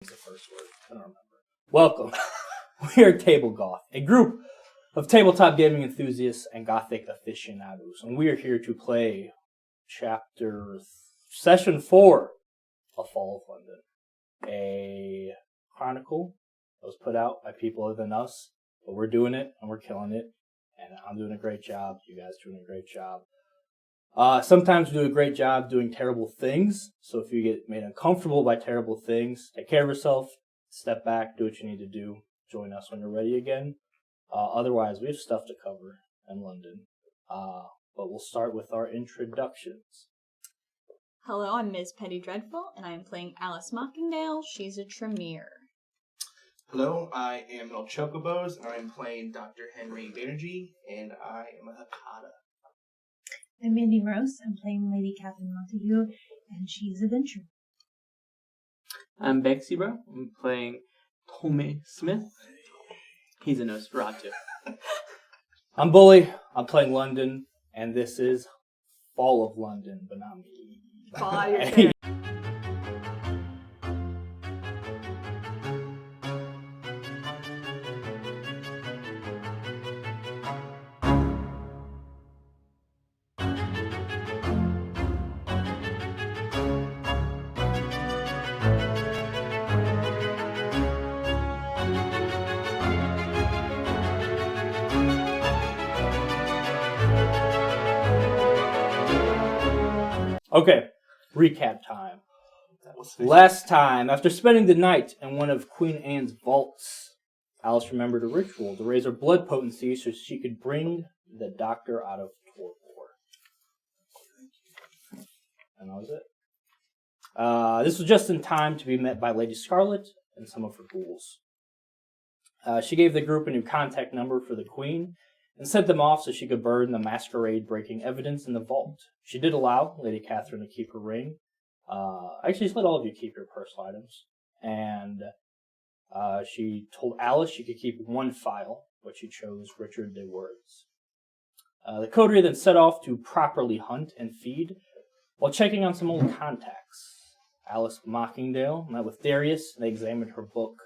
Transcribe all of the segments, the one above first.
the first word. I don't remember. Welcome. We are Table Goth, a group of tabletop gaming enthusiasts and gothic aficionados, and we are here to play Session 4 of Fall of London, a chronicle that was put out by people other than us, but we're doing it, and we're killing it, and I'm doing a great job, you guys are doing a great job. Sometimes we do a great job doing terrible things, so if you get made uncomfortable by terrible things, take care of yourself, step back, do what you need to do, join us when you're ready again. Otherwise, we have stuff to cover in London, but we'll start with our introductions. Hello, I'm Ms. Petty Dreadful, and I am playing Alice Mockingdale. She's a Tremere. Hello, I am El Chocobos, and I am playing Dr. Henry Banerjee, and I am a Hakata. I'm Mandy Morose. I'm playing Lady Catherine Montague, and she's a Venture. I'm Bexibra. I'm playing Tome Smith. He's a Nosferatu. I'm Bully. I'm playing London, and this is Fall of London, but not me. Fire. Okay, recap time. Last time, after spending the night in one of Queen Anne's vaults, Alice remembered a ritual to raise her blood potency so she could bring the doctor out of torpor. And that was it. This was just in time to be met by Lady Scarlet and some of her ghouls. She gave the group a new contact number for the Queen and sent them off so she could burn the Masquerade breaking evidence in the vault. She did allow Lady Catherine to keep her ring. Actually, she let all of you keep your personal items. And she told Alice she could keep one file, but she chose Richard de Words. The coterie then set off to properly hunt and feed while checking on some old contacts. Alice Mockingdale met with Darius and they examined her book,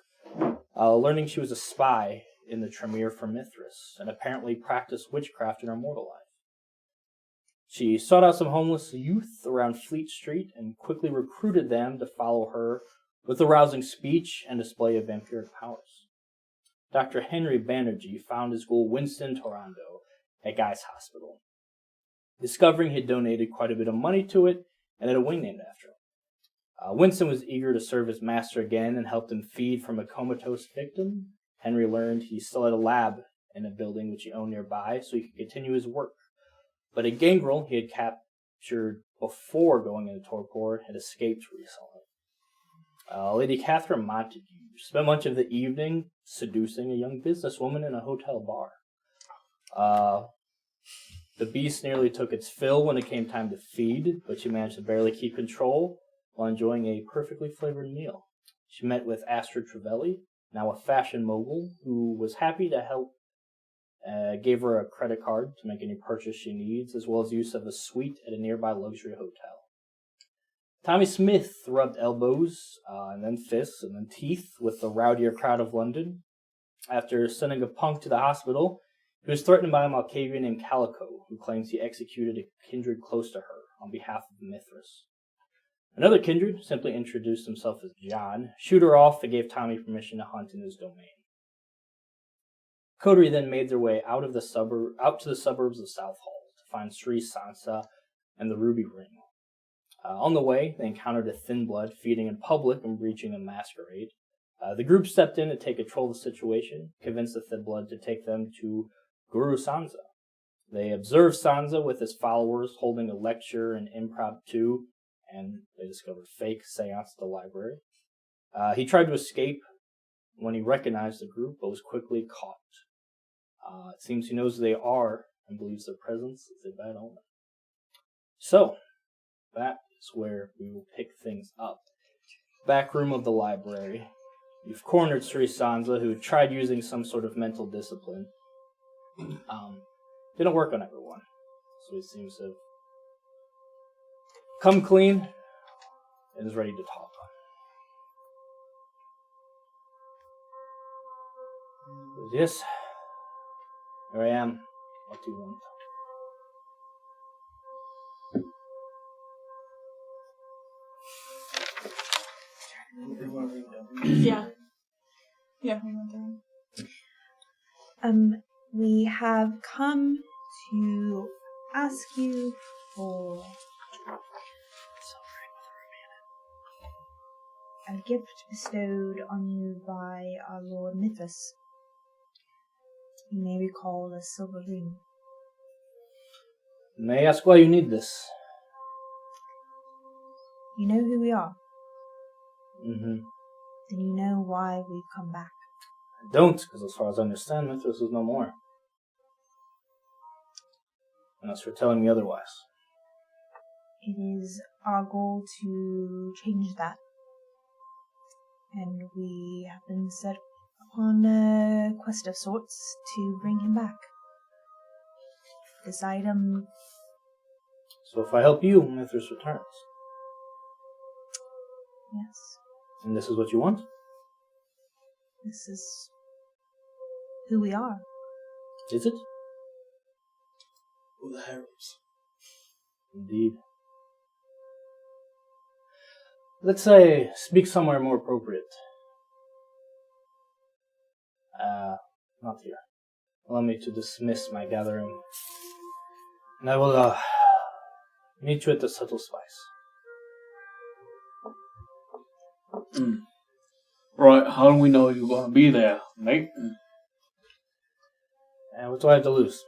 learning she was a spy in the Tremere for Mithras, and apparently practiced witchcraft in her mortal life. She sought out some homeless youth around Fleet Street and quickly recruited them to follow her with a rousing speech and display of vampiric powers. Dr. Henry Banerjee found his ghoul Winston Torando at Guy's Hospital, discovering he had donated quite a bit of money to it and had a wing named after him. Winston was eager to serve his master again and helped him feed from a comatose victim. Henry learned he still had a lab in a building which he owned nearby so he could continue his work. But a gangrel he had captured before going into torpor had escaped recently. Lady Catherine Montague spent much of the evening seducing a young businesswoman in a hotel bar. The beast nearly took its fill when it came time to feed, but she managed to barely keep control while enjoying a perfectly flavored meal. She met with Astrid Trevelli, now a fashion mogul, who was happy to help, gave her a credit card to make any purchase she needs, as well as use of a suite at a nearby luxury hotel. Tommy Smith rubbed elbows, and then fists, and then teeth with the rowdier crowd of London. After sending a punk to the hospital, he was threatened by a Malkavian named Calico, who claims he executed a kindred close to her on behalf of Mithras. Another kindred simply introduced himself as John, shooed her off, and gave Tommy permission to hunt in his domain. Coterie then made their way out to the suburbs of Southall to find Sri Sansa and the Ruby Ring. On the way, they encountered a thin blood feeding in public and breaching the Masquerade. The group stepped in to take control of the situation, convinced the thin blood to take them to Guru Sansa. They observed Sansa with his followers holding a lecture and impromptu, and they discovered fake seance at the library. He tried to escape when he recognized the group, but was quickly caught. It seems he knows who they are and believes their presence is a bad omen. So, that is where we will pick things up. Back room of the library. You've cornered Sri Sansa, who tried using some sort of mental discipline. Didn't work on everyone, so he seems to have come clean and is ready to talk. Yes. Here I am. What do you want? Yeah. Yeah, we went there. We have come to ask you for a gift bestowed on you by our Lord Mithras. You may recall a silver ring. May I ask why you need this? You know who we are. Mm-hmm. Then you know why we've come back. I don't, because as far as I understand, Mithras is no more. Unless you're telling me otherwise. It is our goal to change that. And we have been set on a quest of sorts to bring him back. This item, So if I help you, Mithras returns. yes, And this is what you want? this is who we are. Is it? Well, the Heralds. Indeed. Let's say, speak somewhere more appropriate. Not here. Allow me to dismiss my gathering. And I will, meet you at the Subtle Spice. Right, how do we know you're going to be there, mate? And what do I have to lose?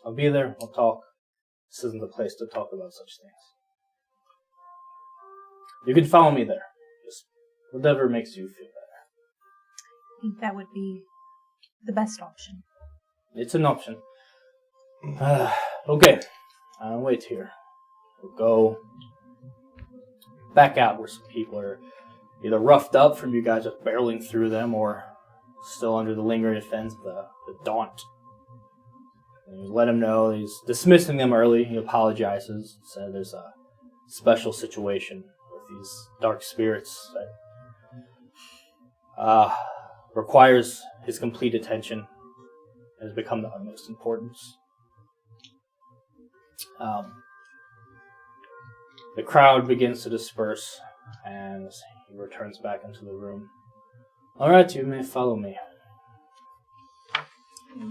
I'll be there, we'll talk. This isn't the place to talk about such things. You can follow me there. Just whatever makes you feel better. I think that would be the best option. It's an option. Okay. I'll wait here. We'll go back out where some people are either roughed up from you guys just barreling through them or still under the lingering effects of the daunt. And you let him know he's dismissing them early. He apologizes. Said there's a special situation with these dark spirits that requires his complete attention. It has become the utmost importance. The crowd begins to disperse, and he returns back into the room. All right, you may follow me.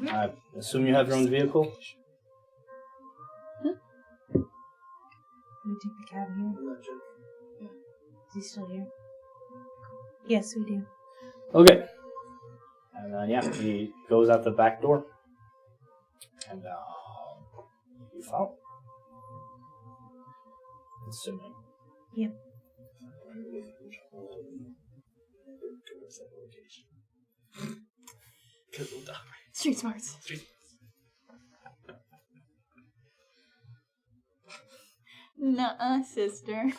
I assume you have your own vehicle? Do we take the cab here? Is he still here? Yes, we do. Okay. And then, yeah, he goes out the back door. And, you follow. Assuming. Yep. Street smarts. Nuh-uh, sister.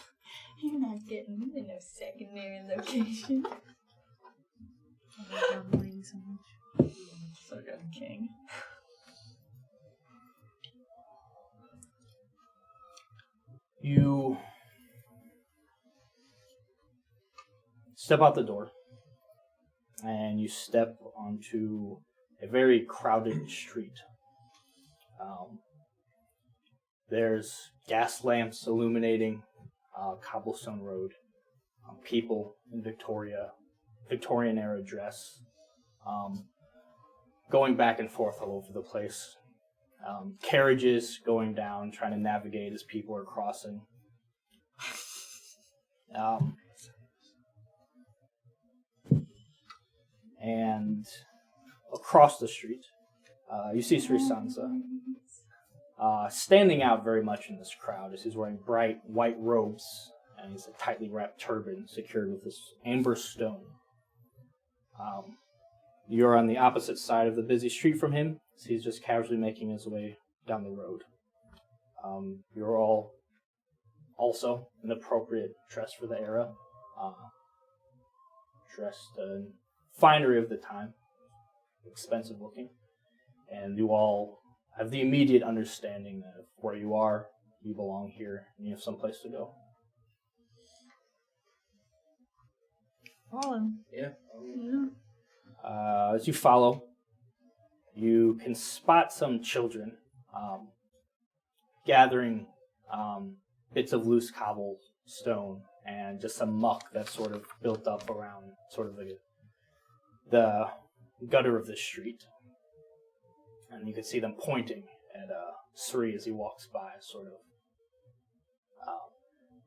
You're not getting me to no secondary location. I love the lady so much. So good, King. You step out the door, and you step onto a very crowded street. There's gas lamps illuminating cobblestone road. People in Victorian-era dress, going back and forth all over the place. Carriages going down, trying to navigate as people are crossing. And across the street, you see Sri Sansa. Standing out very much in this crowd is he's wearing bright white robes, and he's a tightly wrapped turban secured with this amber stone. You're on the opposite side of the busy street from him, so he's just casually making his way down the road. You're all also an appropriate dress for the era, dressed in finery of the time, expensive looking, and you all have the immediate understanding of where you are, you belong here, and you have someplace to go. Follow. Yeah. As you follow, you can spot some children gathering bits of loose cobblestone and just some muck that's sort of built up around sort of the gutter of the street. And you can see them pointing at Sri as he walks by, sort of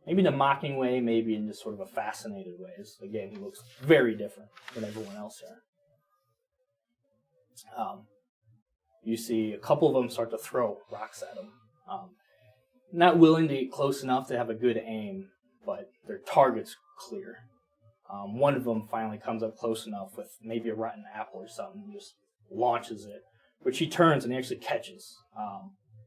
maybe in a mocking way, maybe in just sort of a fascinated way. Again, he looks very different than everyone else here. You see a couple of them start to throw rocks at him. Not willing to get close enough to have a good aim, but their target's clear. One of them finally comes up close enough with maybe a rotten apple or something, and just launches it, which he turns and he actually catches.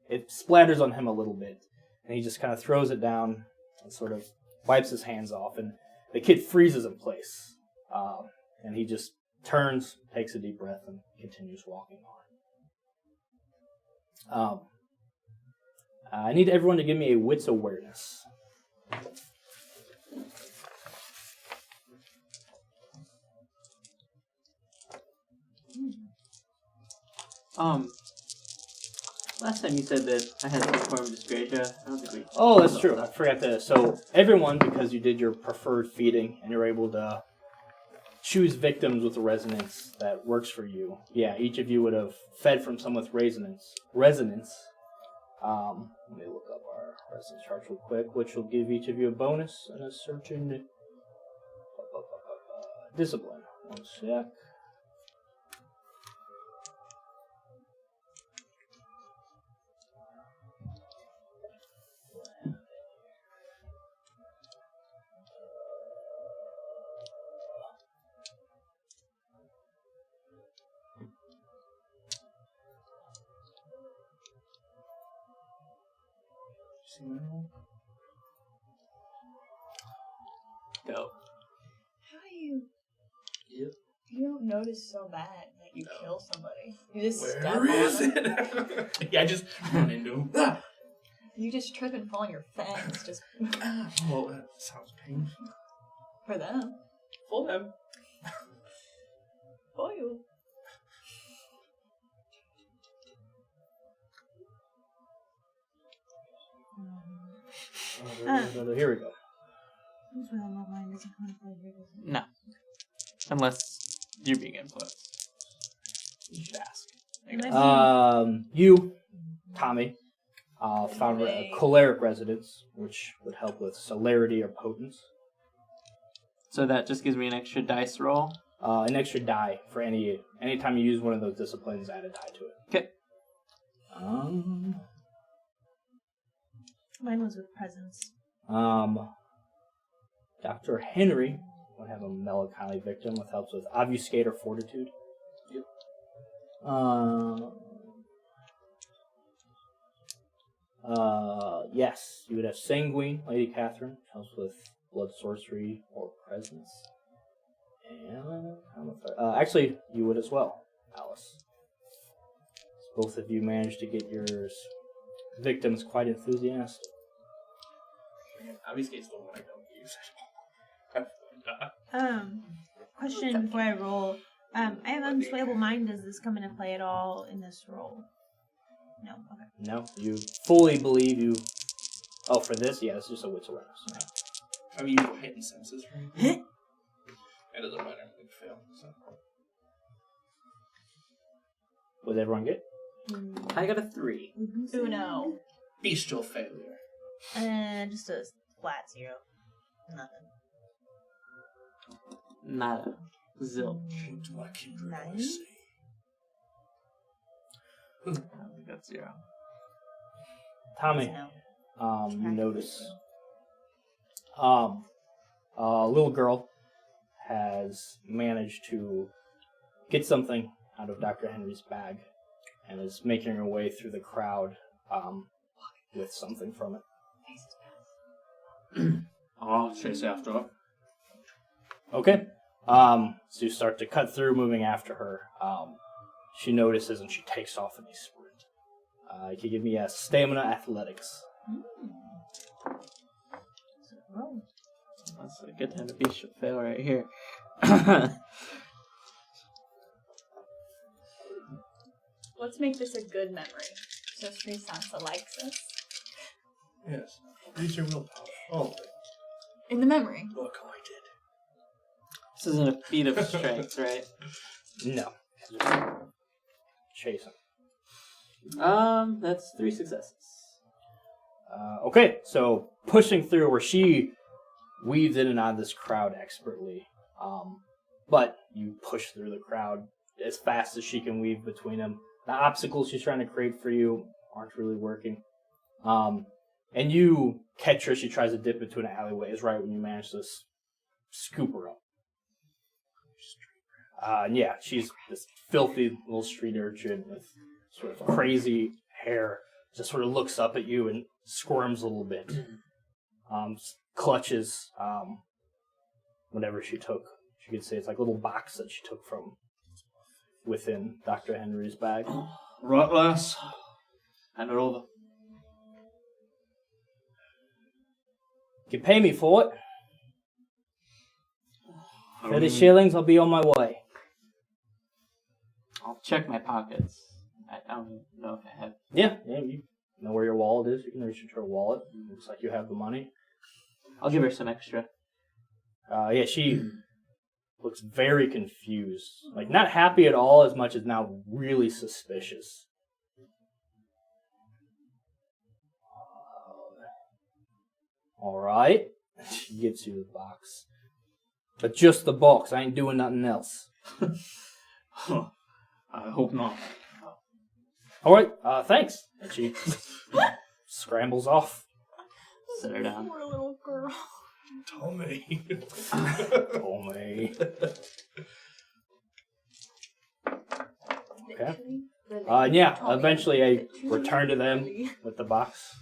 It splatters on him a little bit, and he just kind of throws it down and sort of wipes his hands off, and the kid freezes in place. And he just turns, takes a deep breath, and continues walking on. I need everyone to give me a wits awareness. Last time you said that I had some form of dysgraphia. I don't think we... Oh, that's true. I forgot to. So everyone, because you did your preferred feeding and you're able to choose victims with a resonance that works for you. Yeah, each of you would have fed from someone with resonance. Let me look up our resonance chart real quick, which will give each of you a bonus and a certain discipline. One sec. Dope. How do you? Yep. You don't notice so bad that you kill somebody. You just step Where on is them. it? Yeah, I just run into him. You just trip and fall on your fence, just Well, that sounds painful. for them. For them. For you. Here we go. No. Unless you're being influenced. You should ask. I guess. You, Tommy, found a choleric resonance, which would help with celerity or potence. So that just gives me an extra dice roll. An extra die for anytime you use one of those disciplines, add a die to it. Okay. Mine was with presence. Dr. Henry would have a melancholy victim with helps with obfuscate or fortitude. Yep. Yes, you would have sanguine, Lady Catherine, helps with blood sorcery or presence. And actually, you would as well, Alice. So both of you managed to get your victims quite enthusiastic. Obfuscate's the one I don't use. Question before I roll. I have unswayable mind. Does this come into play at all in this roll? No. Okay. No, you fully believe you. Oh, for this, yeah, it's just a wits awareness. I mean, you heightened senses for anything. It doesn't matter. We fail. So. What did everyone get? I got a 3. Uno. Bestial failure. Just a flat 0. Nothing. Nada. Zilch. What can you 9? say? I think that's 0. Tommy, No. you notice a little girl has managed to get something out of Dr. Henry's bag and is making her way through the crowd with something from it. I'll chase after her. Okay. So you start to cut through, moving after her. She notices and she takes off in a sprint. You can give me a stamina athletics. That's a good time to be fail right here. Let's make this a good memory. So Sri Sansa likes us. Yes. Use your willpower. All of it. In the memory. Look how I did. This isn't a feat of strength, right? No. Chasing. That's 3 successes. Okay, so pushing through where she weaves in and out of this crowd expertly. But you push through the crowd as fast as she can weave between them. The obstacles she's trying to create for you aren't really working. And you catch her as she tries to dip into an alleyway. Is right when you manage to scoop her up. And yeah, she's this filthy little street urchin with sort of crazy hair. Just sort of looks up at you and squirms a little bit. Clutches whatever she took. You could say it's like a little box that she took from within Dr. Henry's bag. Right, lass. Hand it over. You can pay me for it. 30 shillings, I'll be on my way. I'll check my pockets. I don't even know if I have. Yeah, you know where your wallet is. You can reach into her wallet. Looks like you have the money. I'll give her some extra. Yeah, she looks very confused. Like, not happy at all as much as now really suspicious. Alright. She gives you the box. But just the box. I ain't doing nothing else. I hope not. Alright, thanks. And she scrambles off. Sit her down. Poor little girl. Tommy. Oh, me. Okay. Yeah, eventually I return to them with the box.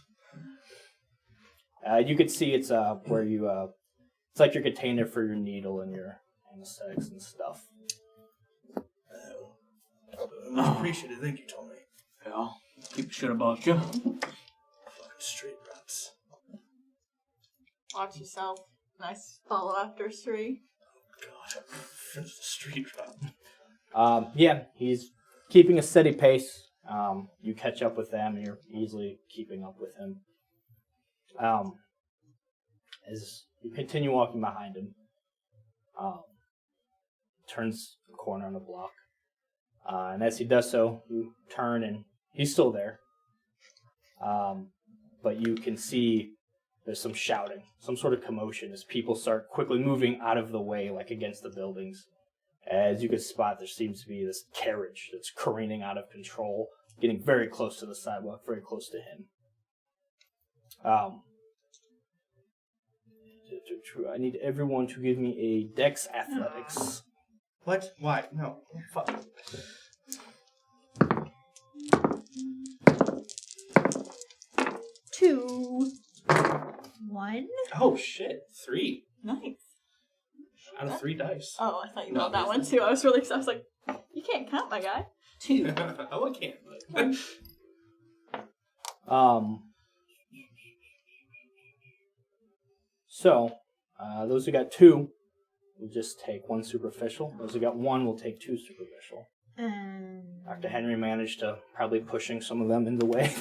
You could see it's where you it's like your container for your needle and your anesthetics and stuff. Much appreciated. Thank you, Tommy. Yeah. Keep shit about you. Fucking street rats. Watch yourself. Nice follow after Sri. God, it's the street rat. Yeah, he's keeping a steady pace. You catch up with them, and you're easily keeping up with him. As you continue walking behind him, turns the corner on the block. And as he does so, you turn and he's still there. But you can see there's some shouting, some sort of commotion as people start quickly moving out of the way, like against the buildings. As you can spot, there seems to be this carriage that's careening out of control, getting very close to the sidewalk, very close to him. I need everyone to give me a Dex Athletics. What? Why? No. Fuck. Two. One. Oh shit! 3 Nice. out of 3 dice. Oh, I thought you No, rolled that one too. I was really excited. I was like, you can't count, my guy. 2. Oh, I can't. But... So, those who got 2 will just take 1 superficial. Those who got 1 will take 2 superficial. Dr. Henry managed to probably pushing some of them in the way.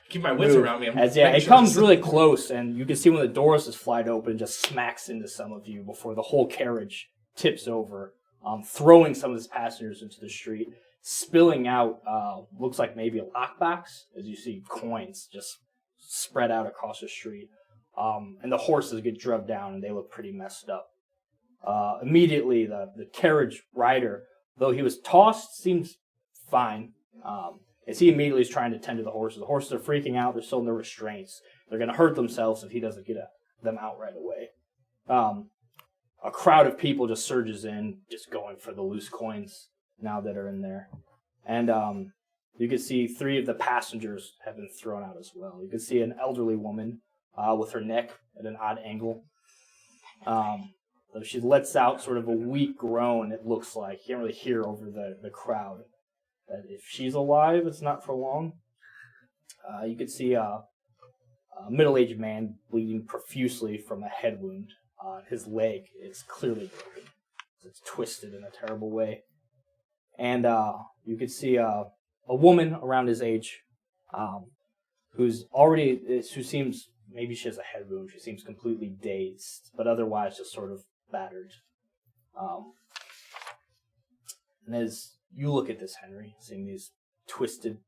Keep my wits around me. As yeah, it comes really close, and you can see when the doors is flied open, and just smacks into some of you before the whole carriage tips over, throwing some of his passengers into the street, spilling out. Looks like maybe a lockbox, as you see coins just spread out across the street, and the horses get drugged down, and they look pretty messed up. Immediately, the carriage rider, though he was tossed, seems fine. As he immediately is trying to tend to the horses. The horses are freaking out. They're still in their restraints. They're going to hurt themselves if he doesn't get them out right away. A crowd of people just surges in, just going for the loose coins now that are in there. And you can see 3 of the passengers have been thrown out as well. You can see an elderly woman with her neck at an odd angle. She lets out sort of a weak groan, it looks like. You can't really hear over the crowd. That if she's alive, it's not for long. You can see a middle-aged man bleeding profusely from a head wound. His leg is clearly broken. It's twisted in a terrible way. And you can see a woman around his age, who seems, maybe she has a head wound. She seems completely dazed, but otherwise just sort of battered. And as you look at this, Henry, seeing these twisted,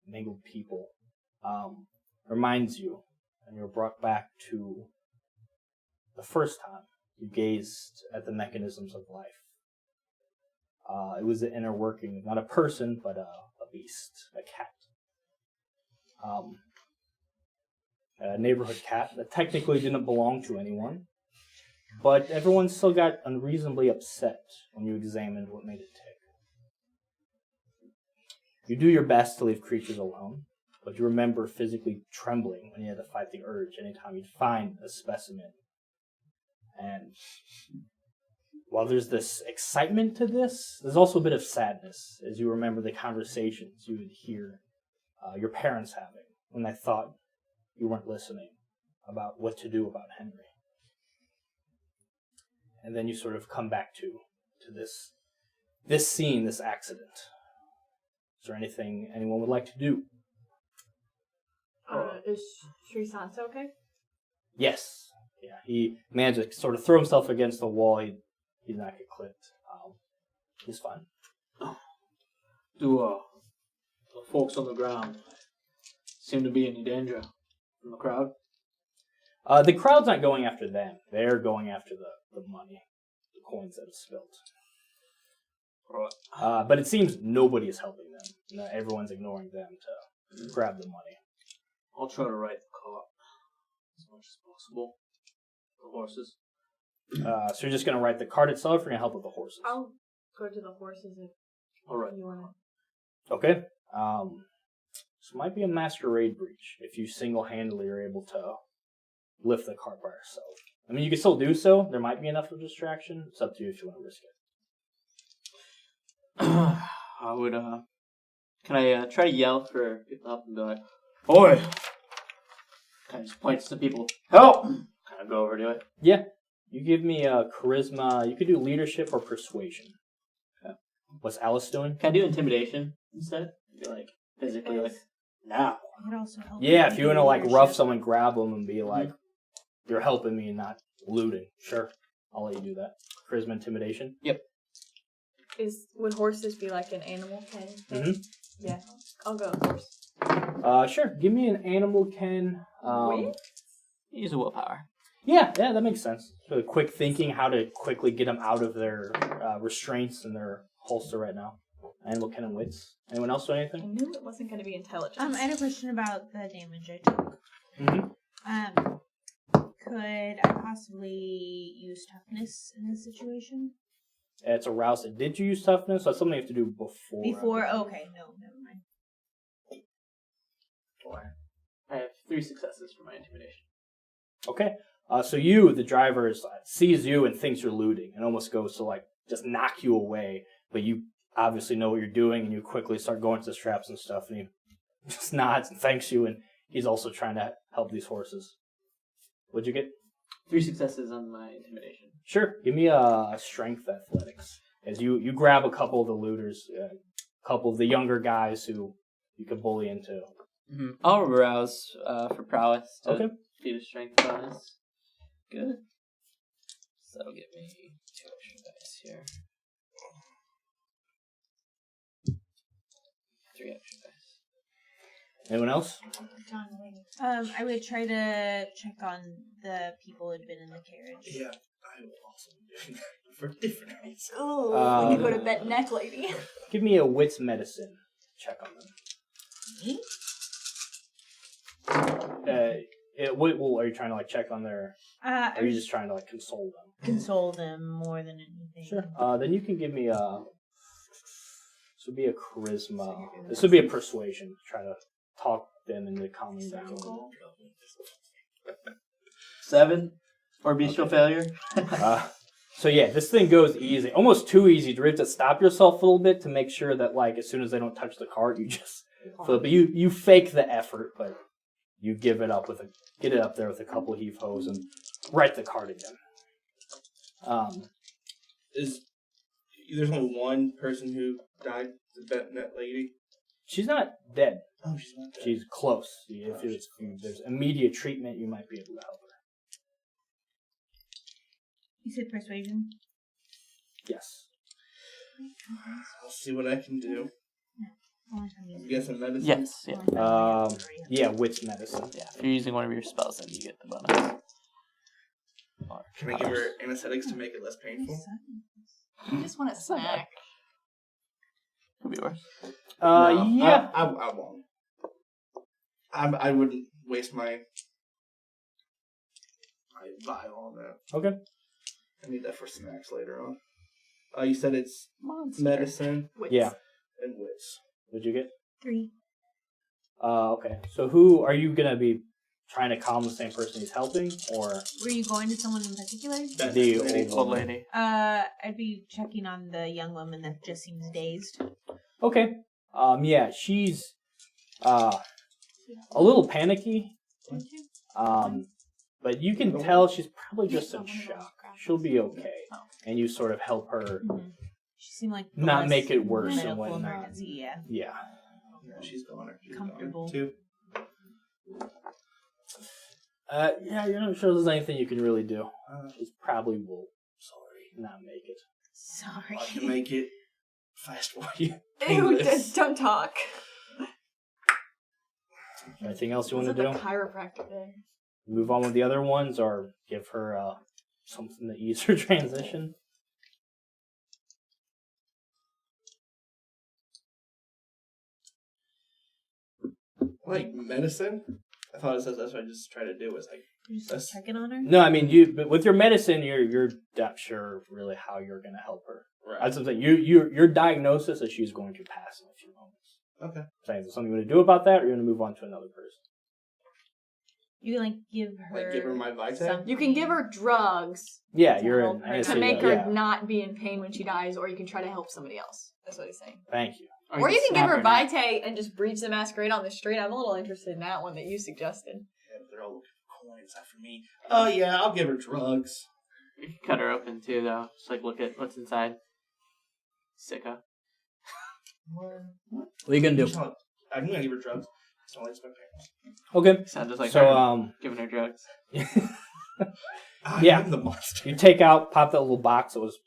mangled people, reminds you, and you're brought back to the first time you gazed at the mechanisms of life. It was the inner working, not a person, but a beast, a cat. A neighborhood cat that technically didn't belong to anyone, but everyone still got unreasonably upset when you examined what made it tick. You do your best to leave creatures alone, but you remember physically trembling when you had to fight the urge anytime you'd find a specimen. And while there's this excitement to this, there's also a bit of sadness as you remember the conversations you would hear your parents having when they thought you weren't listening about what to do about Henry. And then you sort of come back to this scene, this accident. Is there anything anyone would like to do? Is Sri Sansa okay? Yes. Yeah, he managed to sort of throw himself against the wall. He did not get clipped. He's fine. Do the folks on the ground seem to be in any danger from the crowd? The crowd's not going after them. They're going after the money, the coins that have spilled. Right. But it seems nobody is helping them. Everyone's ignoring them to grab the money. I'll try to right the cart as much as possible. The horses. So you're just going to write the cart itself, or you're going to help with the horses? I'll go to the horses if All right. you want to. Okay. This might be a masquerade breach if you single-handedly are able to lift the cart by yourself. I mean, you can still do so. There might be enough of a distraction. It's up to you if you want to risk it. I would, can I try to yell for people up and be like, Oi! kind of just points to people, help! Kind of go over to it. Yeah. You give me a charisma. You could do leadership or persuasion. Okay. What's Alice doing? Can I do intimidation instead? Be like, physically, like, now. It would also help. Yeah, if you want to like rough leadership. someone, grab them, and be like, "You're helping me, and not looting." Sure, I'll let you do that. Charisma, intimidation. Would horses be like an animal ken thing? Mhm. Yeah, I'll go with horse. Sure. Give me an animal, Ken. Wait? Use a willpower. Yeah, that makes sense. So quick thinking, how to quickly get them out of their restraints and their holster right now. Animal, Ken, and wits. Anyone else do I anything? knew it wasn't going to be intelligence. I had a question about the damage I took. Mm-hmm. Could I possibly use toughness in this situation? It's a rouse. Did you use toughness? That's something you have to do before. Before? Okay, no, never mind. 4. I have 3 successes for my intimidation. Okay. So you, the driver, sees you and thinks you're looting and almost goes to like just knock you away. But you obviously know what you're doing and you quickly start going to the straps and stuff. And he just nods and thanks you. And he's also trying to help these horses. What'd you get? 3 successes on my intimidation. Sure. Give me a strength athletics. As you grab a couple of the looters, a couple of the younger guys who you could bully into. Mm-hmm. I'll rouse for prowess to Okay. do the strength bonus. Good. So that'll give me 2 extra dice here. 3 extra dice. Anyone else? I would try to check on the people who'd been in the carriage. Yeah, I will also be doing that for different reasons. Oh, when you go to bed neck, lady. Give me a wits medicine check on them. Me? Are you trying to like check on their? I Are you was just trying to like console them? console them more than anything. Sure. Then you can give me a. This would be a charisma. This would be a persuasion. Try to talk them into calming down. 7 or bestial failure. So yeah, this thing goes easy, almost too easy. You have to stop yourself a little bit to make sure that like as soon as they don't touch the cart, you just flip. But you fake the effort, but you give it up get it up there with a couple heave hoes and right the cart again. There's only one person who died, that lady. She's not dead. Oh, she's not dead. She's close. If there's immediate treatment, you might be able to help her. You said persuasion? Yes. I'll see what I can do. I'm guessing medicine. Yes, yeah. Yeah, witch medicine. Yeah, if you're using one of your spells, then you get the bonus. Can I give her anesthetics to make it less painful? I just want a snack. Could be worse. No, Yeah. I won't. I wouldn't waste my vial on that. Okay. I need that for snacks later on. You said it's Monster. medicine Yeah. and wits. What'd you get? 3. Okay. So who are you gonna be trying to calm the same person he's helping, or Were you going to someone in particular? the Old lady. I'd be checking on the young woman that just seems dazed. Okay. Yeah, she's a little panicky. But you can tell she's probably just in shock. She'll be okay. And you sort of help her She seemed like not make it worse and medical whatnot. emergency. Yeah. Yeah. No, she's gone. She's Comfortable. Gone. 2. Yeah, you're not sure there's anything you can really do. She probably will, not make it. Sorry. I can make it fast for you. Ew, don't talk. Anything else you want to Was it do? the chiropractor day? Move on with the other ones, or give her something to ease her transition? Like medicine? I thought it says that's what I just try to do. Is like You're just checking on her? No, I mean but with your medicine, you're not sure really how you're going to help her. right. That's what I'm saying. Your diagnosis is she's going to pass in a few moments. Okay. Saying, is there something you want to do about that, or you're going to move on to another person? You can give her. Like give her my Vitae? something. You can give her drugs Yeah, To you're help in her. anesthesia. to make her Yeah. not be in pain when she dies, or you can try to help somebody else. That's what he's saying. Thank you. Or you can give her snap Vitae and just breach the Masquerade on the street. I'm a little interested in that one that you suggested. Yeah, but they're all looking for coins after me. Oh yeah, I'll give her drugs. You can cut her open too, though. Just like look at what's inside. Sicko. What are you going to do? I'm gonna give her drugs. It's only my parents. Okay. Sounds just like So, her giving her drugs. Yeah. I'm the monster. you pop that little box that was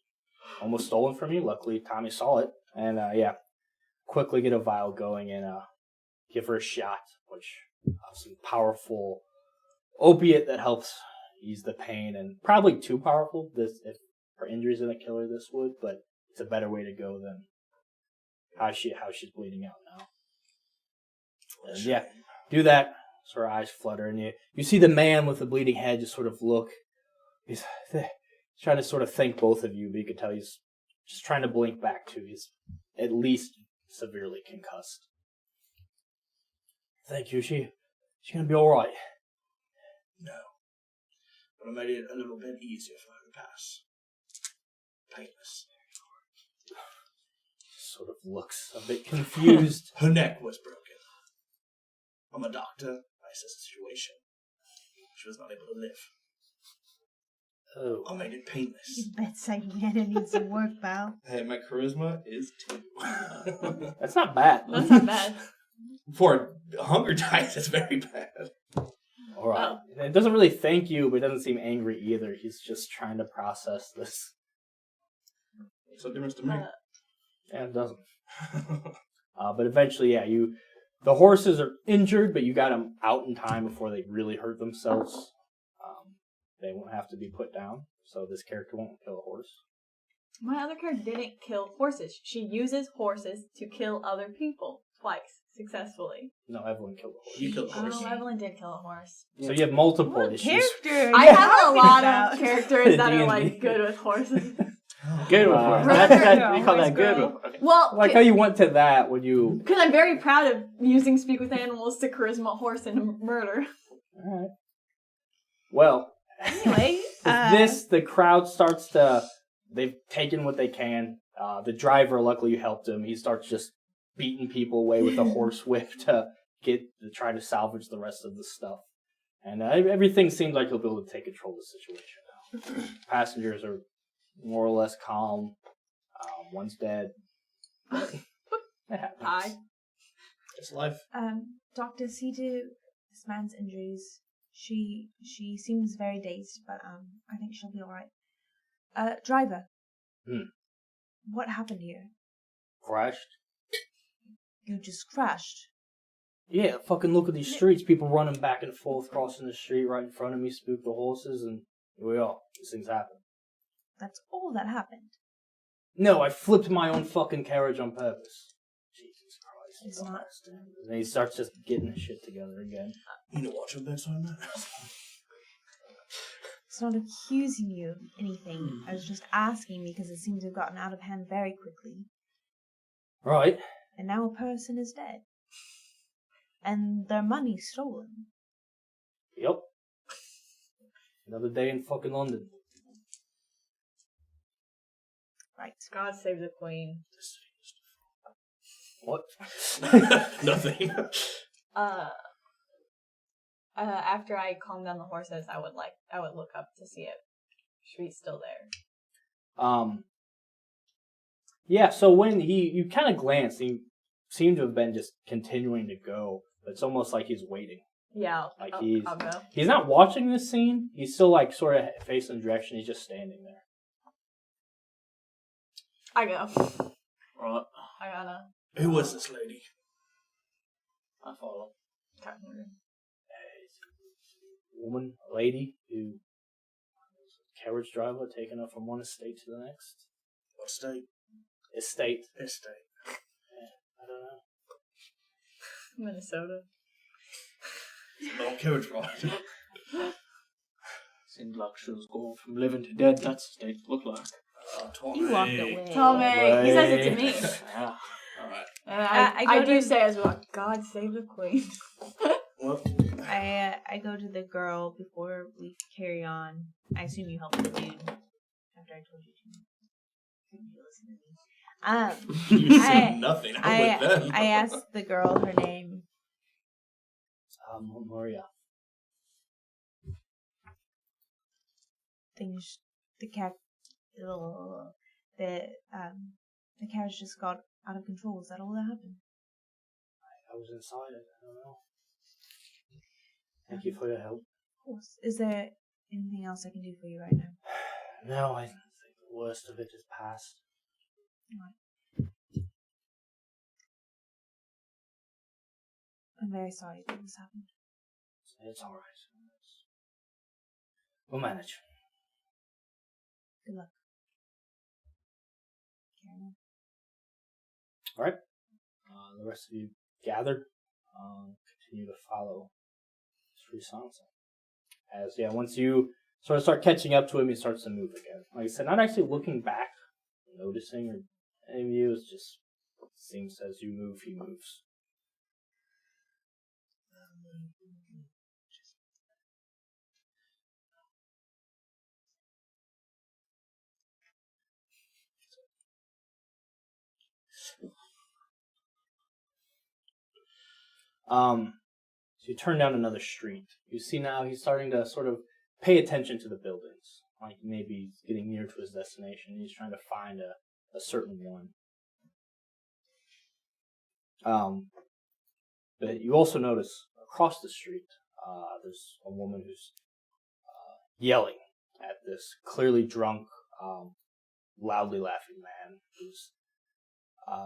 almost stolen from you. Luckily, Tommy saw it. And, quickly get a vial going and give her a shot, which some powerful opiate that helps ease the pain. And probably too powerful. If her injury's going to kill her, this would. But it's a better way to go than how she's bleeding out now. And yeah, do that. So her eyes flutter, and you see the man with the bleeding head just sort of look. He's trying to sort of thank both of you, but you can tell he's just trying to blink back too. He's at least severely concussed. Thank you. She's gonna be all right. No. But I made it a little bit easier for her to pass. Painless. Sort of looks a bit confused. Her neck was broken. I'm a doctor. I assessed the situation. She was not able to live. Oh, I made it painless. Your bedside manner needs some work, pal. Hey, my charisma is 2. that's not bad. That's not bad. For hunger dice, it's very bad. All right. It doesn't really thank you, but it doesn't seem angry either. He's just trying to process this. Makes no difference to me. Yeah, it doesn't. But eventually, the horses are injured, but you got them out in time before they really hurt themselves. They won't have to be put down, so this character won't kill a horse. My other character didn't kill horses. She uses horses to kill other people twice successfully. No, Evelyn killed a horse. You killed a horse. Oh, Evelyn did kill a horse. So you have multiple What issues. character? I have a lot of characters that are D&D. like good with horses. Good with Uh, horse. We call that good girl. with okay. Well, I like how you went to that when you... because I'm very proud of using speak with animals to charisma a horse and murder. All right. Well, Anyway, the crowd starts to... They've taken what they can. The driver, luckily you helped him. He starts just beating people away with a horse whip to try to salvage the rest of the stuff. And everything seems like he'll be able to take control of the situation now. Passengers are more or less calm. One's dead. It happens. Hi. Just life. Doctor, see to this man's injuries. She seems very dazed, but I think she'll be alright. Driver. What happened here? Crashed. You just crashed. Yeah, fucking look at these streets. People running back and forth, crossing the street right in front of me, spook the horses, and here we are. These things happen. That's all that happened. No, I flipped my own fucking carriage on purpose. Jesus Christ. It's not. And he starts just getting his shit together again. You need to watch your bedside manner. It's not accusing you of anything. I was just asking because it seems to have gotten out of hand very quickly. Right. And now a person is dead. And their money stolen. Yep. Another day in fucking London. Right. God save the queen. What? Nothing. After I calm down the horses, I would look up to see if Shree's still there. Yeah, so when you kind of glanced, he seemed to have been just continuing to go, but it's almost like he's waiting. Yeah, Like I'll go. he's not watching this scene. He's still like sort of facing the direction. He's just standing there. I go. Right. I gotta. Who was this lady? I follow. Woman, a lady who was a carriage driver taking her from one estate to the next. What state? Estate. Estate. Yeah, I don't know. Minnesota. Long carriage ride. Seemed like she was going from living to dead. That's the state to look like. Tommy. You walked away. Tommy, he says it to me. Yeah. Alright. And I I go do to- say as well, God save the queen. Well, I go to the girl before we carry on. I assume you helped the dude after I told you to. You listen to me. you said nothing. I'm with them. I asked the girl her name. Maria. Things the carriage just got out of control. Is that all that happened? I was inside it. I don't know. Thank you for your help. Of course. Is there anything else I can do for you right now? No, I think the worst of it is past. Right. I'm very sorry that this happened. It's alright. We'll manage. Good luck. Carry on. Alright. The rest of you gathered. Continue to follow Sri Sansa. As, once you sort of start catching up to him, he starts to move again. Like I said, not actually looking back, noticing, or any of you. It just seems as you move, he moves. So you turn down another street. You see now he's starting to sort of pay attention to the buildings. Like maybe he's getting near to his destination. He's trying to find a certain one. But you also notice across the street, there's a woman who's yelling at this clearly drunk, loudly laughing man who's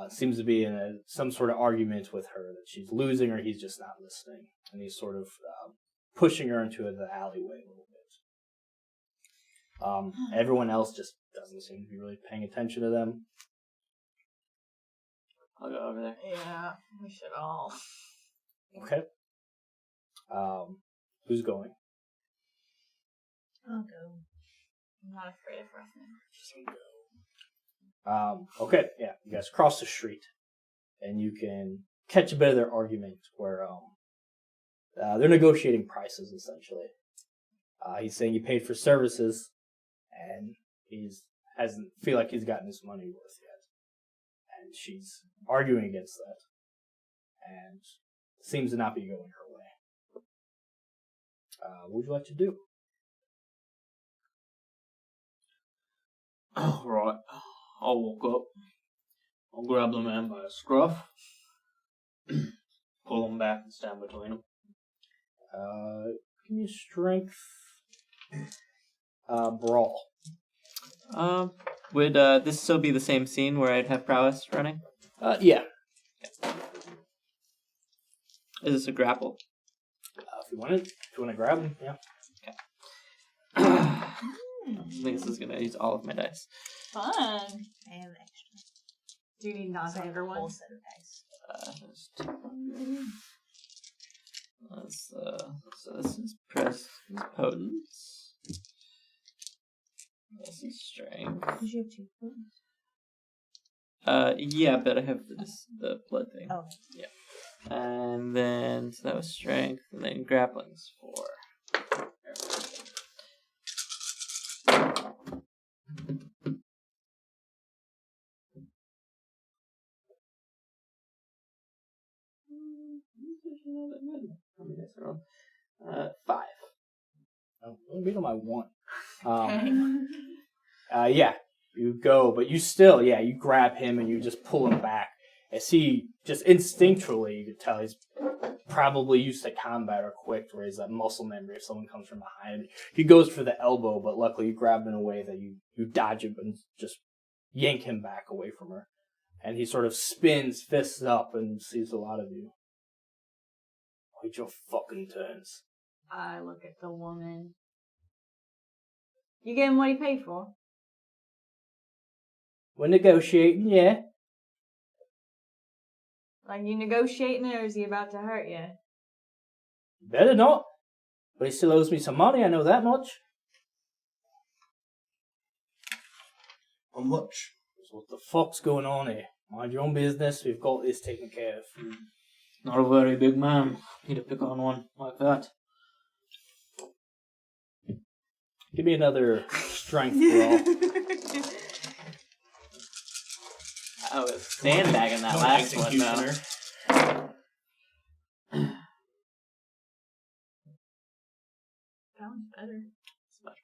seems to be in some sort of argument with her that she's losing or he's just not listening. And he's sort of pushing her into the alleyway a little bit. Everyone else just doesn't seem to be really paying attention to them. I'll go over there. Yeah, we should all. Okay. Who's going? I'll go. I'm not afraid of roughing. Okay, yeah, you guys cross the street, and you can catch a bit of their argument where they're negotiating prices, essentially. He's saying he paid for services, and hasn't feel like he's gotten his money worth yet. And she's arguing against that, and seems to not be going her way. What would you like to do? Right. I'll walk up. I'll grab the man by the scruff. pull him back and stand between them. Give me strength. Brawl. Would this still be the same scene where I'd have prowess running? Yeah. Is this a grapple? If you want to grab him, yeah. I think this is going to use all of my dice. Fun. I have extra. Do you need non-standard Whole ones? set of dice. There's 2. So this is potence. This is strength. Because you have 2 points. Yeah, but I have the blood thing. Oh. Yeah. And then, so that was strength, and then grappling's 4. Five. Oh, only beat him by 1. Yeah, you go, but you still, you grab him and you just pull him back. As he just instinctually, you could tell he's probably used to combat or quick, where he's that muscle memory if someone comes from behind. He goes for the elbow, but luckily you grab him in a way that you dodge him and just yank him back away from her. And he sort of spins, fists up, and sees a lot of you. Wait your fucking turns. I look at the woman. You gave him what he paid for? We're negotiating, yeah. Like, you negotiating or is he about to hurt you? Better not. But he still owes me some money, I know that much. How much? So what the fuck's going on here? Mind your own business, we've got this taken care of. Not a very big man. Need to pick on one like that. Give me another strength roll. I was sandbagging that last one, though. Sounds better. It's much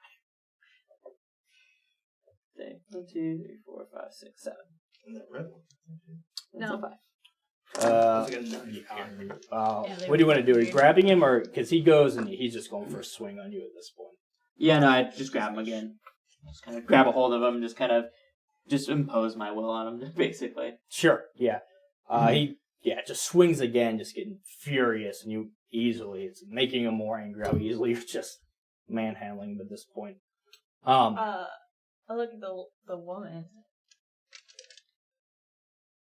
better. 1, 2, 3, 4, 5, 6, 7. Isn't that red? No. 5. What do you want to do? Are you grabbing him, or because he goes and he's just going for a swing on you at this point? Yeah, no, I just grab him again. Just kind of grab a hold of him, just impose my will on him, basically. Sure, yeah. He just swings again, just getting furious, and you easily, it's making him more angry how easily you're just manhandling him at this point. I look at the woman.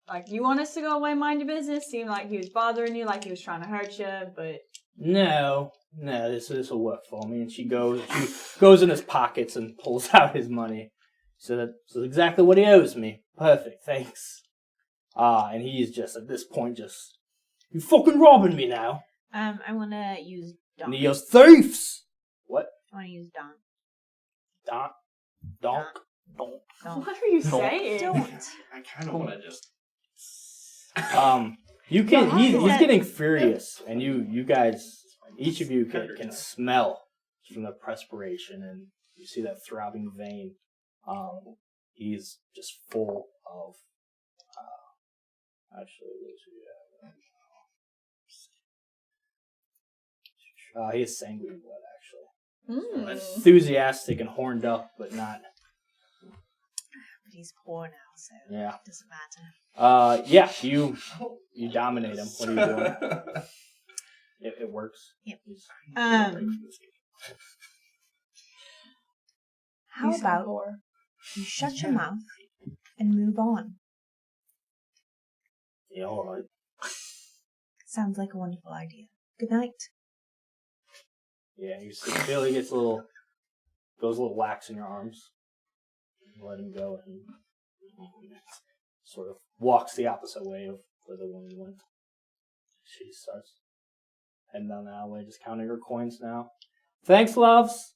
Like, you want us to go away, mind your business? Seemed like he was bothering you, like he was trying to hurt you, but... No, this will work for me. And she goes in his pockets and pulls out his money. So that's exactly what he owes me. Perfect, thanks. And he's just, at this point, you fucking robbing me now. I want to use Don. And he yells, thieves! What? I want to use Don. Donk. What are you saying? Don't. I kind of want to just... He's getting furious, and you guys, each of you can smell from the perspiration, and you see that throbbing vein. He's just full of, he has sanguine blood, actually. Enthusiastic and horned up, but not. But he's poor now, so Yeah. it doesn't matter. You dominate him. What are you doing? It works. Yep. How about you shut your mouth and move on? Yeah, all right. Sounds like a wonderful idea. Good night. Yeah, you feel he gets goes a little lax in your arms. You let him go, and sort of walks the opposite way of where the woman went. She starts heading down the alleyway, just counting her coins now. Thanks, loves.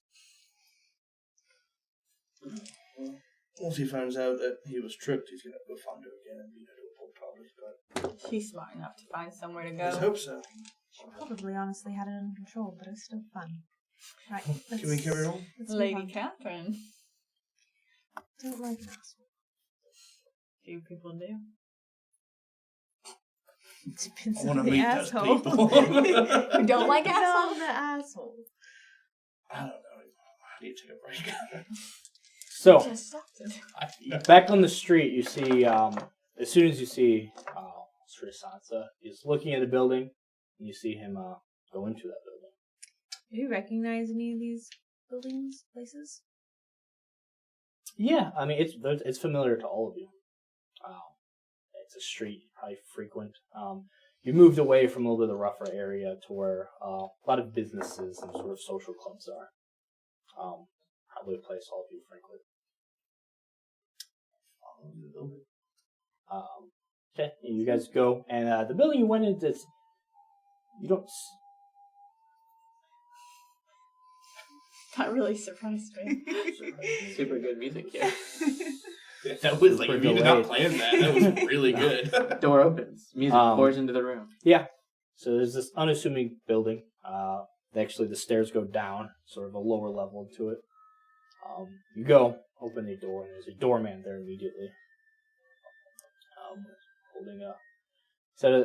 Once he finds out that he was tricked, he's gonna go find her again and beat her to a pulp, probably. But She's smart enough to find somewhere to let's go. hope so. She probably honestly had it under control, but it's still fun. Right, Can we carry on? let's move Lady on. Catherine. Don't like an asshole. Few people do. Depends I want on to the meet those asshole. people. You don't like Depends assholes? on the asshole. I don't know. I need to take a break. So, Just started. back on the street, you see, as soon as you see Sri Sansa, he's looking at a building, and you see him go into that building. Do you recognize any of these buildings, places? Yeah, I mean, it's familiar to all of you. It's a street you probably frequent. You moved away from a little bit of the rougher area to where a lot of businesses and sort of social clubs are. Probably a place all of you frequent. Okay, you guys go, and the building you went into, you don't. That really surprised me. Super good music here. That was like, Super you did not delayed. plan that. That was really good. Door opens. Music pours into the room. Yeah. So there's this unassuming building. Actually, the stairs go down, sort of a lower level to it. You go, open the door, and there's a doorman there immediately. Holding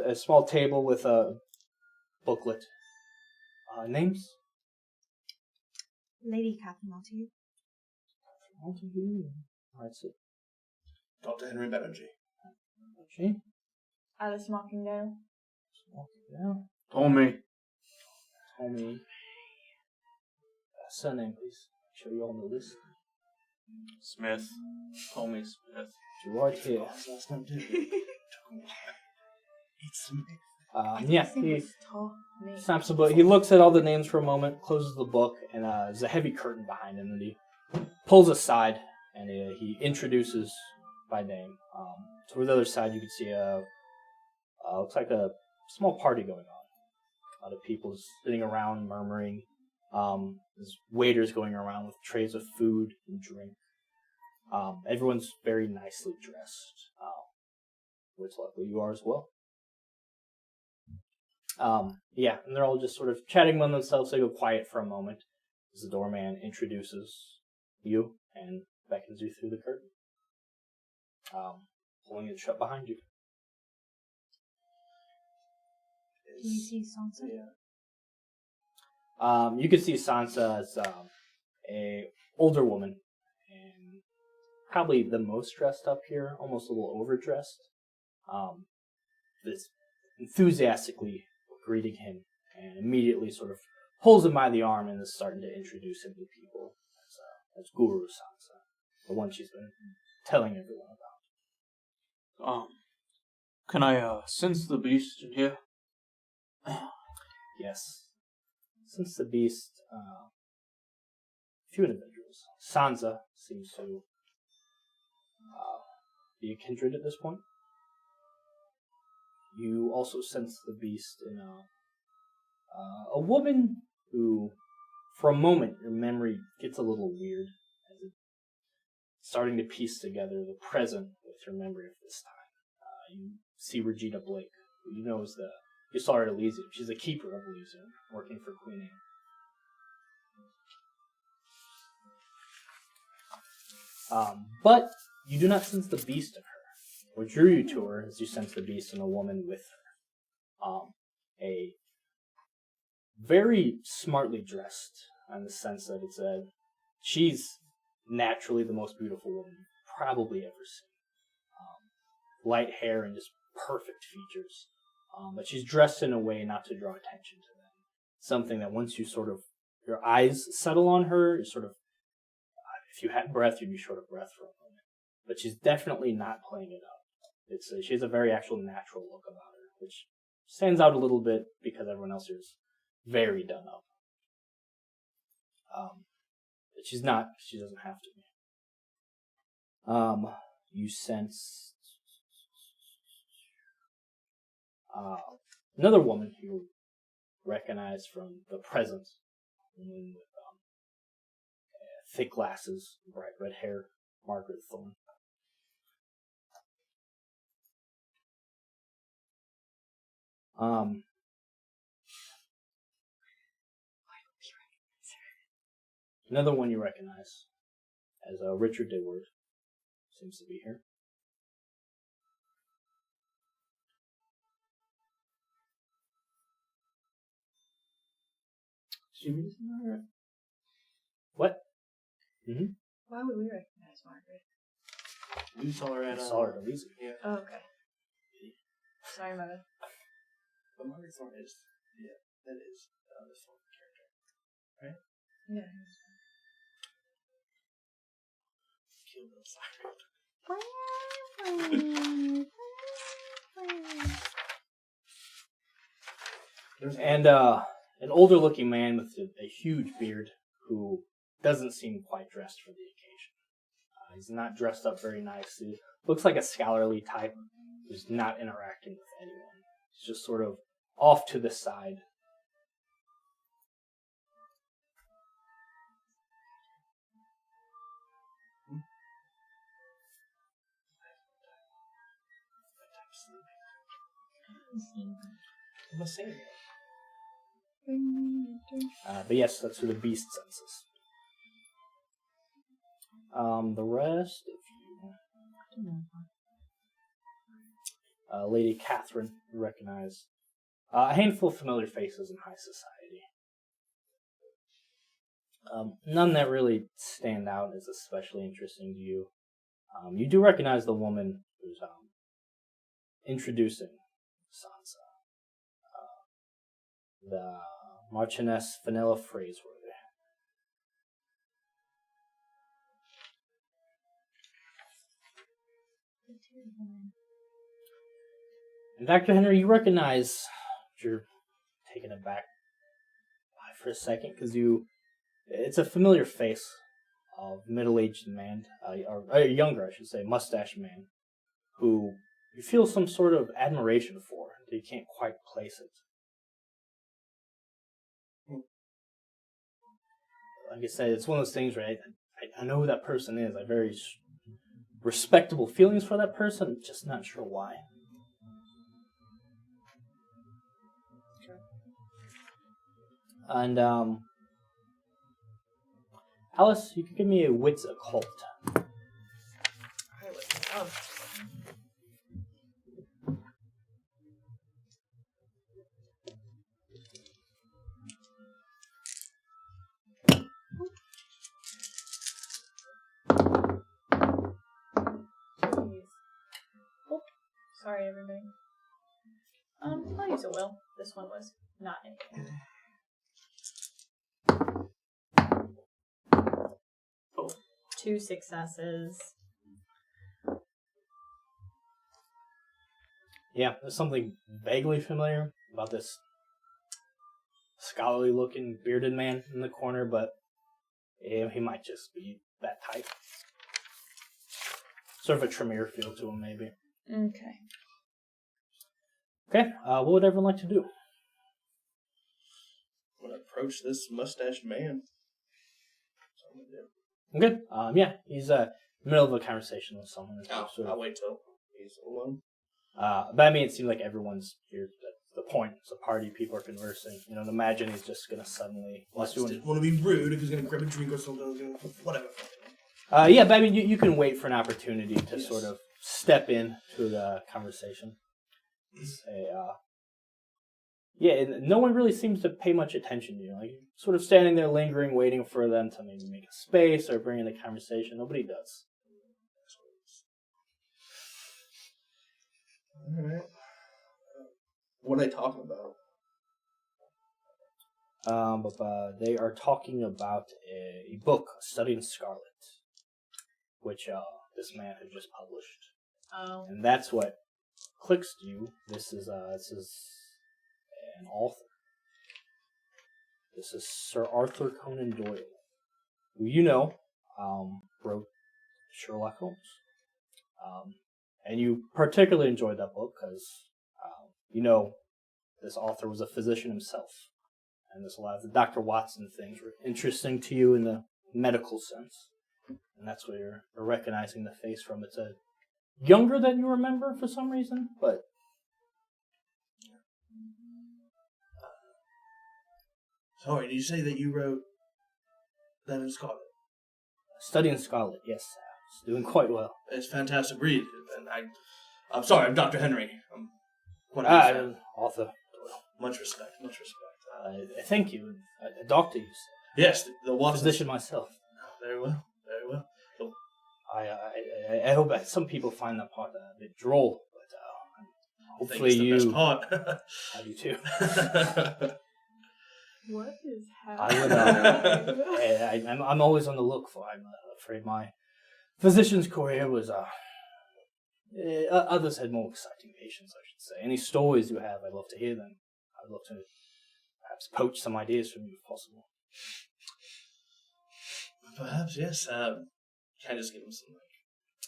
a small table with a booklet. Names? Lady Catherine Montague. That's it. Dr. Henry Banerjee. She? Alice Mockingdale. Down. Tommy. Tommy. Surname, please. Sure you all know this. Smith. Tommy Smith. You're right here. Last name too. Took a while. It's me. Yeah, he snaps the book. He looks at all the names for a moment, closes the book, and there's a heavy curtain behind him that he pulls aside, and he introduces by name. Toward the other side, you can see looks like a small party going on. A lot of people sitting around, murmuring. There's waiters going around with trays of food and drink. Everyone's very nicely dressed, which luckily you are as well. Yeah, and they're all just sort of chatting among themselves. They go quiet for a moment as the doorman introduces you and beckons you through the curtain, pulling it shut behind you. Do you see Sansa? Yeah. You can see Sansa as a older woman, and probably the most dressed up here, almost a little overdressed. This enthusiastically greeting him, and immediately sort of pulls him by the arm and is starting to introduce him to people as Guru Sansa, the one she's been telling everyone about. Can I sense the beast in here? Yes. Since the beast, a few individuals. Sansa seems to be a kindred at this point. You also sense the beast in a woman who, for a moment, your memory gets a little weird as it's starting to piece together the present with your memory of this time. You see Regina Blake, who you know is you saw her at Elysium. She's a keeper of Elysium, working for Queen Anne. But you do not sense the beast in her. What drew you to her is you sense the beast in a woman with her. A very smartly dressed, in the sense that she's naturally the most beautiful woman you've probably ever seen. Light hair and just perfect features. But she's dressed in a way not to draw attention to them. Something that once you your eyes settle on her, you sort of, if you had breath, you'd be short of breath for a moment. But she's definitely not playing it up. She has a very actual natural look about her, which stands out a little bit because everyone else here is very done up. But she's not. She doesn't have to be. You sense another woman you recognize from the present, woman with thick glasses, bright red hair, Margaret Thorne. Another one you recognize as Richard Deward seems to be here. She reads Margaret. What? Why would we recognize Margaret? We saw her at Saw her at Elysium. Yeah. Oh, okay. Sorry, my bad. But Margaret Thorne is that is the Thorne character. Right? Yeah. Kill Bill's And an older looking man with a huge beard who doesn't seem quite dressed for the occasion. He's not dressed up very nicely. Looks like a scholarly type who's not interacting with anyone. He's just sort of off to the side. I'm a saint. But yes, that's who the beast senses. The rest of you, Lady Catherine, you recognize a handful of familiar faces in high society. None that really stand out as especially interesting to you. You do recognize the woman who's introducing Sansa, the Marchioness Vanilla Phraseworthy. And Dr. Henry, you recognize, you're taken aback for a second, because it's a familiar face of middle-aged man, or younger, I should say, mustached man, who you feel some sort of admiration for, but you can't quite place it. Like I said, it's one of those things where I know who that person is. I have very respectable feelings for that person, just not sure why. And Alice, you can give me a wits occult. I would love Oh, sorry, everybody. I'll use a will. This one was not anything. Oh, 2 successes. Yeah, there's something vaguely familiar about this scholarly-looking bearded man in the corner, but he might just be that type. Sort of a Tremere feel to him, maybe. Okay. Okay, what would everyone like to do? I'm gonna approach this mustached man. That's what I'm gonna do. Okay, yeah, he's in the middle of a conversation with someone. I'll wait till he's alone. But I mean, it seems like everyone's here. That's the point. It's a party. People are conversing. You don't imagine he's just gonna suddenly. I just didn't want to be rude if he's gonna grab a drink or something. Whatever. Yeah, but I mean, you can wait for an opportunity to Yes. sort of step in to the conversation. Say, yeah, and no one really seems to pay much attention to you. Like, sort of standing there lingering, waiting for them to maybe make a space or bring in the conversation. Nobody does. Alright. What are they talking about? But they are talking about a book, Study in Scarlet, which this man had just published. Oh. And that's what clicks to you. This is an author. This is Sir Arthur Conan Doyle, who you know wrote Sherlock Holmes. And you particularly enjoyed that book because you know this author was a physician himself. And there's a lot of the Dr. Watson things were interesting to you in the medical sense. And that's where you're recognizing the face from. It's a younger than you remember for some reason, but Sorry, did you say that you wrote that in Scarlet? Study in Scarlet, yes. It's doing quite well. It's a fantastic read, and I'm sorry, I'm Dr. Henry. I'm quite a big fan. Author. Much respect, much respect. Thank you. A doctor, you said. Yes, the Watson. Physician myself. Very well, very well. I hope that some people find that part a bit droll, but hopefully I think it's the you. best part. I do too. What is I happening? would. I'm always on the look for. I'm afraid my physician's career was. Others had more exciting patients, I should say. Any stories you have, I'd love to hear them. I'd love to perhaps poach some ideas from you if possible. Perhaps, yes. Can I just give him some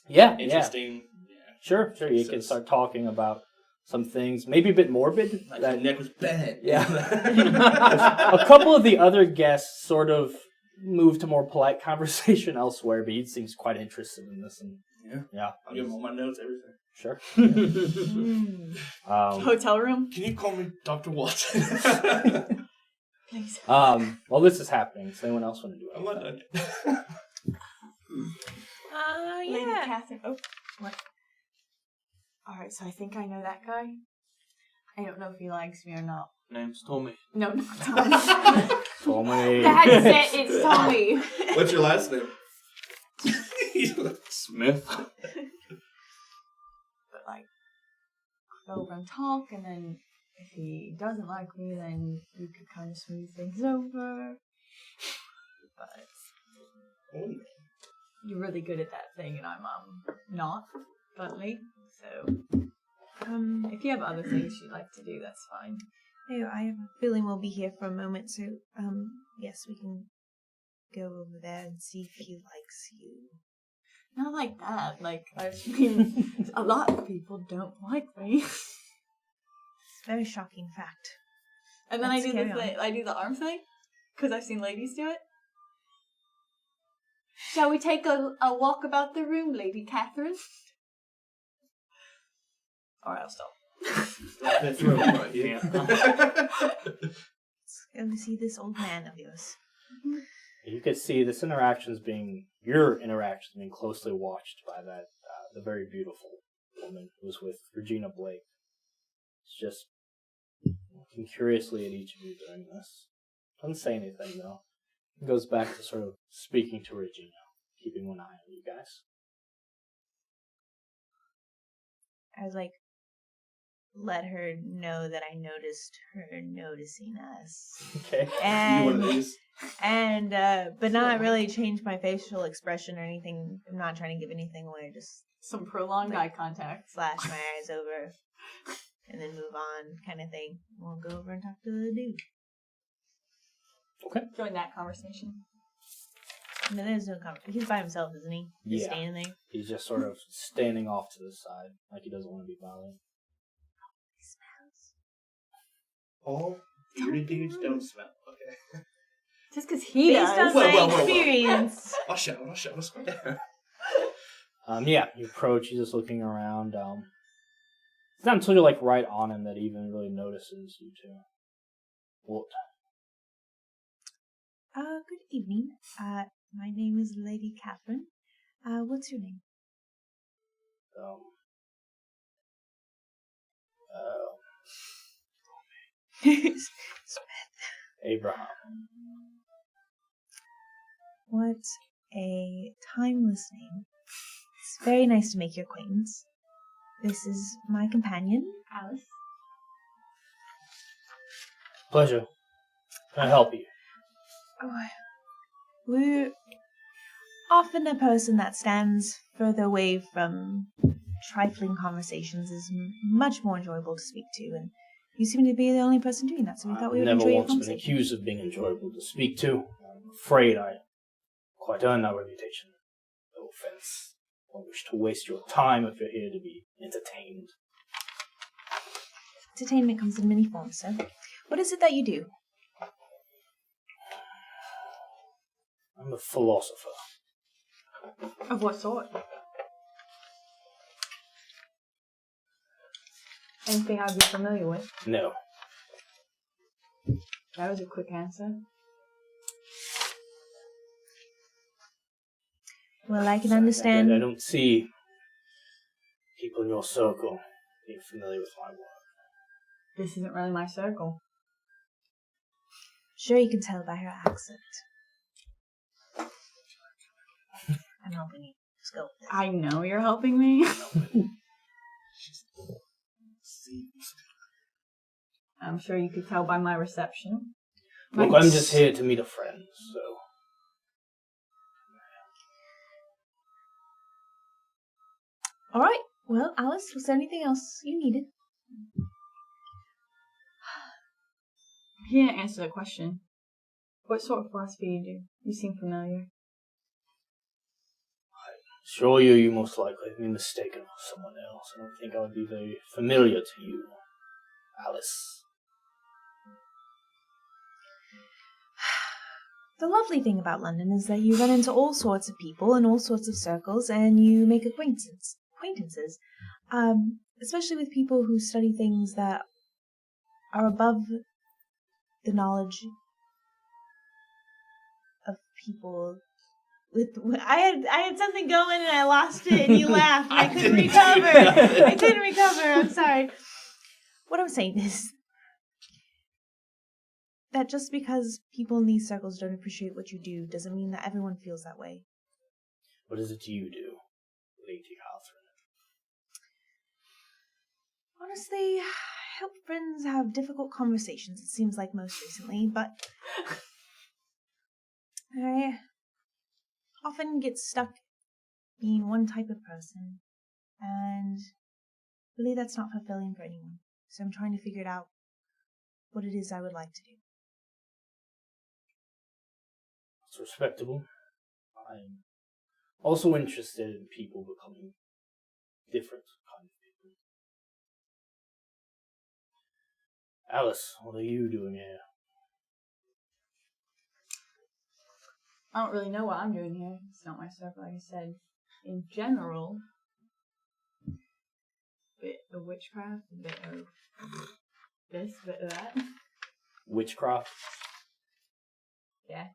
Yeah, interesting... Yeah. Sure. You can start talking about some things, maybe a bit morbid. Like my neck was bent. Yeah. A couple of the other guests sort of moved to more polite conversation elsewhere, but he seems quite interested in this. And yeah. I'll give him all my notes, everything. Sure. Hotel room? Can you call me Dr. Watson? Please. While this is happening, does anyone else want to do it? I'm not done. Lady Yeah. Catherine. Oh, what? Alright, so I think I know that guy. I don't know if he likes me or not. Name's Tommy. No, not Tommy. Tommy. That's it, it's Tommy. What's your last name? Smith. But like, go over and talk, and then if he doesn't like me, then you could kind of smooth things over. But you're really good at that thing, and I'm not, bluntly. So, if you have other things you'd like to do, that's fine. No, I have a feeling we'll be here for a moment, so, yes, we can go over there and see if he likes you. Not like that. Like, I mean, a lot of people don't like me. It's a very shocking fact. And then Let's I do carry the thing, on. I do the arm thing, because I've seen ladies do it. Shall we take a walk about the room, Lady Catherine? Alright, I'll stop. That's right here. Let's go to see this old man of yours. You could see your interactions being closely watched by that, the very beautiful woman who was with Regina Blake. It's just looking curiously at each of you during this. Doesn't say anything, though. It goes back to sort of speaking to Regina, keeping one eye on you guys. I was like, let her know that I noticed her noticing us. Okay. You one of And, these? but not really change my facial expression or anything. I'm not trying to give anything away, just Some prolonged eye contact. flash my eyes over and then move on kind of thing. We'll go over and talk to the dude. Join that conversation. No, there's no conversation. He's by himself, isn't he? Just Yeah. standing there. He's just sort of standing off to the side, like he doesn't want to be bothered. He smells. All bearded dudes don't smell. Okay. Just because he Based does. on Whoa. my experience. I'll show. Let's go. Yeah, you approach, he's just looking around. It's not until you're like right on him that he even really notices you two. What? Good evening. My name is Lady Catherine. What's your name? Abraham. What a timeless name. It's very nice to make your acquaintance. This is my companion, Alice. Pleasure. Can I help you? Oh, we're often a person that stands further away from trifling conversations is much more enjoyable to speak to, and you seem to be the only person doing that, so we thought we would I've never enjoy your once been conversation. accused of being enjoyable to speak to. I'm afraid I quite earned that reputation. No offense. I don't wish to waste your time if you're here to be entertained. Entertainment comes in many forms, sir. What is it that you do? I'm a philosopher. Of what sort? Anything I'd be familiar with? No. That was a quick answer. Well, I can Sorry, understand. I don't see people in your circle being familiar with my work. This isn't really my circle. Sure you can tell by her accent. I'm helping you. Let's go. I know you're helping me. I'm sure you could tell by my reception. Look, I'm just here to meet a friend, so... Alright, well, Alice, was there anything else you needed? He didn't answer the question. What sort of philosophy do you do? You seem familiar. Assure you most likely have been mistaken for someone else. I don't think I would be very familiar to you, Alice. The lovely thing about London is that you run into all sorts of people in all sorts of circles and you make acquaintances. Especially with people who study things that are above the knowledge of people. I had something going and I lost it and you laughed and I couldn't recover. I couldn't recover. I'm sorry. What I'm saying is that just because people in these circles don't appreciate what you do doesn't mean that everyone feels that way. What is it you do, Lady Catherine? Honestly, I help friends have difficult conversations, it seems like most recently, but I often get stuck being one type of person, and really that's not fulfilling for anyone. So I'm trying to figure it out what it is I would like to do. It's respectable. I'm also interested in people becoming different kind of people. Alice, what are you doing here? I don't really know what I'm doing here. It's not my stuff, like I said. In general, a bit of witchcraft, a bit of this, a bit of that. Witchcraft? Yeah.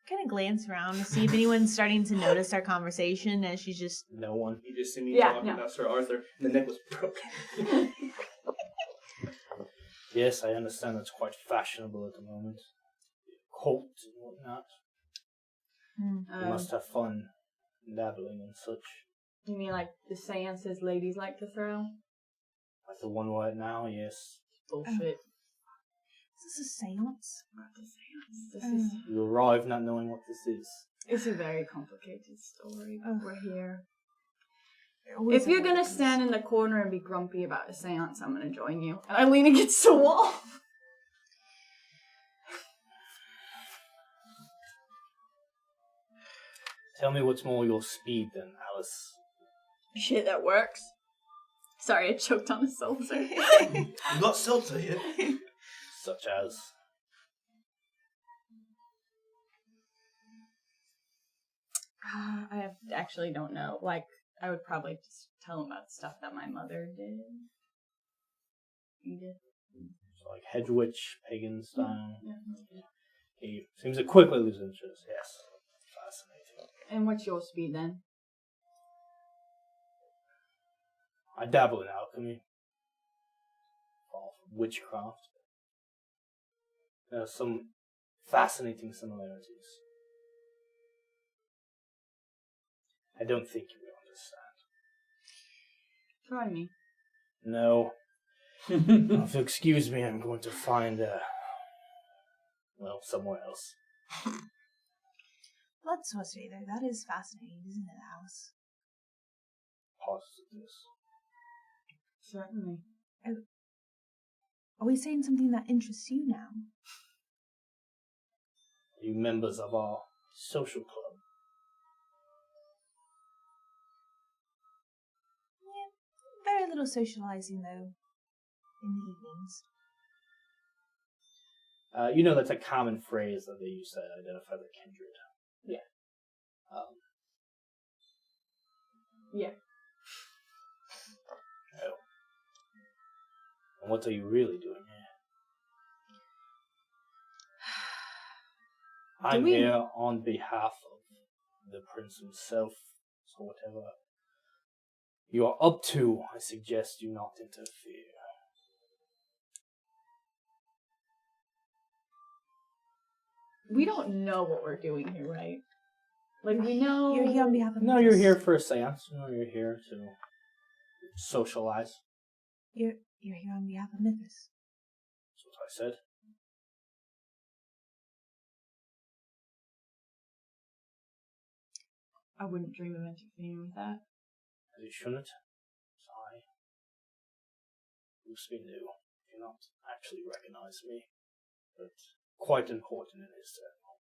Kind of glance around to see if anyone's starting to notice our conversation as she's just... No one. You just see me Yeah, talking no. about Sir Arthur, and the neck was broken. Yes, I understand that's quite fashionable at the moment. Cult and whatnot. You must have fun dabbling in such. You mean like the seances ladies like to throw? Like the one right now, yes. Bullshit. Is this a seance? Not the seance. This is... You arrive not knowing what this is. It's a very complicated story, but we're here. Always If you're gonna stand in the corner and be grumpy about a seance, I'm gonna join you. And I lean against the wall. Tell me what's more your speed then, Alice. Shit, that works. Sorry, I choked on a seltzer. You got seltzer here. Such as... I actually don't know. Like, I would probably just tell him about stuff that my mother did. Edith. So like hedge witch, pagan style. Yeah. He seems to quickly lose interest. Yes. Fascinating. And what's your speed then? I dabble in alchemy. Witchcraft. There are some fascinating similarities. I don't think you will understand. Try me. No. If you'll excuse me, I'm going to find, somewhere else. Blood sorcery, though. That is fascinating, isn't it, Alice? Pause of this. Certainly. Are we saying something that interests you now? Are you members of our social club? Very little socializing, though, in the evenings. You know that's a common phrase that they use to identify their kindred. Yeah. Yeah. Oh. And what are you really doing here? I'm here on behalf of the prince himself, so whatever you are up to, I suggest you not interfere. We don't know what we're doing here, right? Like, we know... You're here on behalf of No, Mythos. you're here for a seance. No, you're here to socialize. You're here on behalf of Mythos. That's what I said. I wouldn't dream of interfering with that. You shouldn't. Sorry. Must be new. You not actually recognize me. But quite important in his ceremony.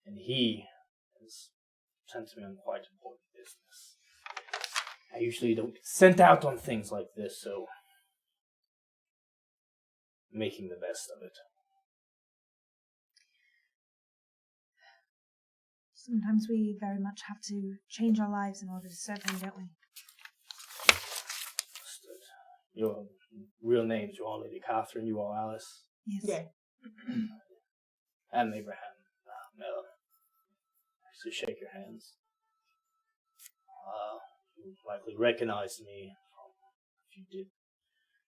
And he has sent me on quite important business. I usually don't get sent out on things like this, so making the best of it. Sometimes we very much have to change our lives in order to serve him, don't we? Understood. Your real names, you are Lady Catherine, you are Alice. Yes. Yeah. And Abraham. Mel. Nice to shake your hands. You likely recognize me if you did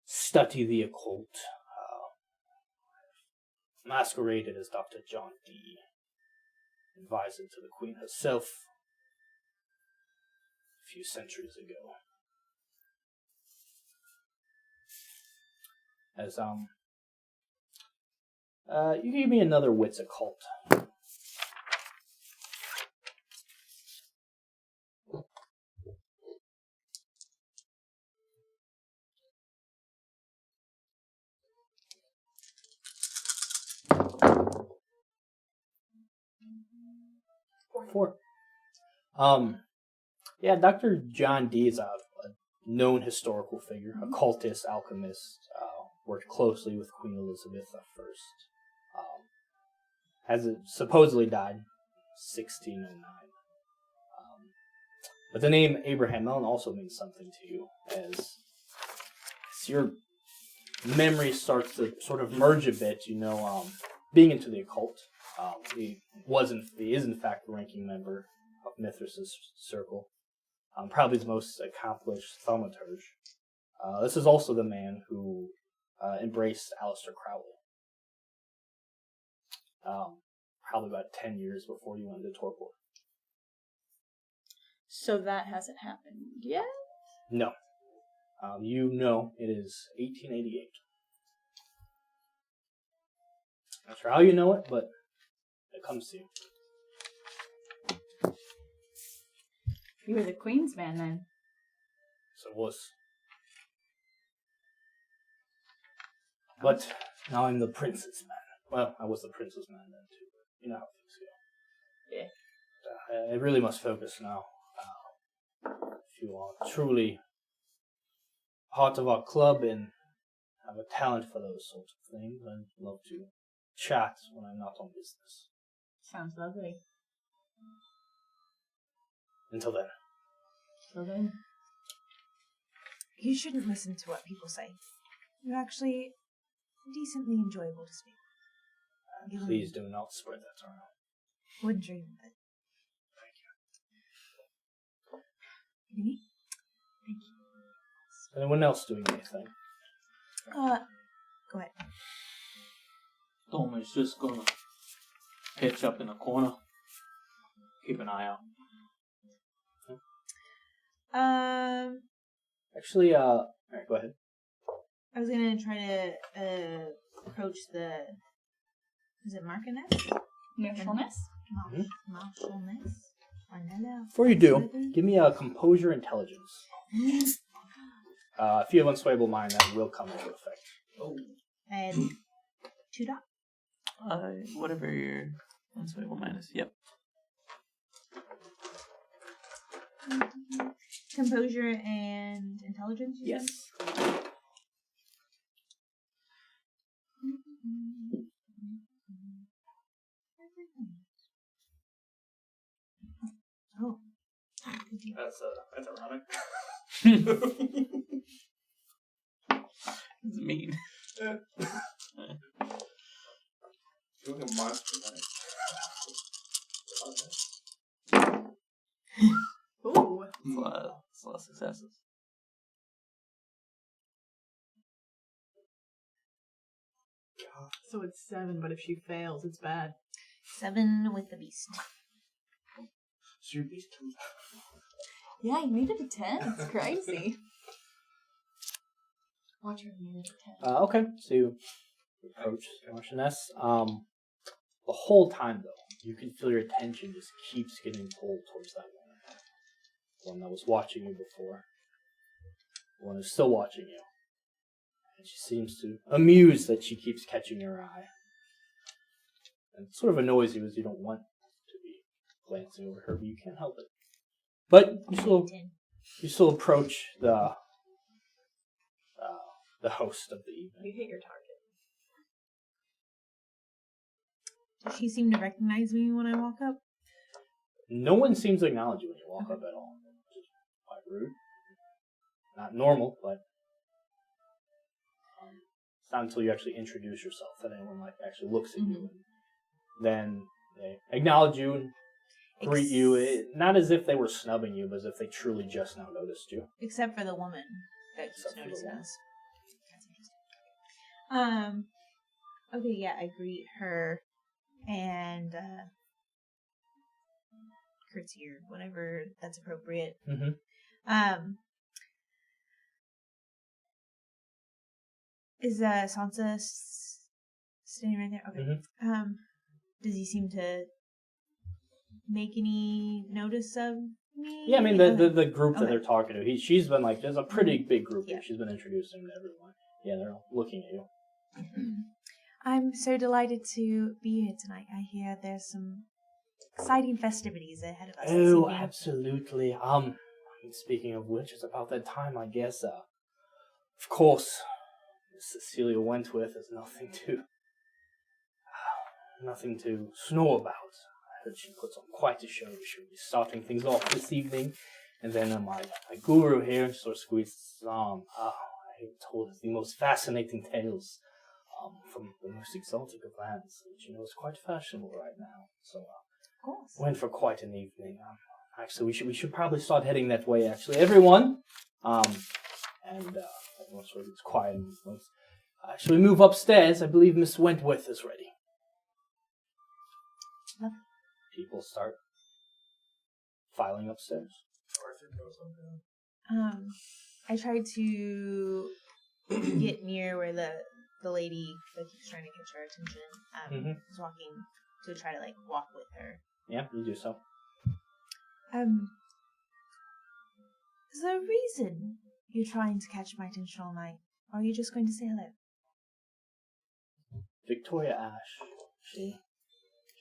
study the occult. Masqueraded as Dr. John D. Advisor to the Queen herself a few centuries ago. As you gave me another wits occult. 4. Yeah, Dr. John Dee is a known historical figure, occultist, alchemist, worked closely with Queen Elizabeth I. Has supposedly died in 1609. But the name Abraham Mellon also means something to you, as your memory starts to sort of merge a bit, being into the occult. He is in fact the ranking member of Mithras' circle, probably his most accomplished thaumaturge. This is also the man who embraced Aleister Crowley. Probably about 10 years before you went to Torpor. So that hasn't happened yet? No. It is 1888. Not sure how you know it, but it comes to you. You were the Queen's man then. So it was. But now I'm the Prince's man. Well, I was the Prince's man then too. But you know how things go. Yeah. I really must focus now. If you are truly part of our club and have a talent for those sorts of things, I'd love to chat when I'm not on business. Sounds lovely. Until then. So then. You shouldn't listen to what people say. You're actually decently enjoyable to speak with. Please do not spread that around. Wouldn't dream of it. Thank you. Me? Thank you. Is anyone else doing anything? Go ahead. Tom is just gonna pitch up in a corner. Keep an eye out. Actually, alright, go ahead. I was gonna try to approach the. Is it Marchioness? Naturalness? Marchioness? Arnella? Before you do, give me a composure intelligence. If you have unswayable mind, that will come into effect. Oh. And 2 dot? Whatever your unswayable minus. Yep. Composure and intelligence? You Yes. said? Oh. That's ironic. It's mean. Doing a monster. Ooh. It's a lot of successes. God. So it's 7, but if she fails, it's bad. 7 with the beast. So your beast comes out. Yeah, you made it a 10. It's crazy. Watch her made it a 10. Okay, so you approach Marchioness. The whole time, though, you can feel your attention just keeps getting pulled towards that one that was watching you before. The one who's still watching you. And she seems to amused that she keeps catching your eye. And it sort of annoys you as you don't want to be glancing over her, but you can't help it. But you still approach the host of the evening. You hit your target. Does she seem to recognize me when I walk up? No one seems to acknowledge you when you walk up at all. Which is quite rude. Not normal, but it's not until you actually introduce yourself that anyone actually looks at you. And then they acknowledge you and greet you, not as if they were snubbing you, but as if they truly just now noticed you. Except for the woman that keeps Except for the noticing woman. us. That's interesting. Okay, yeah, I greet her and curtsy or whatever that's appropriate. Mm-hmm. Is Sansa standing right there? Okay. Mm-hmm. Does he seem to make any notice of me? Yeah, I mean, the group that Okay. they're talking to, she's been there's a pretty big group Yeah. here. She's been introducing to everyone. Yeah, they're all looking at you. I'm so delighted to be here tonight. I hear there's some exciting festivities ahead of us. this Oh, evening. absolutely. Speaking of which, it's about that time, I guess. Of course, Cecilia Wentworth is nothing to snore about. I heard she puts on quite a show. She'll be starting things off this evening, and then my guru here sort of squeezes his arm. I told us the most fascinating tales from the most exotic of lands, which is quite fashionable right now. So, Of course. went for quite an evening. Actually, we should probably start heading that way. Actually, everyone, and everyone sort of gets quiet. And should we move upstairs? I believe Miss Wentworth is ready. Lovely. People start filing upstairs. I tried to get near where the lady that keeps trying to catch our attention is walking to try to walk with her. Yeah, you do so. Is there a reason you're trying to catch my attention all night? Or are you just going to say hello? Victoria Ash, she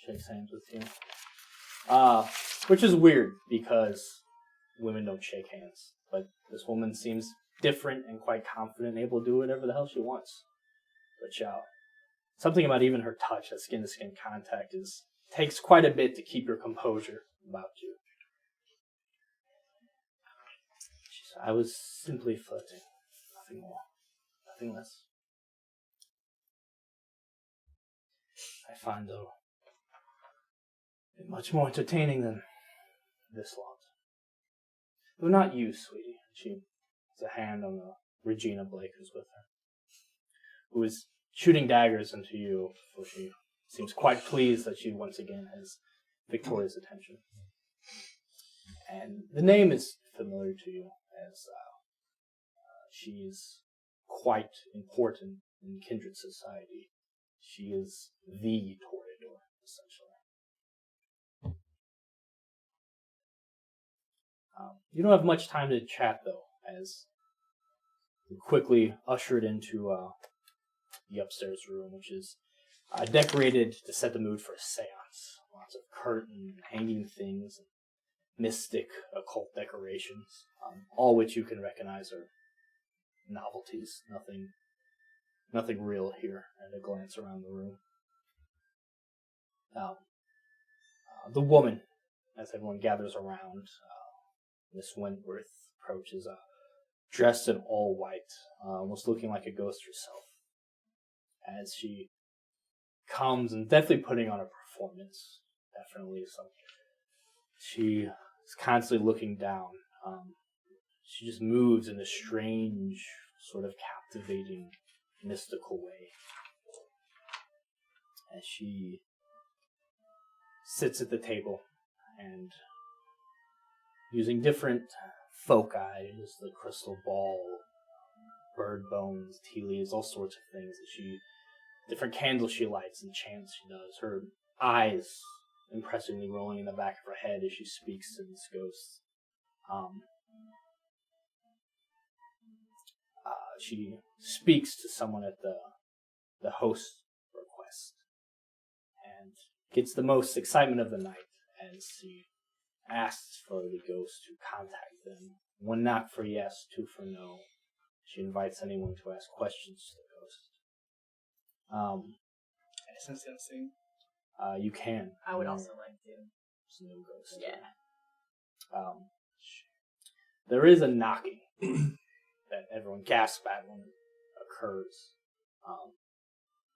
shakes hands with you. Which is weird because women don't shake hands. But this woman seems different and quite confident and able to do whatever the hell she wants. But something about even her touch, that skin-to-skin contact, takes quite a bit to keep your composure about you. She said, I was simply flirting. Nothing more. Nothing less. I find, though, it much more entertaining than this lot. Though not you, sweetie. She puts a hand on Regina Blake, who's with her, who is shooting daggers into you, for she seems quite pleased that she once again has Victoria's attention. And the name is familiar to you, as she is quite important in Kindred society. She is the Toreador, essentially. You don't have much time to chat, though, as you quickly ushered into the upstairs room, which is decorated to set the mood for a seance. Lots of curtain, hanging things, mystic, occult decorations, all which you can recognize are novelties. Nothing real here at a glance around the room. The woman, as everyone gathers around, Miss Wentworth approaches, dressed in all white, almost looking like a ghost herself, as she comes and definitely putting on a performance. Definitely something. She is constantly looking down. She just moves in a strange, sort of captivating, mystical way. as she sits at the table and using different foci, the crystal ball, bird bones, tea leaves, all sorts of things different candles she lights and chants she does. Her eyes impressively rolling in the back of her head as she speaks to this ghost. She speaks to someone at the host's request and gets the most excitement of the night as she asks for the ghost to contact them. 1 knock for yes, 2 for no. She invites anyone to ask questions to the ghost. Essence sensing. You can. I would also like to. There's no ghost. Yeah. There is a knocking that everyone gasps at when it occurs.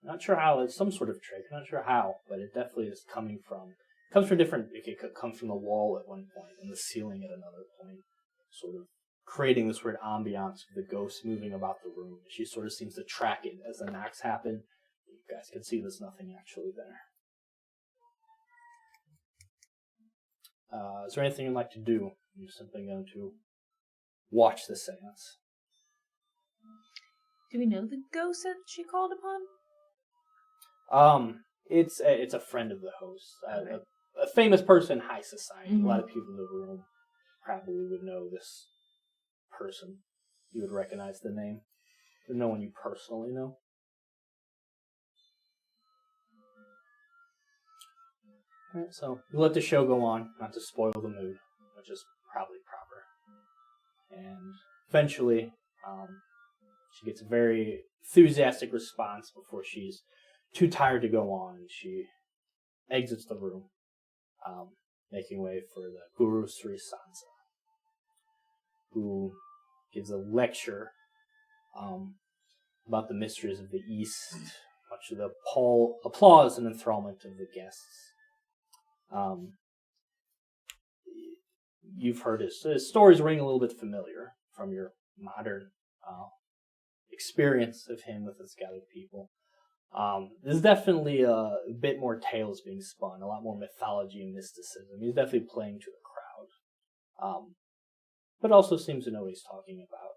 Not sure how. It's some sort of trick. Not sure how, but it definitely is coming from. Comes from different. It could come from the wall at one point and the ceiling at another point, sort of creating this weird ambiance of the ghost moving about the room. She sort of seems to track it as the knocks happen. You guys can see there's nothing actually there. Is there anything you'd like to do? You're simply going to watch the seance. Do we know the ghost that she called upon? It's a friend of the host, Okay. a famous person in high society. Mhm. A lot of people in the room probably would know this person. You would recognize the name. There's no one you personally know. Alright, so you let the show go on, not to spoil the mood, which is probably proper. And eventually, she gets a very enthusiastic response before she's too tired to go on, and she exits the room, making way for the Guru Sri Sansa, who gives a lecture about the mysteries of the East, much to the applause and enthrallment of the guests. You've heard his stories ring a little bit familiar from your modern experience of him with his gathered people. There's definitely a bit more tales being spun, a lot more mythology and mysticism. He's definitely playing to the crowd, but also seems to know what he's talking about.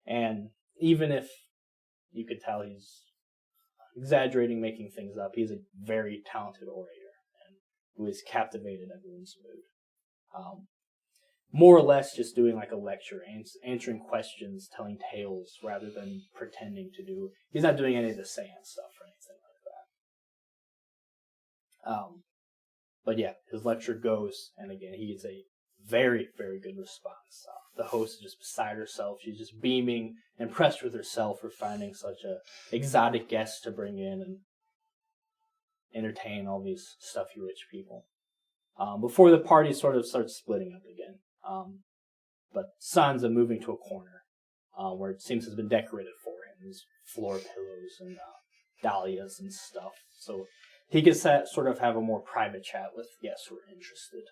And even if you could tell he's exaggerating, making things up, he's a very talented orator and who has captivated everyone's mood. More or less just doing like a lecture, answering questions, telling tales, rather than pretending to do. He's not doing any of the seance stuff or anything like that. But yeah, his lecture goes, and again, he gets a very, very good response. The host is just beside herself. She's just beaming, impressed with herself for finding such a exotic guest to bring in and entertain all these stuffy rich people. Before the party sort of starts splitting up again. But Sansa moving to a corner where it seems has been decorated for him. There's floor pillows and dahlias and stuff. So he gets to sort of have a more private chat with guests who are interested.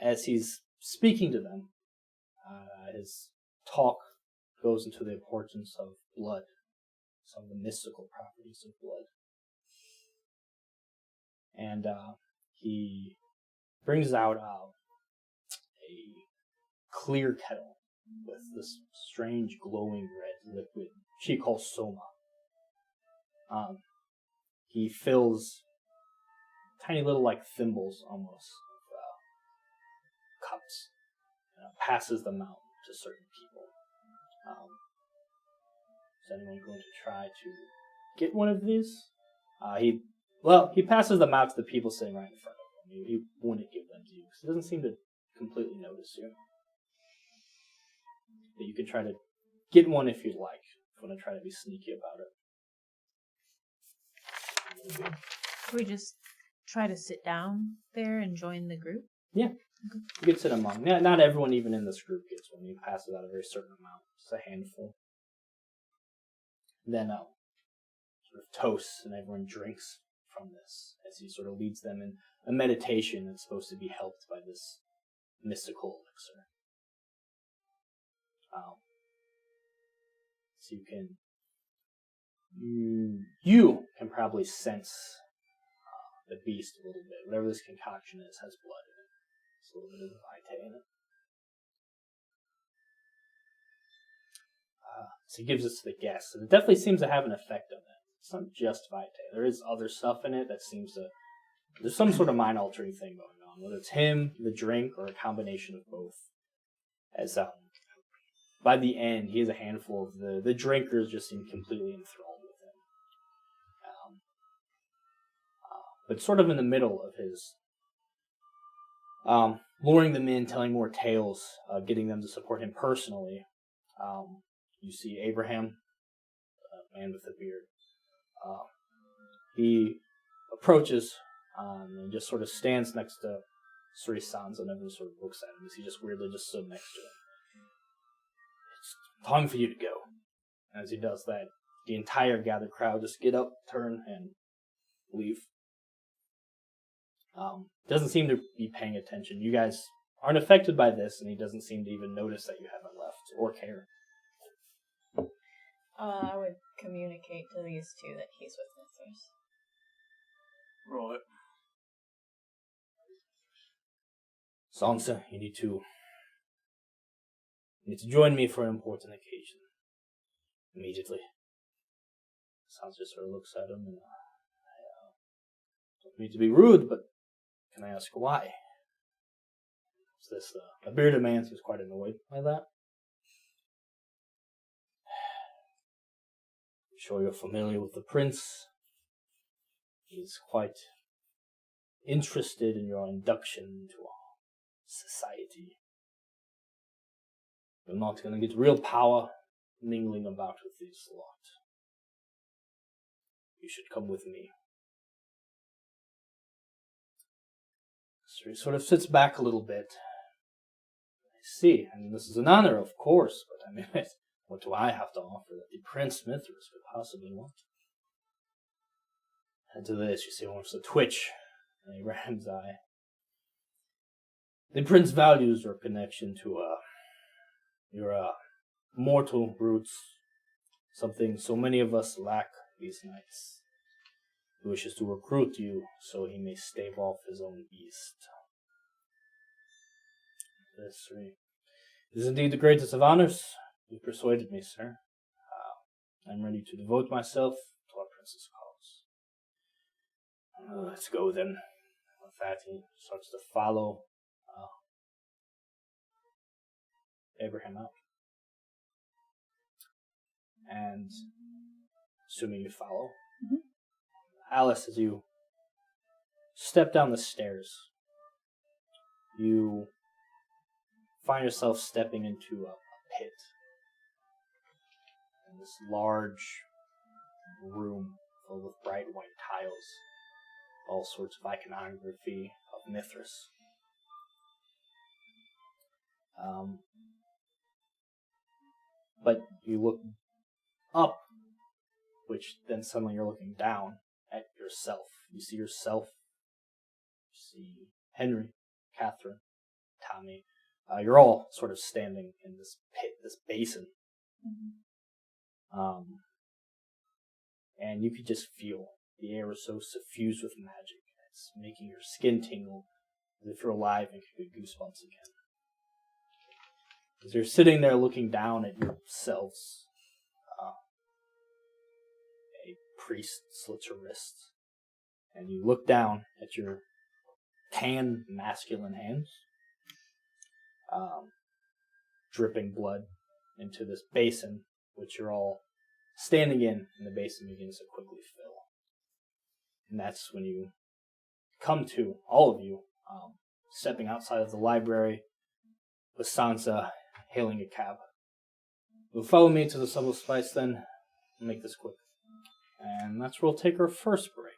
As he's speaking to them, his talk goes into the importance of blood, some of the mystical properties of blood. And he brings out a clear kettle with this strange glowing red liquid she calls soma. He fills tiny little like thimbles almost of cups, passes them out to certain people. Is anyone going to try to get one of these? He passes them out to the people sitting right in front of him. He wouldn't give them to you because he doesn't seem to completely notice you. But you can try to get one if you'd like. If you want to try to be sneaky about it. Can we just try to sit down there and join the group? Yeah. Okay. You can sit among. Not everyone even in this group gets one. You pass it out a very certain amount. It's a handful. Then sort of toasts and everyone drinks from this as he sort of leads them in a meditation that's supposed to be helped by this mystical elixir. So you can probably sense the beast a little bit. Whatever this concoction is has blood in it. There's a little bit of the vitae in it. So he gives it to the guests. And it definitely seems to have an effect on them. It's not just vitae. There is other stuff in it that seems to... There's some sort of mind-altering thing going on. Whether it's him, the drink, or a combination of both. As by the end, he has a handful of the drinkers just seem completely enthralled with him. But sort of in the middle of his luring them in, telling more tales, getting them to support him personally, you see Abraham, a man with a beard. He approaches and just sort of stands next to Sri Sansa and everyone sort of looks at him as he just weirdly just stood next to him. It's time for you to go. And as he does that, the entire gathered crowd just get up, turn, and leave. Doesn't seem to be paying attention. You guys aren't affected by this, and he doesn't seem to even notice that you haven't left or care. I would communicate to these two that he's with Mithras. Right. Sansa, you need to join me for an important occasion. Immediately. Sansa sort of looks at him and don't mean to be rude, but can I ask why? Is this a bearded man who's quite annoyed by that? I'm sure you're familiar with the prince. He's quite interested in your induction into our society. You're not going to get real power mingling about with this lot. You should come with me. So he sort of sits back a little bit. I see, and this is an honor, of course, but I mean, what do I have to offer that the Prince Mithras could possibly want? And to this, you see almost a twitch in Abraham's eye. The Prince values your connection to your mortal roots, something so many of us lack these nights. He wishes to recruit you so he may stave off his own beast. This is indeed the greatest of honors. You persuaded me, sir. I'm ready to devote myself to our prince's cause. Let's go then. With that, he starts to follow Abraham out. And assuming you follow, Alice, as you step down the stairs, you find yourself stepping into a pit. In this large room filled with bright white tiles, all sorts of iconography of Mithras. But you look up, which then suddenly you're looking down at yourself. You see yourself. You see Henry, Catherine, Tommy. You're all sort of standing in this pit, this basin. And you could just feel the air is so suffused with magic. It's making your skin tingle as if you're alive and could get goosebumps again. As you're sitting there looking down at yourselves, a priest slits her wrist, and you look down at your tan, masculine hands, dripping blood into this basin, which you're all standing in, and the basin begins to quickly fill. And that's when you come to, all of you, stepping outside of the library with Sansa hailing a cab. You'll follow me to the Southall Spice then. I'll make this quick. And that's where we'll take our first break.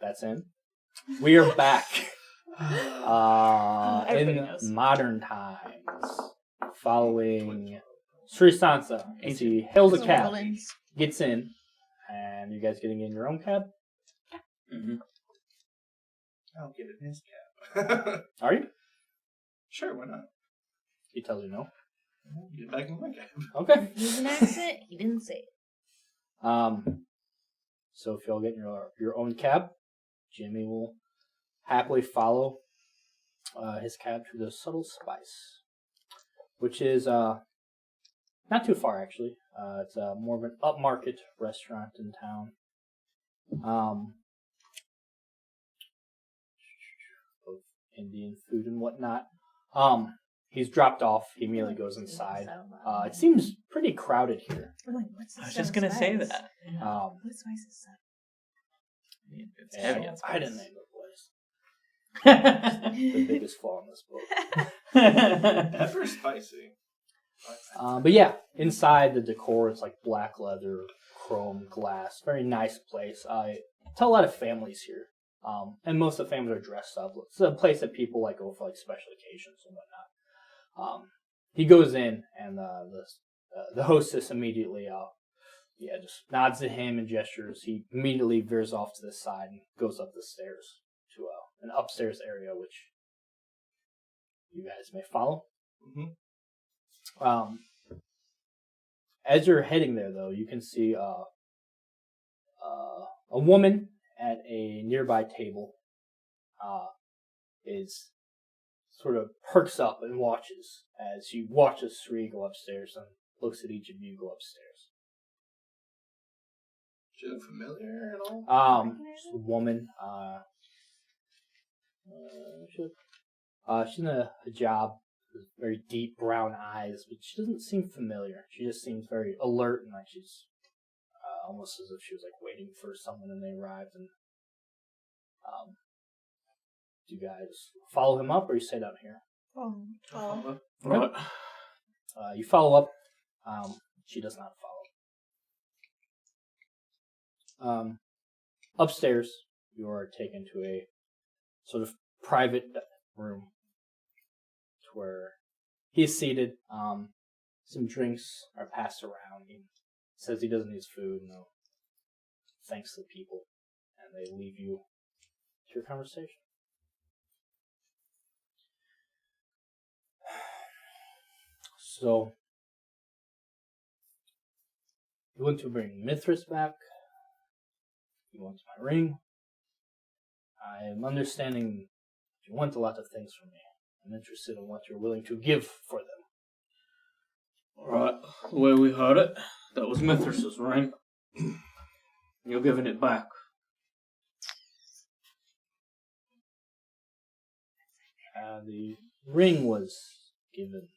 That's in. We are back. Everybody In knows. modern times, following Sri Sansa, he hails a cab, gets in, and you guys getting in your own cab? Mm-hmm. I'll get in his cab. Are you? Sure, why not? He tells you no. Get back in my cab. Okay. He's an accent. He didn't say it. So if y'all get in your own cab, Jimmy will happily follow his cab to the Subtle Spice, which is not too far actually. It's more of an upmarket restaurant in town. Of Indian food and whatnot. He's dropped off. He immediately goes inside. It seems pretty crowded here. I'm like, what's the I was just gonna say spice? that. What spice is that? It's heavy on I didn't spice. name the place. The biggest flaw in this book. Pepper's spicy. But yeah, inside the decor, it's like black leather, chrome glass. Very nice place. I tell a lot of families here. And most of the families are dressed up. It's a place that people like go for like special occasions and whatnot. He goes in, and the hostess immediately, just nods to him and gestures. He immediately veers off to the side and goes up the stairs to an upstairs area, which you guys may follow. Mm-hmm. As you're heading there, though, you can see a woman at a nearby table is sort of perks up and watches as she watches Sri go upstairs and looks at each of you go upstairs. She look familiar at all? She's a woman. She's in a hijab with very deep brown eyes, but she doesn't seem familiar. She just seems very alert and like she's almost as if she was like waiting for someone and they arrived. And do you guys follow him up or you stay down here? Oh. Right. You follow up. She does not follow. Upstairs, you are taken to a sort of private room to where he is seated. Some drinks are passed around. He says he doesn't need his food. No, thanks to the people, and they leave you to your conversation. So, you want to bring Mithras back? You want my ring? I am understanding you want a lot of things from me. I'm interested in what you're willing to give for them. Right, the way we heard it, that was Mithras's ring. You're giving it back. The ring was given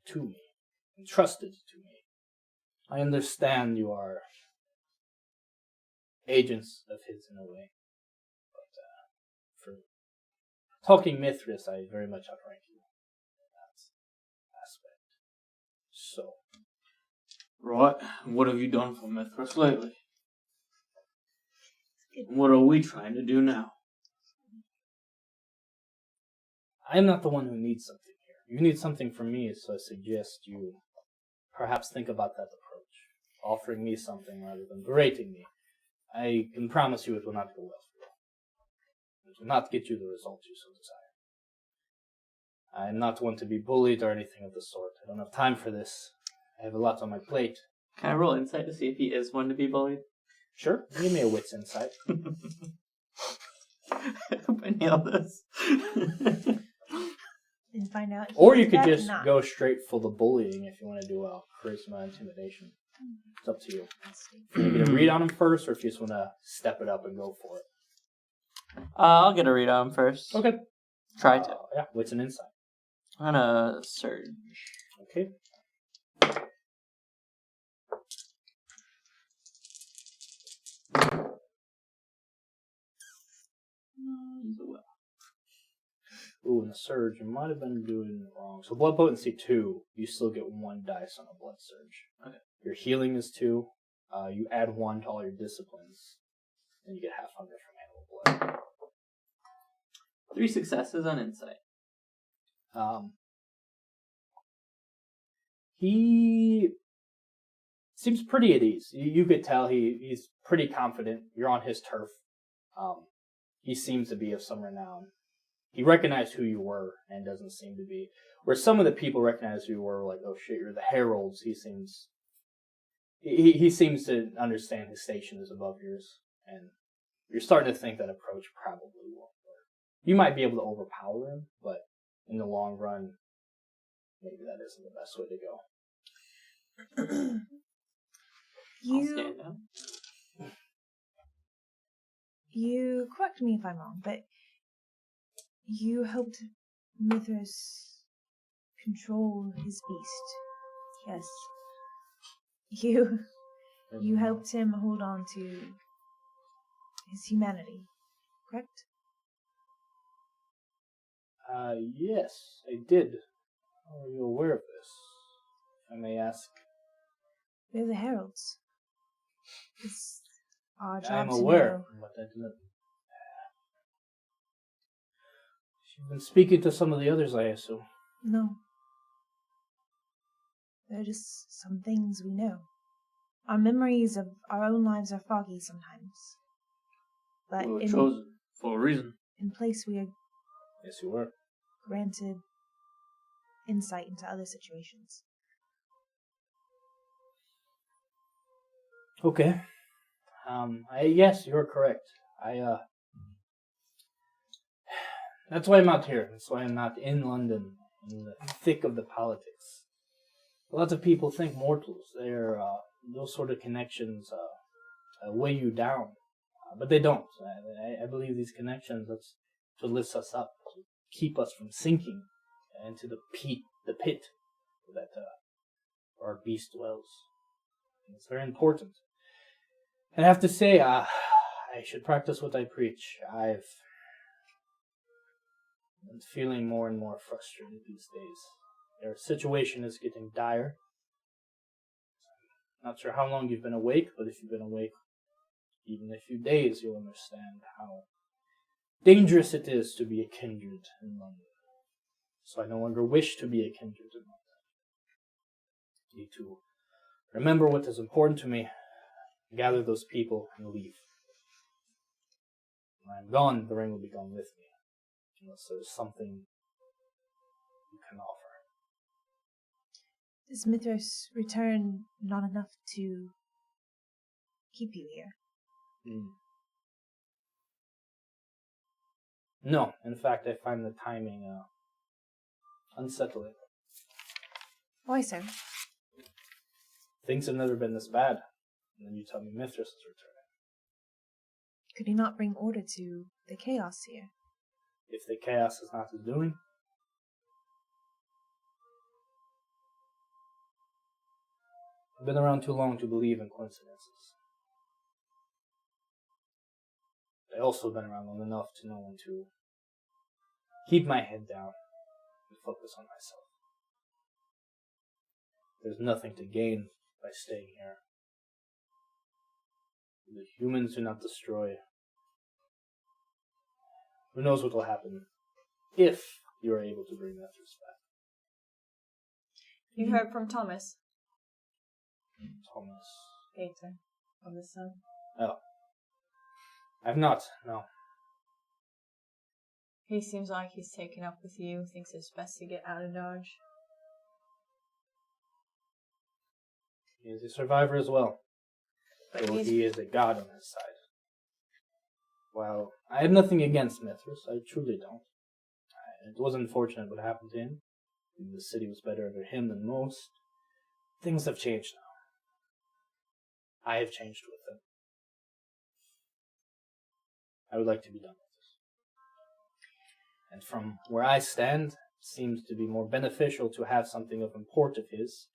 to me, entrusted to me. I understand you are agents of his in a way, but for talking Mithras, I very much outrank you in that aspect. So, Right, what have you done for Mithras lately? What are we trying to do now? I am not the one who needs something here. You need something from me, so I suggest you perhaps think about that approach, offering me something rather than berating me. I can promise you it will not go well for you. It will not get you the results you so desire. I am not one to be bullied or anything of the sort. I don't have time for this. I have a lot on my plate. Can I roll insight to see if he is one to be bullied? Sure, give me a wits insight. I hope I nail this. And find out. Or you could That's just not. go straight for the bullying if you want to do charisma intimidation. It's up to you. If you get a read on him first, or if you just want to step it up and go for it. I'll get a read on him first. Okay. Try to. Yeah, wits and insight. I'm gonna surge. Okay. Ooh, in the surge, you might have been doing it wrong. So blood potency 2, you still get 1 dice on a blood surge. Okay. Your healing is 2. You add 1 to all your disciplines, and you get half hunger from animal blood. 3 successes on insight. He seems pretty at ease. You could tell he's pretty confident. You're on his turf. He seems to be of some renown. He recognized who you were and doesn't seem to be. Where some of the people recognize who you were, like, oh shit, you're the Heralds. He seems to understand his station is above yours, and you're starting to think that approach probably won't work. You might be able to overpower him, but in the long run, maybe that isn't the best way to go. I'll stand up. You correct me if I'm wrong, but you helped Mithras control his beast. Yes. You helped him hold on to his humanity, correct? Yes, I did. How are you aware of this? If I may ask. We're the Heralds. It's our job I'm to aware, know. but I didn't. You've been speaking to some of the others, I assume. No. There are just some things we know. Our memories of our own lives are foggy sometimes. But We were chosen for a reason. in place we are Yes, you were. granted insight into other situations. Okay. Yes, you're correct. That's why I'm out here. That's why I'm not in London, in the thick of the politics. Lots of people think mortals, those sort of connections weigh you down. But they don't. I believe these connections, that's what lifts us up, to keep us from sinking into the pit that our beast dwells. And it's very important. And I have to say, I should practice what I preach. I've been feeling more and more frustrated these days. Their situation is getting dire. Not sure how long you've been awake, but if you've been awake even a few days, you'll understand how dangerous it is to be a kindred in London. So I no longer wish to be a kindred in London. I need to remember what is important to me, gather those people, and leave. When I'm gone, the ring will be gone with me, unless there's something you can offer. Does Mithras return not enough to keep you here? No, in fact, I find the timing unsettling. Why so? Things have never been this bad, and then you tell me Mithras is returning. Could he not bring order to the chaos here? If the chaos is not his doing, I've been around too long to believe in coincidences. I've also been around long enough to know when to keep my head down and focus on myself. There's nothing to gain by staying here. The humans do not destroy. Who knows what will happen if you are able to bring Mithras back. You heard from Thomas. Thomas. Gator of the Sun. Oh. I've not, no. He seems like he's taken up with you, thinks it's best to get out of Dodge. He is a survivor as well. But So he is a god on his side. While I have nothing against Mithras, I truly don't. It was unfortunate what happened to him. The city was better under him than most. Things have changed now. I have changed with them. I would like to be done with this. And from where I stand, it seems to be more beneficial to have something of import of his,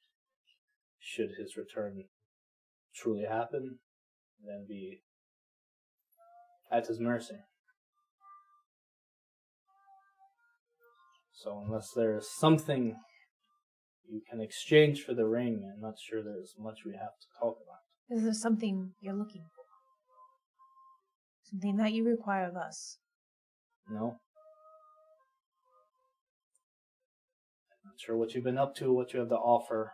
should his return truly happen, than be at his mercy. So unless there is something you can exchange for the ring, I'm not sure there's much we have to talk about. Is there something you're looking for? Something that you require of us? No? Not sure what you've been up to, what you have to offer,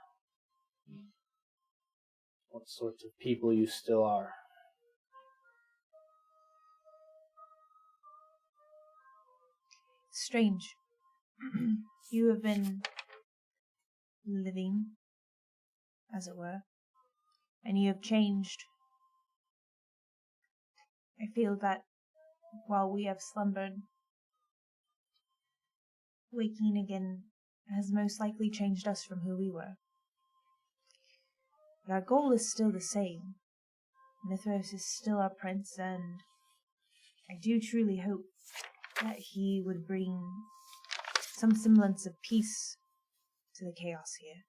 what sorts of people you still are. Strange. You have been living, as it were, and you have changed. I feel that while we have slumbered, waking again has most likely changed us from who we were. But our goal is still the same. Mithras is still our prince, and I do truly hope that he would bring some semblance of peace to the chaos here.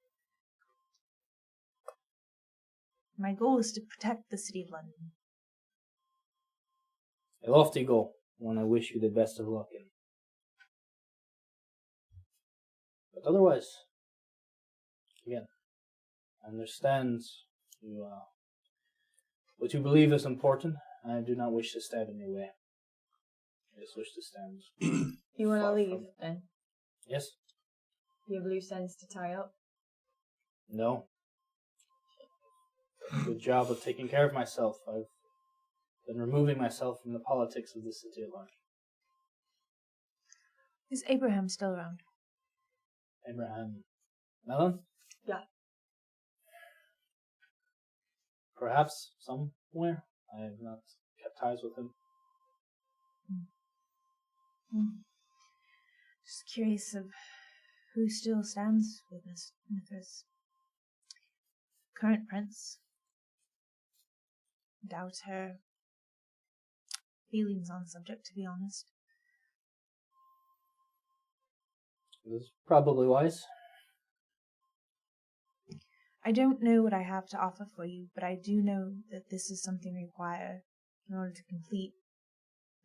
My goal is to protect the city of London. A lofty goal, one I wish you the best of luck in. But otherwise, again, I understand you, what you believe is important, and I do not wish to stand in your way. I just wish to stand. You want to far leave from- then? Yes? Do you have loose ends to tie up? No. Good job of taking care of myself. I've been removing myself from the politics of the city at large. Is Abraham still around? Abraham Mellon? Yeah. Perhaps somewhere. I have not kept ties with him. Just curious of who still stands with Mithras. Current prince. Doubt her feelings on the subject, to be honest. It was probably wise. I don't know what I have to offer for you, but I do know that this is something we require in order to complete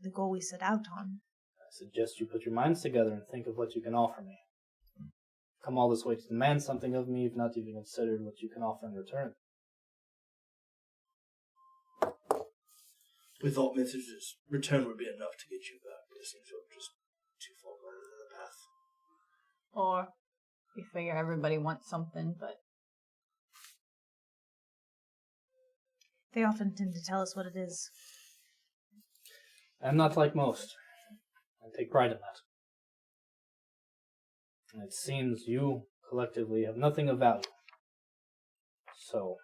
the goal we set out on. I suggest you put your minds together and think of what you can offer me. Come all this way to demand something of me, you've not even considered what you can offer in return. We thought Mithras' return would be enough to get you back, but it seems you're just too far gone into the path. Or we figure everybody wants something, but They often tend to tell us what it is. I'm not like most. I take pride in that. And it seems you collectively have nothing of value. So,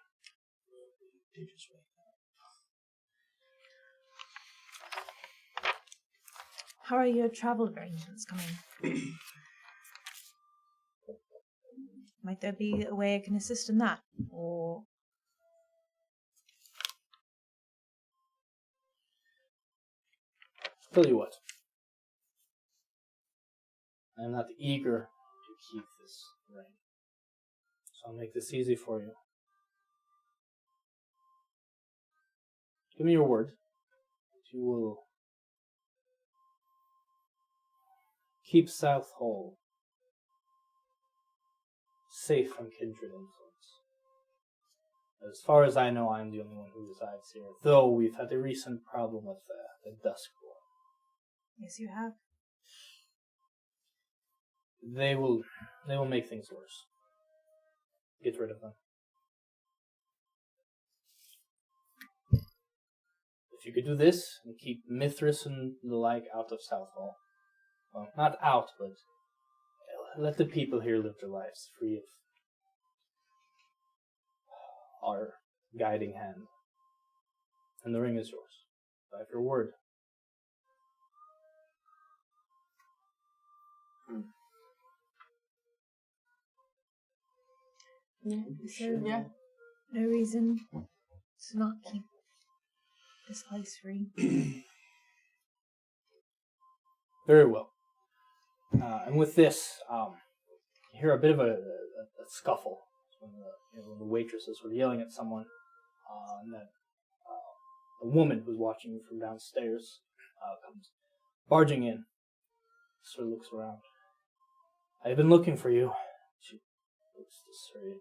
How are your travel arrangements coming? Might there be a way I can assist in that? Or tell you what. I'm not eager to keep this ring. So I'll make this easy for you. Give me your word that you will keep Southall safe from kindred influence. As far as I know, I'm the only one who resides here, though we've had a recent problem with the Duskborn. yes, you have. They will make things worse. Get rid of them. If you could do this and keep Mithras and the like out of Southall, well, not out, but let the people here live their lives free of our guiding hand. And the ring is yours. I have your word. yeah, So, yeah. no reason to not keep this place free. Very well. And with this, you hear a bit of a scuffle when the waitresses were yelling at someone, and then a woman who's watching you from downstairs comes barging in. Sort of looks around. I've been looking for you. She looks disarrayed.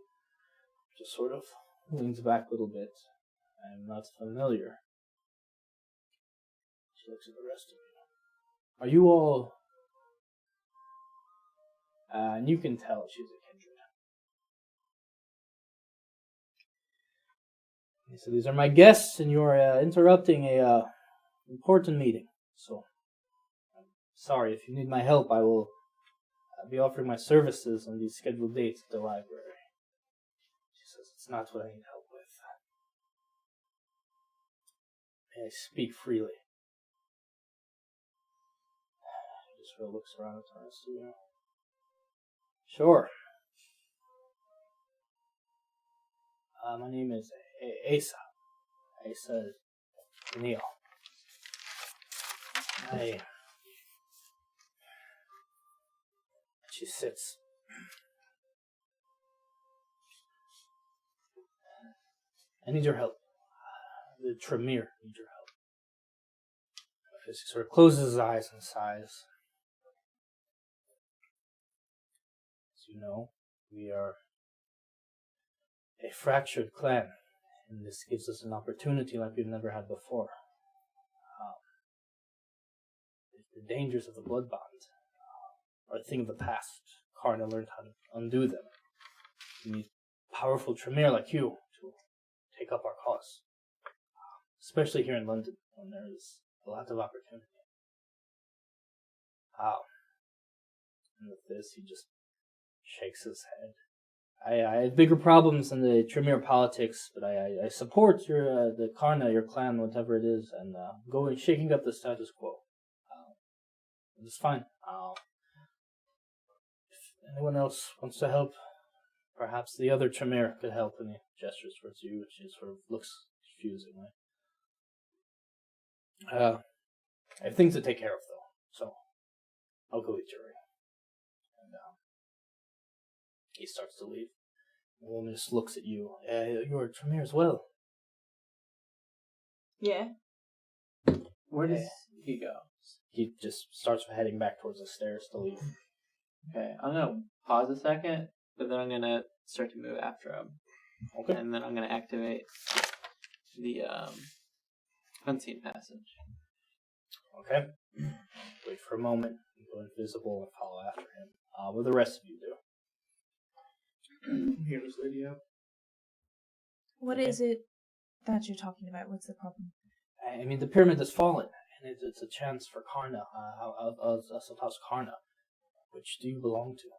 Just sort of leans back a little bit. I'm not familiar. She looks at the rest of you. Are you all And you can tell she's a kindred. So these are my guests, and you're interrupting a important meeting. So, I'm sorry, if you need my help, I will be offering my services on these scheduled dates at the library. She says it's not what I need help with. May I speak freely? She just sort of looks around at the rest of you. Sure. My name is Asa. Asa Neil. She sits. I need your help. The Tremere needs your help. He sort of closes his eyes and sighs. As you know, we are a fractured clan, and this gives us an opportunity like we've never had before. The dangers of the blood bond are a thing of the past. Karna learned how to undo them. We need powerful Tremere like you to take up our cause, especially here in London, when there is a lot of opportunity. And with this, he just shakes his head. I have bigger problems than the Tremere politics, but I support your the Karna, your clan, whatever it is, and going shaking up the status quo. It's fine. If anyone else wants to help, perhaps the other Tremere could help. And he gestures towards you, and she sort of looks confusingly. I have things to take care of, though, so I'll go eat your ring. And he starts to leave. The woman just looks at you. You're a Tremere as well. Yeah. Where does he go? He just starts heading back towards the stairs to leave. Okay, I'm gonna pause a second, but then I'm gonna start to move after him. Okay. And then I'm gonna activate the unseen passage. Okay. Wait for a moment. Go invisible and follow after him. What do the rest of you do? Hear this lady out. What is it that you're talking about? What's the problem? I mean, the pyramid has fallen, and it's a chance for Karna, Southall's Karna. Which do you belong to?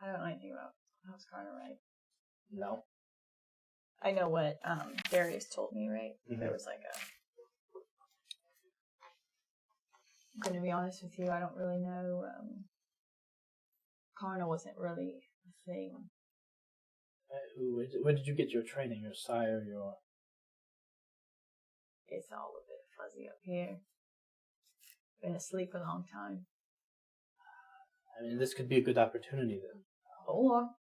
I don't know anything about House Karna, right? No. I know what Darius told me, right? Mhm. There was like I'm going to be honest with you, I don't really know. Karna wasn't really a thing. Where did you get your training? Your sire, your... It's all a bit fuzzy up here. Been asleep a long time. I mean, this could be a good opportunity then. Or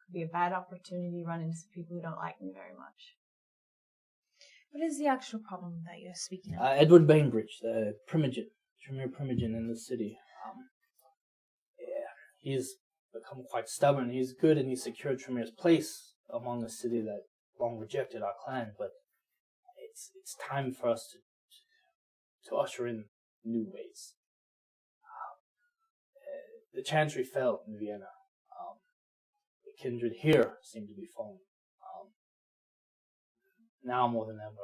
could be a bad opportunity running into some people who don't like me very much. What is the actual problem that you're speaking of? Edward Bainbridge, the Primogen, Tremere Primogen in the city. He's become quite stubborn. He's good and he's secured Tremere's place among a city that long rejected our clan, but it's time for us to usher in new ways. The Chantry fell in Vienna. The kindred here seem to be falling. Now more than ever,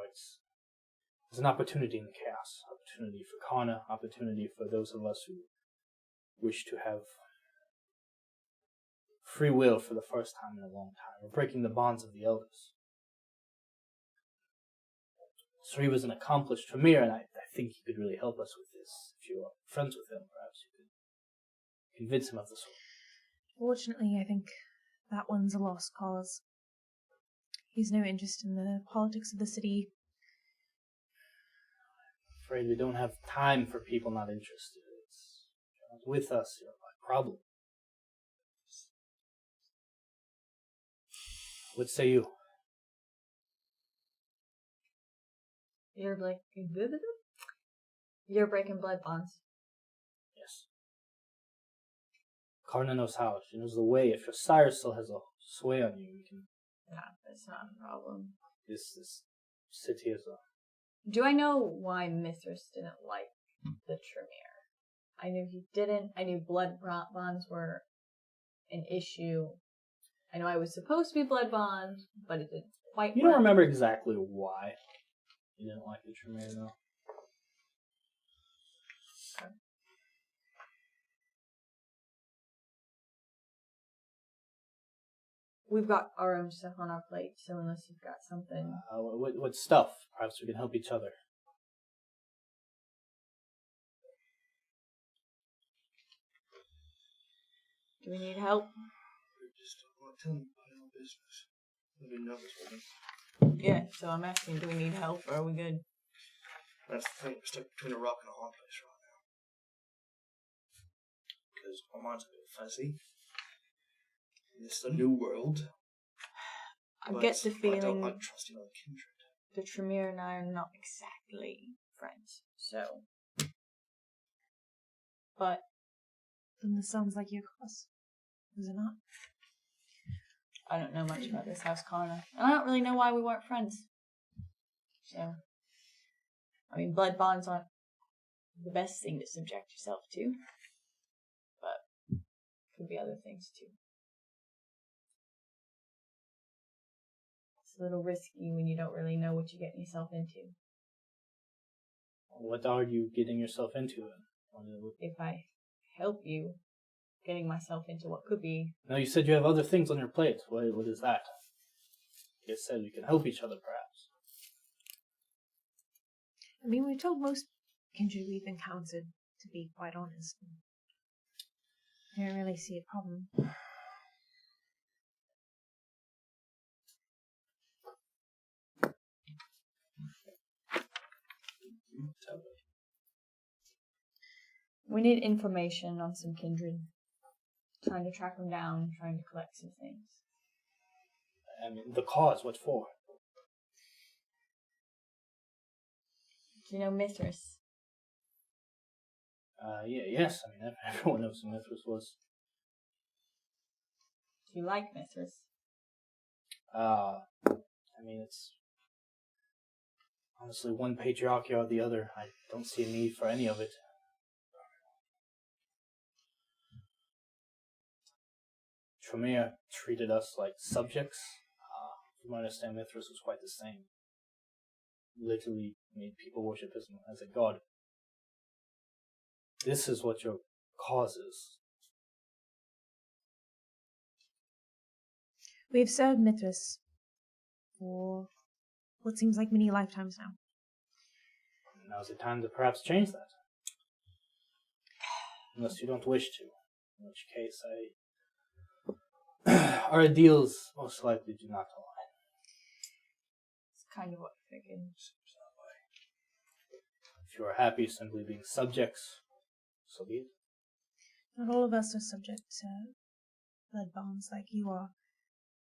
there's an opportunity in the chaos. Opportunity for Karna, opportunity for those of us who wish to have free will for the first time in a long time. We're breaking the bonds of the elders. So he was an accomplished Tremere, and I think he could really help us with this. If you are friends with him, perhaps you could convince him of the sword. Fortunately, I think that one's a lost cause. He's no interest in the politics of the city. I'm afraid we don't have time for people not interested. You're not with us, you're my problem. What say you? You're breaking blood bonds. Yes. Karna knows how. She knows the way. If your sire still has a sway on you, we can... Yeah, that's not a problem. This city is a... Do I know why Mithras didn't like the Tremere? I knew he didn't. I knew blood bonds were an issue. I know I was supposed to be blood bond, but it didn't quite You work. don't remember exactly why you didn't like the Tremere, though. We've got our own stuff on our plate, so unless you've got something... What stuff? Perhaps we can help each other. Do we need help? Just don't want to tell anybody our business. I didn't know this woman. Yeah, so I'm asking, do we need help, or are we good? That's the thing. We're stuck between a rock and a hard place right now. Because my mind's a bit fuzzy. This is a new world. I get the I don't feeling like trusting other kindred. the Tremere and I are not exactly friends, so... But Then this sounds like your cause. Is it not? I don't know much about this house, Connor. And I don't really know why we weren't friends. So, I mean, blood bonds aren't the best thing to subject yourself to. But, could be other things too. It's a little risky when you don't really know what you're getting yourself into. What are you getting yourself into? If I help you, getting myself into what could be... No, you said you have other things on your plate. What is that? You said we can help each other, perhaps. I mean, we've told most kindred we've encountered, to be quite honest. I don't really see a problem. We need information on some kindred. Trying to track them down, trying to collect some things. I mean, the cause, what for? Do you know Mithras? Yes. I mean, everyone knows who Mithras was. Do you like Mithras? I mean, it's honestly one patriarchy or the other. I don't see a need for any of it. Tremere treated us like subjects. From what I understand, Mithras was quite the same. Literally made people worship him as a god. This is what your cause is. We've served Mithras for what seems like many lifetimes now. Now's the time to perhaps change that. Unless you don't wish to. In which case, our ideals most likely do not align. It's kind of what I figured. If you are happy simply being subjects, so be it. Not all of us are subject to blood bonds like you are.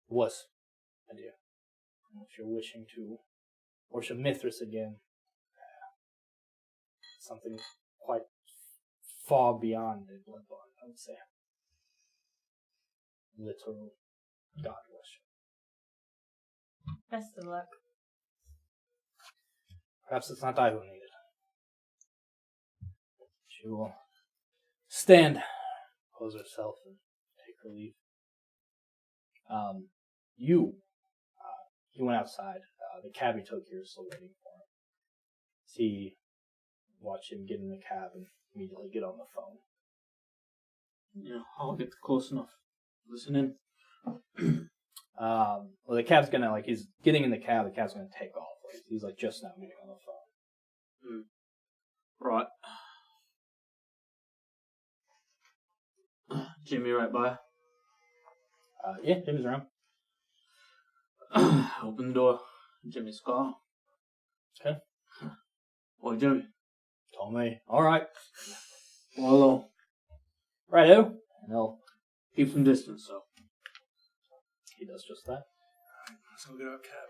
Was, my dear. If you're wishing to worship Mithras again, something quite far beyond a blood bond, I would say. Literal God worship. Best of luck. Perhaps it's not I who need it. She will stand, pose herself, and take her leave. He went outside. The cab he took here is still waiting for him. He watched him get in the cab and immediately get on the phone. Yeah, I'll get close enough. Listen in. Well, the cab's gonna, he's getting in the cab's gonna take off. He's just now getting on the phone. Right. Jimmy right by. Yeah, Jimmy's around. Open the door. Jimmy's car. Okay. Boy, Jimmy. Told me. Alright. Well, hello. Righto. And he'll Keep some distance, so. He does just that. Let's go get our cab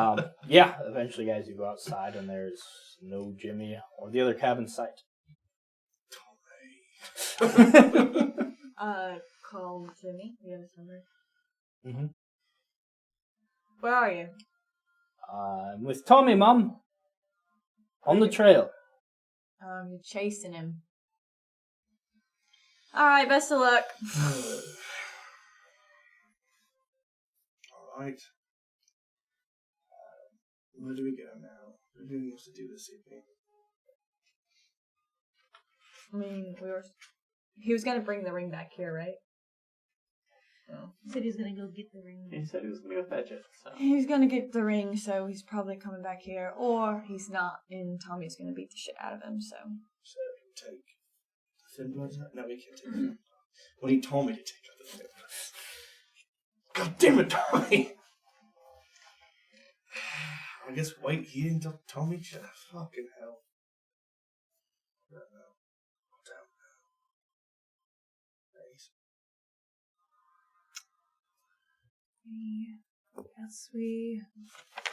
now. Yeah, eventually, guys, you go outside and there's no Jimmy or the other cab in sight. Call Jimmy. We have his number. Mm-hmm. Where are you? I'm with Tommy, Mum. On the trail. You're chasing him. Alright, best of luck. Alright. Where do we go now? What do we have to do this evening? I mean, he was gonna bring the ring back here, right? He said he was gonna go get the ring. He said he was going to go fetch it, so. He's gonna get the ring, so he's probably coming back here. Or he's not, and Tommy's gonna beat the shit out of him, so. So, take the thin blood? No, we can't take it. Well, he told me to take out the thin blood. God damn it, Tommy! I guess wait, he didn't tell me shit. Fucking hell. No. Down now. Nice. Guess we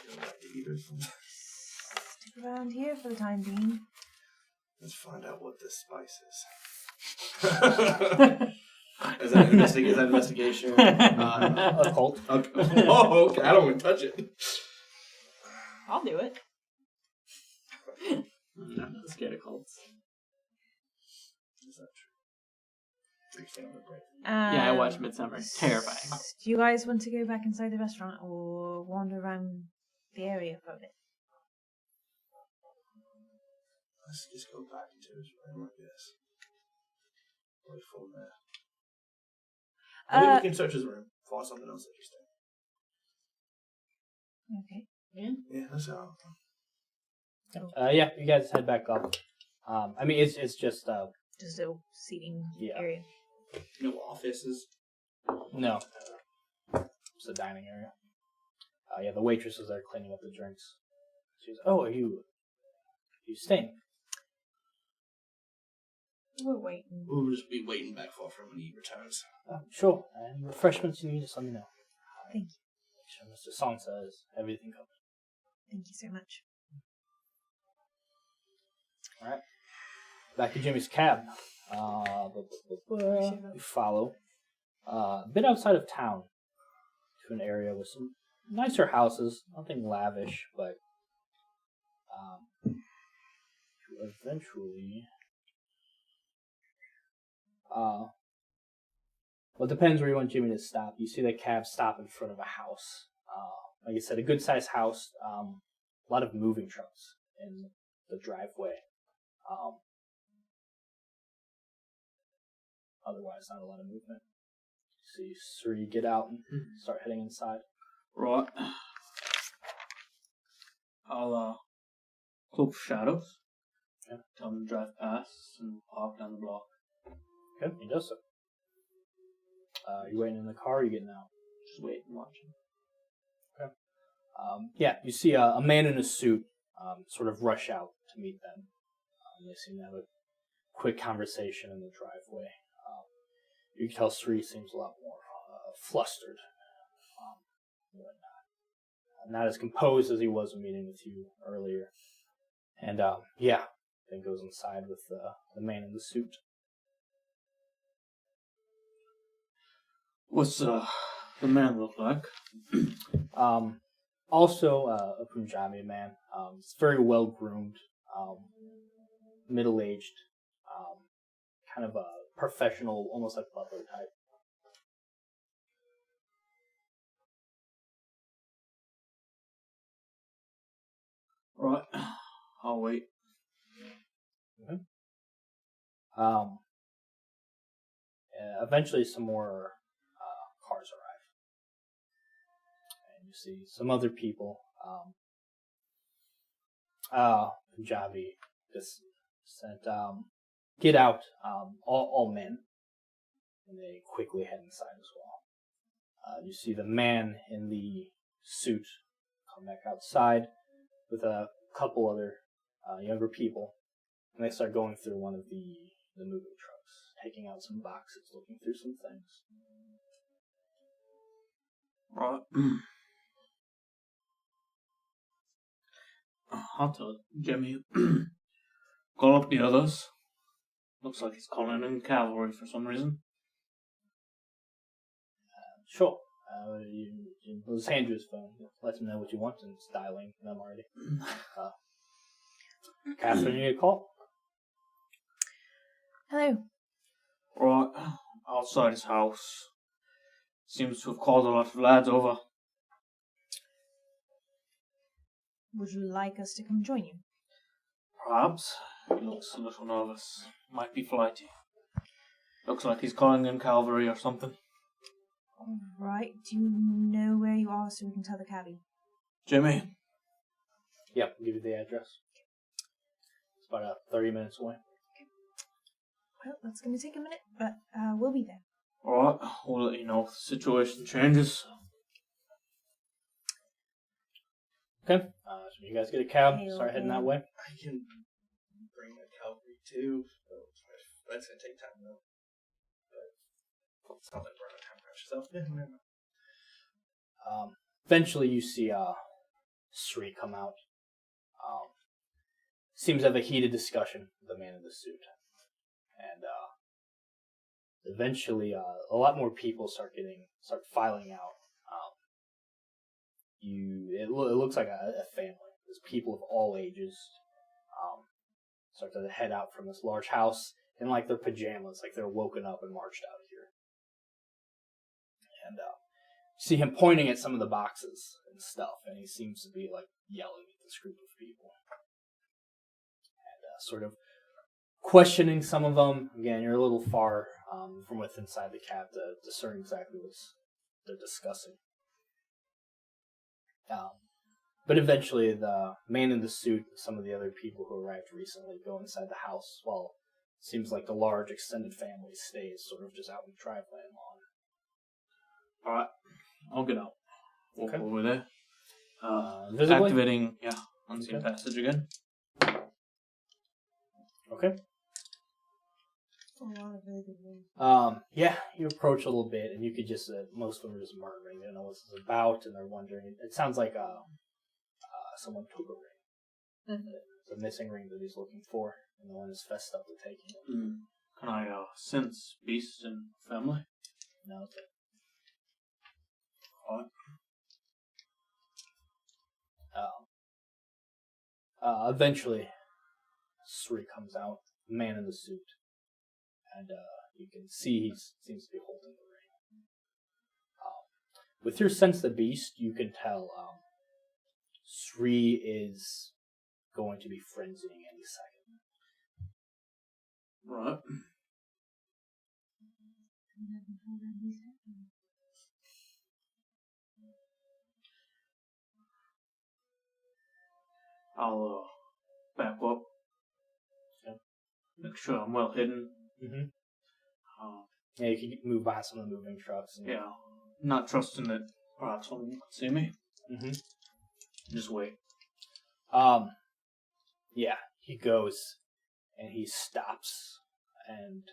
Go back to eaters. stick around here for the time being. Let's find out what this spice is. Is that investigation? Occult. Okay. Oh, okay. I don't want to touch it. I'll do it. I'm not scared of cults. Is that true? You stand on the break. Yeah, I watched Midsummer. Terrifying. Do you guys want to go back inside the restaurant or wander around the area for a bit? Let's just go back into his room, I guess. Wait for that. Maybe we can search his room. Find something else interesting. Okay. Yeah, that's how. Yeah, you guys head back up. I mean, it's just Just a seating Yeah. area. No offices. no. It's the dining area. Yeah, the waitresses are cleaning up the drinks. She's, are you staying? We're waiting. We'll just be waiting back for him when he returns. Sure. And refreshments you need, just let me know. Thank you. Sure, Mr. Sansa has everything covered. Thank you so much. All right. Back to Jimmy's cab. We follow a bit outside of town to an area with some nicer houses. Nothing lavish, but to eventually. Well, it depends where you want Jimmy to stop. You see the cab stop in front of a house. Like I said, a good-sized house. A lot of moving trucks in the driveway. Otherwise, not a lot of movement. See Sri get out and start heading inside. Right. I'll cloak for shadows. Yeah. Tell him to drive past and park down the block. Okay, he does so. You waiting in the car or you getting out? Just wait and watch him. Yeah, you see a man in a suit sort of rush out to meet them. They seem to have a quick conversation in the driveway. You can tell Sri seems a lot more flustered. Not as composed as he was in meeting with you earlier. And then goes inside with the man in the suit. What's the man look like? Also a Punjabi man. It's very well groomed, middle-aged, kind of a professional, almost like butler type. Right. I'll wait. Eventually some more cars arrive. And you see some other people. Punjabi descent. Get out, all men. And they quickly head inside as well. You see the man in the suit come back outside with a couple other younger people. And they start going through one of the moving trucks, taking out some boxes, looking through some things. Right. I'll tell Jimmy. Call up the others. Looks like he's calling in cavalry for some reason. Sure. We'll just hand you his phone. Let him know what you want, and it's dialing them already. Catherine, you need a call? Hello. Right, outside his house. Seems to have called a lot of lads over. Would you like us to come join you? Perhaps. He looks a little nervous. Might be flighty. Looks like he's calling in cavalry or something. All right. Do you know where you are so we can tell the cabbie? Jimmy? Yep, I'll give you the address. It's about 30 minutes away. Well, that's going to take a minute, but we'll be there. Alright, we'll let you know if the situation changes. Okay. So you guys get a cab, Hail, start heading hail. that way. I can bring a cavalry too. So that's gonna take time though. But it's not like we're on a time crunch. So yeah, never mind. Eventually you see Sri come out. Seems to have a heated discussion with the man in the suit. And eventually a lot more people start filing out. It looks like a family. There's people of all ages start to head out from this large house in like their pajamas, like they're woken up and marched out here. And you see him pointing at some of the boxes and stuff, and he seems to be like yelling at this group of people. And sort of questioning some of them. Again, you're a little far from within inside the cab to discern exactly what they're discussing. But eventually the man in the suit and some of the other people who arrived recently go inside the house while it seems like the large extended family stays sort of just out in the driveway and lawn. Alright, I'll get out. Walk Okay. over there. Visibly? Activating, unseen Okay. passage again. Okay. Oh, wow, really good room. Yeah, you approach a little bit, and you could just, most of them are just murmuring. They don't know what this is about, and they're wondering. It sounds like someone took a ring. It's a missing ring that he's looking for, and the one is fessed up to taking it. Can I sense beast and family? No, okay. Alright. Eventually, Sri comes out, the man in the suit, and you can see he seems to be holding the ring. With your sense of beast, you can tell Sri is going to be frenzying any second. Right. I'll back up. Okay. Make sure I'm well hidden. Mm-hmm. Yeah, you can move by some of the moving trucks. And, Yeah. Not trusting that perhaps someone can see me. Mm-hmm. Just wait. Yeah, he goes and he stops, and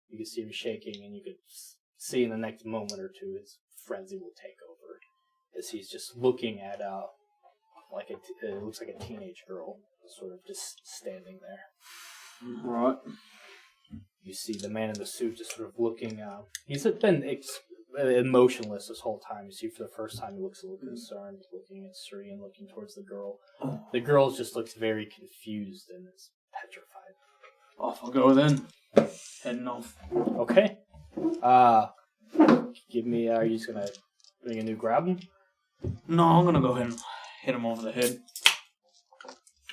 you can see him shaking, and you could see in the next moment or two his frenzy will take over as he's just looking at it looks like a teenage girl, sort of just standing there. Right. You see the man in the suit just sort of looking. He's been emotionless this whole time. You see for the first time he looks a little concerned, looking at Sri and looking towards the girl. The girl just looks very confused and is petrified. Off I'll go then. Heading off. Okay. Give me. Are you just gonna bring a new grab him? No, I'm gonna go ahead and hit him over the head.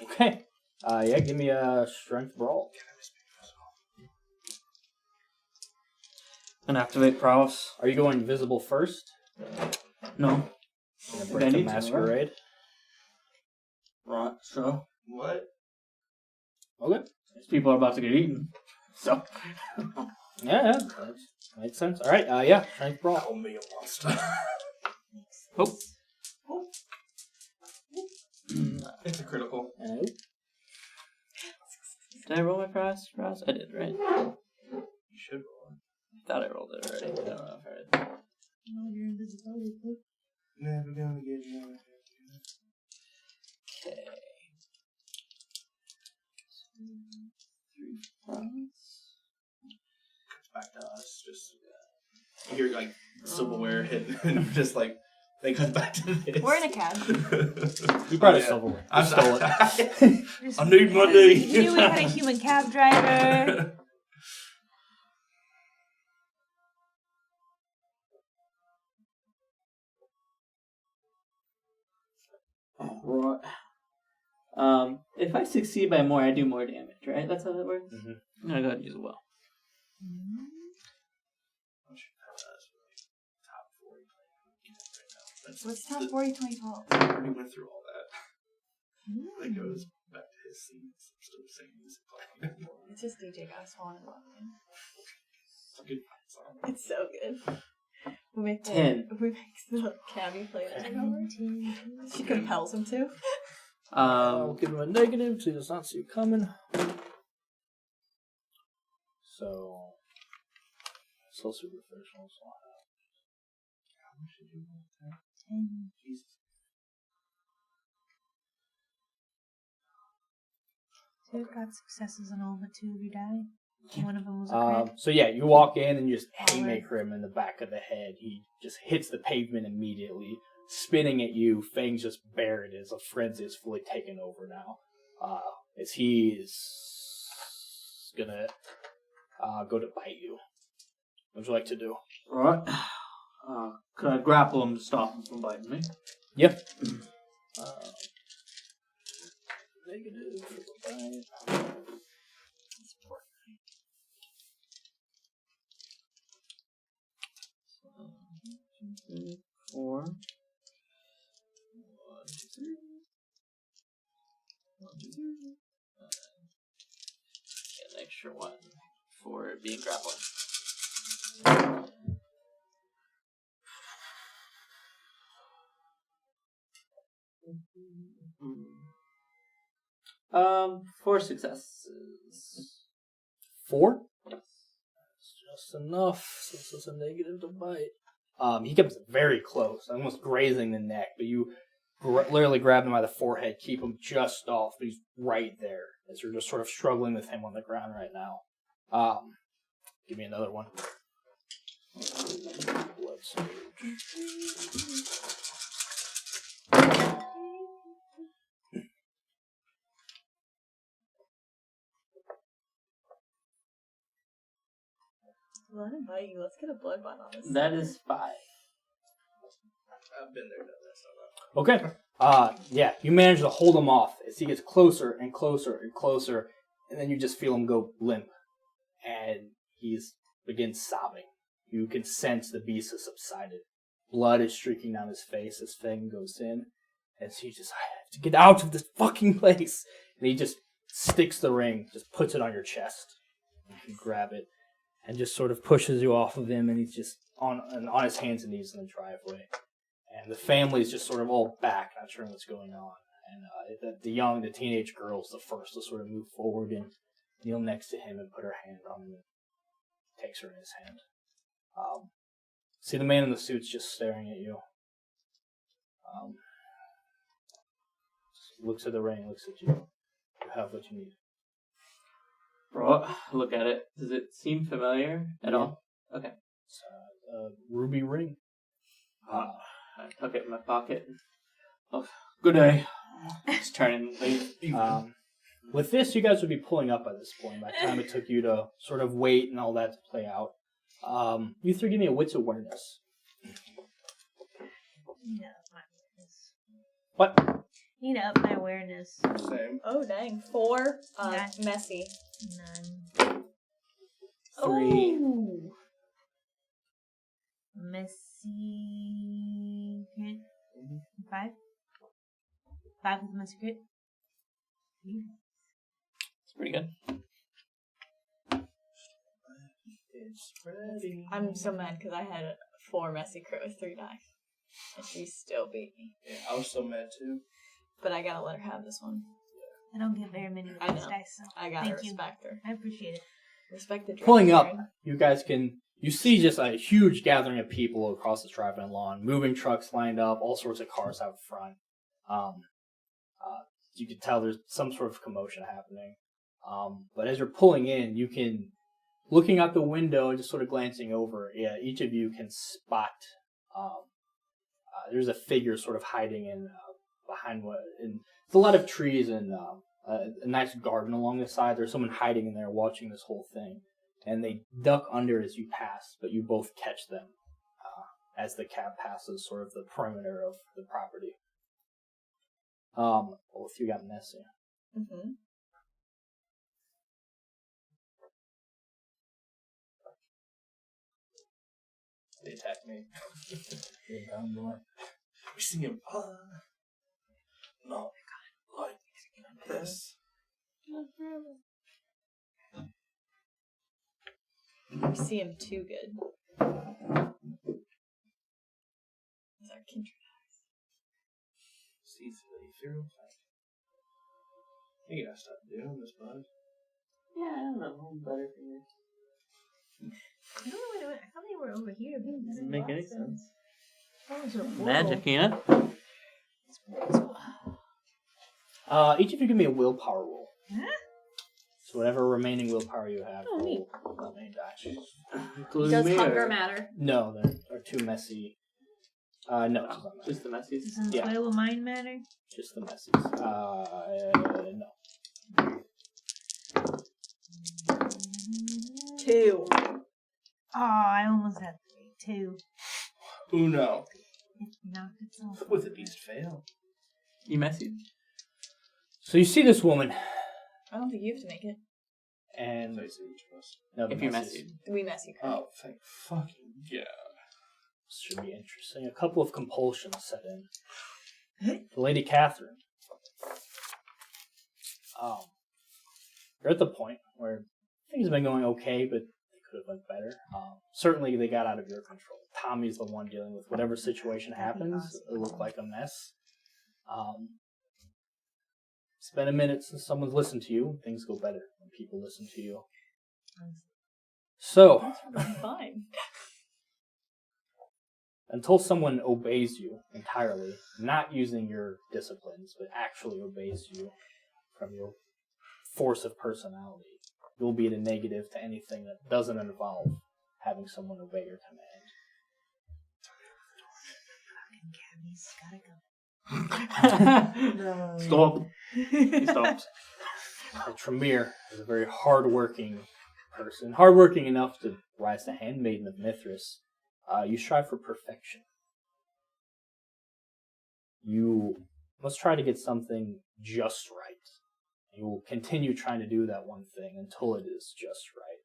Okay. Yeah. Give me a strength brawl. And activate prowess. Are you going visible first? No. Gonna I break the need to, masquerade. Right, so. What? Okay. These people are about to get eaten. So. Yeah. That makes sense. All right. Yeah. Strength brawl. Call me a monster. Oh. It's a critical. And Did I roll my prowess? I did, right? You should roll it. I thought I rolled it already. I don't know if I did. No, your invisibility, Luke. Never gonna get you. Okay. 3 prowess. Back to us. Just you hear like silverware hitting, and just like they cut back to this. We're in a cab. you brought a Yeah. silverware. I'm You stole it. I need my We day. knew we had a human cab driver. Right. If I succeed by more, I do more damage, right? That's how that works? Mhm. I'm gonna go ahead and use a will. What's top 40 2012? We went through all that. That goes back to his scenes. I'm still saying music playing. It's just DJ Got Swan and London. Good song. It's so good. We make 10. We make the cabbie play it over. She compels him to. I'll give him a negative so he does not see you coming. So, still super professional. So how much did you want that? 10. Jesus. So you've got successes on all but 2 of you died. One of them was a crit. So yeah, you walk in and you just haymaker him in the back of the head. He just hits the pavement immediately, spinning at you. Fang's just buried as a frenzy is fully taken over now. As he is gonna go to bite you. What would you like to do? Right. Could I grapple him to stop him from biting me? Yep. Negative for the bite. 4. 1, 2, 3. 1, 2, 3. Get an extra 1 for being grappling. Four successes. 4? Yes. That's just enough since it's a negative to bite. He comes very close, almost grazing the neck, but you literally grab him by the forehead, keep him just off, but he's right there as you're just sort of struggling with him on the ground right now. Give me another one. Bloodstone. Let him bite you. Let's get a blood bond on this. That is 5. I've been there, done that, so Okay. Yeah, you manage to hold him off as he gets closer and closer and closer, and then you just feel him go limp, and he's begins sobbing. You can sense the beast has subsided. Blood is streaking down his face as Fang goes in, as he just, I have to get out of this fucking place. And he just sticks the ring, just puts it on your chest. You grab it, and just sort of pushes you off of him, and he's just on his hands and knees in the driveway. And the family's just sort of all back, not sure what's going on. And the teenage girl's the first to sort of move forward and kneel next to him and put her hand on him and takes her in his hand. See the man in the suit's just staring at you. Just looks at the ring, looks at you. You have what you need. Right. Look at it. Does it seem familiar at all? Okay. It's a ruby ring. I tuck it in my pocket. Oh, good day. Just turn and leave. With this, you guys would be pulling up by this point. By the time it took you to sort of wait and all that to play out. You three give me a wits awareness. Need to up my awareness. What? Need to up my awareness. same. Oh, dang. 4. Okay. Messy. None. 3. Ooh. Messy crit. 5. 5 with messy crit. It's pretty good. I'm so mad because I had a 4 messy crit with 3 dice. And she still beat me. Yeah, I was so mad too. But I gotta let her have this one. I don't get very many of I these know. dice, so I gotta thank you. respect her. I appreciate it. Respect the Pulling up, Dragon. you guys you see just a huge gathering of people across this driveway lawn, moving trucks lined up, all sorts of cars out front. You can tell there's some sort of commotion happening. But as you're pulling in, you can, looking out the window and just sort of glancing over, each of you can spot, there's a figure sort of hiding in behind it's a lot of trees and a nice garden along the side. There's someone hiding in there watching this whole thing. And they duck under as you pass, but you both catch them as the cab passes sort of the perimeter of the property. Both you got messy. Mm-hmm. They attacked me. You're down boy. We see him. No, like this. You see him too good. These are kindred eyes. Sees what through. You gotta stop doing this, bud. Yeah, I don't know. Better fingers. I don't know what it was. I thought they were over here. Doesn't make any sense. Magic, yeah. Each of you give me a willpower roll. Huh? So whatever remaining willpower you have, Oh, neat. roll that many dice. Including Does me, hunger or- matter? No, they're too messy. No, it does not matter. Just the messies. Does Yeah. Untitled Mind matter? Just the messies. No. 2. Oh, I almost had 3. 2. Uno. It knocked itself. With at least fail. You messy? So you see this woman, I don't think you have to make it. and They say each of us. no, the If you messies. messy. We mess you correct. Oh, thank fucking God. This should be interesting. A couple of compulsions set in. For Lady Catherine. You're at the point where things have been going okay, but they could have went better. Certainly they got out of your control. Tommy's the one dealing with whatever situation happens. It looked like a mess. It's been a minute since someone's listened to you. Things go better when people listen to you. So, That's fine. until someone obeys you entirely, not using your disciplines, but actually obeys you from your force of personality, you'll be at a negative to anything that doesn't involve having someone obey your command. Fucking Cammy's gotta go. Stop. He stops. Tremere is a very hardworking person, hardworking enough to rise to handmaiden of Mithras. You strive for perfection. You must try to get something just right. You will continue trying to do that one thing until it is just right.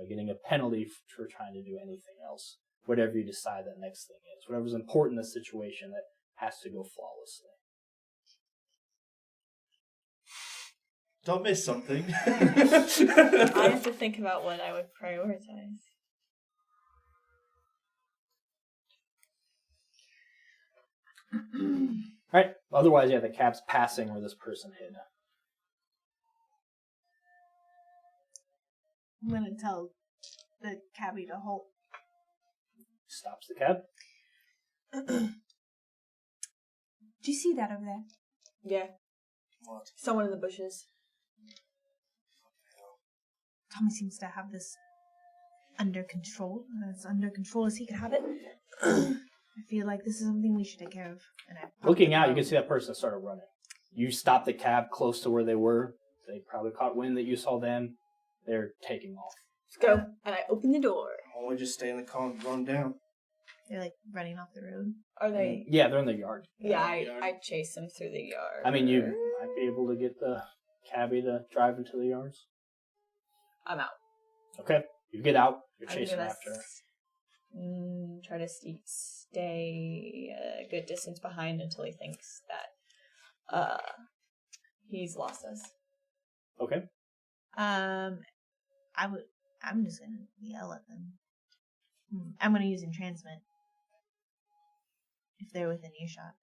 Getting a penalty for trying to do anything else. Whatever you decide that next thing is. Whatever's important in the situation that has to go flawlessly. Don't miss something. I have to think about what I would prioritize. Alright, otherwise, yeah, the cab's passing where this person hid. I'm gonna tell the cabbie to halt. Stops the cab. Do you see that over there? Yeah. What? Someone in the bushes. Tommy seems to have this under control. As under control as he could have it. I feel like this is something we should take care of. And Looking out, you can see that person started running. You stopped the cab close to where they were. They probably caught wind that you saw them. They're taking off. Let's go. And I open the door. Or just stay in the car and run down. They're like running off the road. Are they? Yeah, they're in the yard. Yeah, yard. I chase them through the yard. I mean, you might be able to get the cabbie to drive into the yards. I'm out. Okay, you get out. You're I'm chasing gonna after her. Try to stay a good distance behind until he thinks that he's lost us. Okay. I'm just gonna yell at them. I'm gonna use entrancement. If they're within earshot.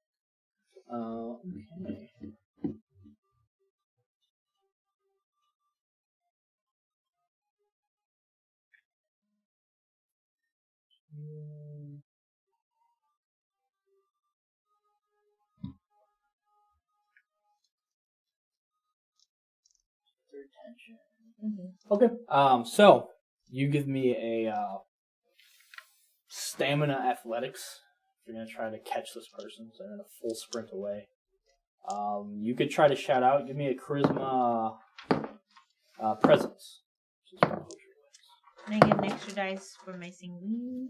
Okay. Okay. So you give me a stamina athletics. You're gonna try to catch this person, so they're in a full sprint away. You could try to shout out. Give me a charisma presence. Can I get an extra dice for my singing?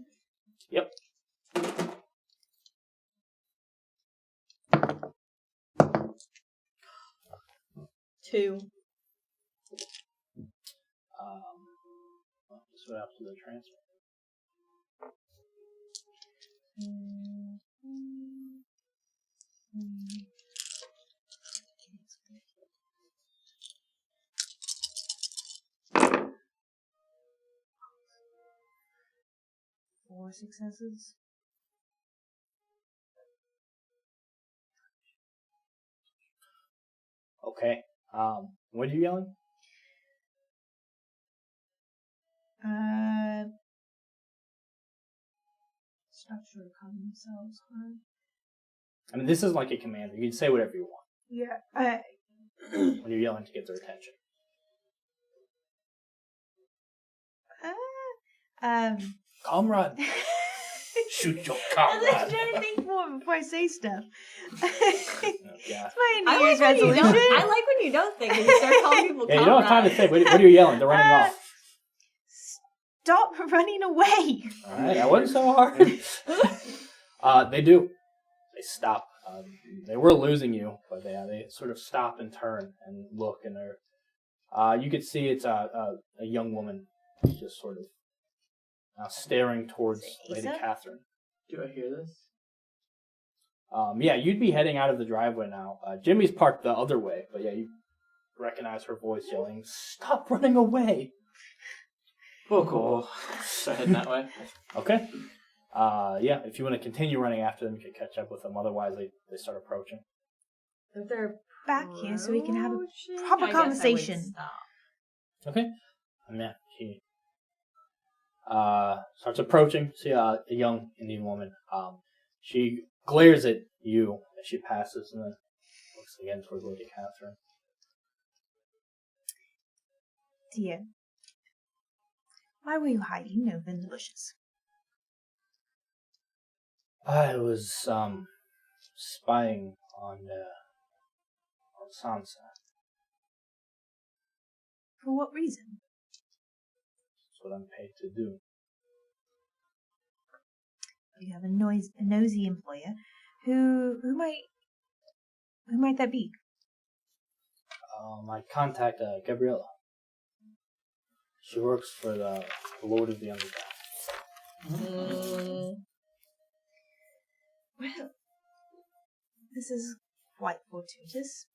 Yep. 2. Just what happens to the transfer? Four successes. Okay. What are you yelling? Structure to calm themselves harm. I mean, this is like a commander. You can say whatever you want Yeah. when you're yelling to get their attention. Comrade, shoot your I was comrade. trying to think more before I say stuff. Yeah. It's my New I Year's like when you resolution. don't. I like when you don't think and you start calling people. Yeah, you don't have time to comrades. think. What are you yelling? They're running off. Stop running away. All right, that wasn't so hard. They do. They stop. They were losing you, but they sort of stop and turn and look, and they're. You could see it's a young woman, just sort of staring towards Lady Asa? Catherine. Do I hear this? Yeah, you'd be heading out of the driveway now. Jimmy's parked the other way, but yeah, you recognize her voice yelling, "Stop running away!" Oh, cool. So heading that way. Okay. Yeah, if you want to continue running after them, you can catch up with them. Otherwise, they start approaching. If they're Back here so we can have a approaching, proper I guess I would conversation. stop. Okay. And yeah, she starts approaching. See a young Indian woman. She glares at you as she passes, and then looks again towards Lady Catherine. Dear, why were you hiding over in the bushes? I was spying on Sansa. For what reason? That's what I'm paid to do. You have a nosy employer. Who might that be? My contact, Gabriella. She works for the Lord of the Underground. Well, this is quite fortuitous.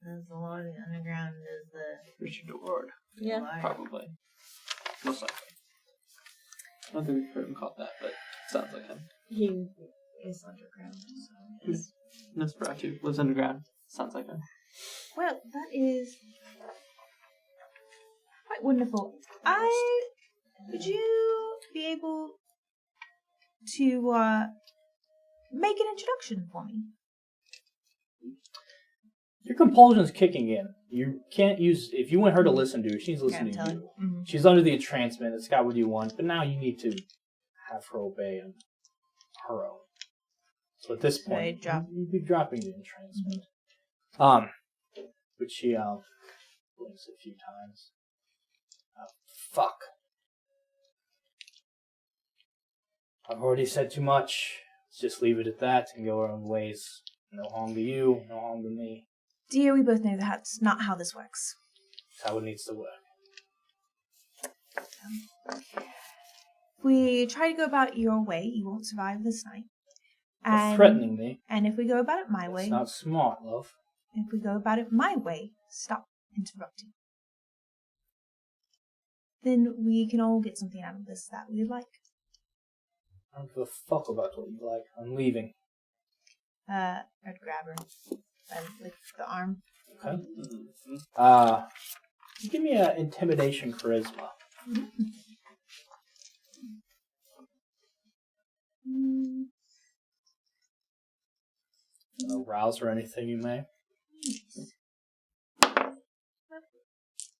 There's the Lord of the Underground is the Richard Ward. yeah. Probably. Most likely. I don't think we've heard him called that, but sounds like him. He is underground, so yes. Nosferatu lives underground. Sounds like him. Well, that is quite wonderful. Would you be able to make an introduction for me? Your compulsion's kicking in. You can't use... If you want her to listen to you, she's listening to you. Mm-hmm. She's under the entrancement. It's got what you want, but now you need to have her obey on her own. So at this So I point, drop- you'd be dropping the entrancement. But she blinks a few times. Fuck. I've already said too much. Let's just leave it at that and go our own ways. No harm to you, no harm to me. Dear, we both know that's not how this works. That's how it needs to work. If we try to go about it your way, you won't survive this night. You're threatening me. And if we go about it my way, It's not smart, love. if we go about it my way, stop interrupting. Then we can all get something out of this that we like. I don't give a fuck about what you like. I'm leaving. I'd grab her by the arm. Okay. Give me an intimidation charisma. Arouse or anything you may.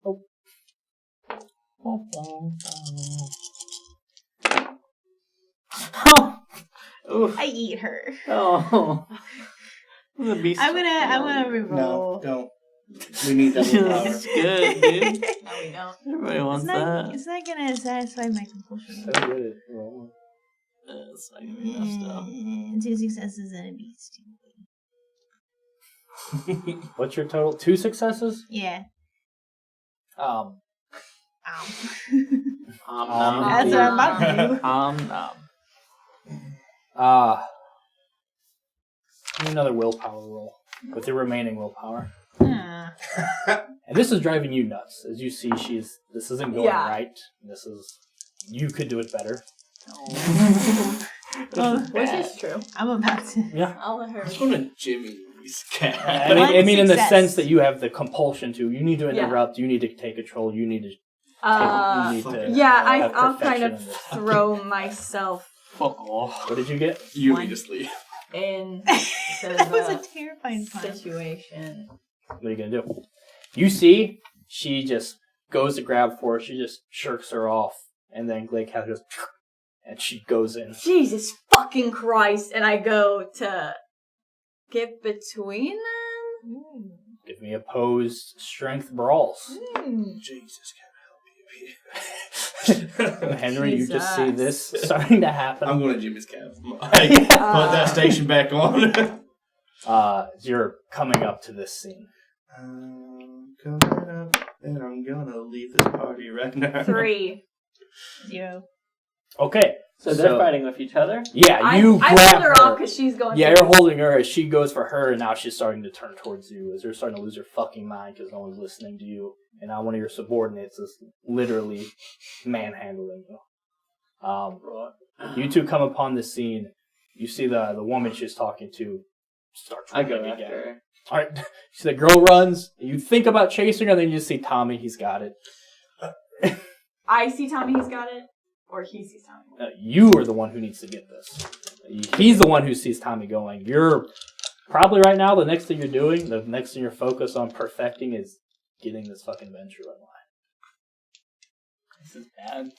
Oh. Oof. I eat her. Oh. The beast. I'm gonna reroll. No, don't. We need double power. That's good, dude. No, we don't. Everybody wants It's not gonna satisfy my compulsion. So good at rolling. It's not gonna be enough still. 2 successes and a beast. What's your total? 2 successes? Yeah. Um, Ow. Nom. That's what I'm about to do. Nom. give me another willpower roll with your remaining willpower. Hmm. And this is driving you nuts. As you see, this isn't going Yeah. right. You could do it better. Which is true. I'm about to. Yeah. I'll let her. What's going to Jimmy's cat? I mean in the success. sense that you have the compulsion to. You need to interrupt. You need to take control. You need to. Yeah, have I'll perfection kind in of this. throw myself Fuck off. What did you get? You One. need to sleep. into That was a the terrifying plan. situation. What are you gonna do? You see, she just goes to grab for it. She just shirks her off, and then Glade Cat just and she goes in. Jesus fucking Christ! And I go to get between them. Give me opposed strength brawls. Jesus, can I help you? Henry, you just see Jesus. this starting to happen. I'm going to Jimmy's cat. Put that station back on. You're coming up to this scene. I'm coming up, and I'm gonna leave this party right now. 3. 0. Okay. So they're fighting with each other? Yeah, you I grab hold her off because she's going. Yeah, to you're holding her as she goes for her, and now she's starting to turn towards you as you're starting to lose your fucking mind because no one's listening to you. And now one of your subordinates is literally manhandling you. You two come upon this scene. You see the woman she's talking to start I go running after again. her. All right, so the girl runs. You think about chasing her, then you just see Tommy. He's got it. I see Tommy. He's got it, or he sees Tommy. You are the one who needs to get this. He's the one who sees Tommy going. You're probably right now, the next thing you're doing, the next thing you're focused on perfecting is getting this fucking venture online. This is bad.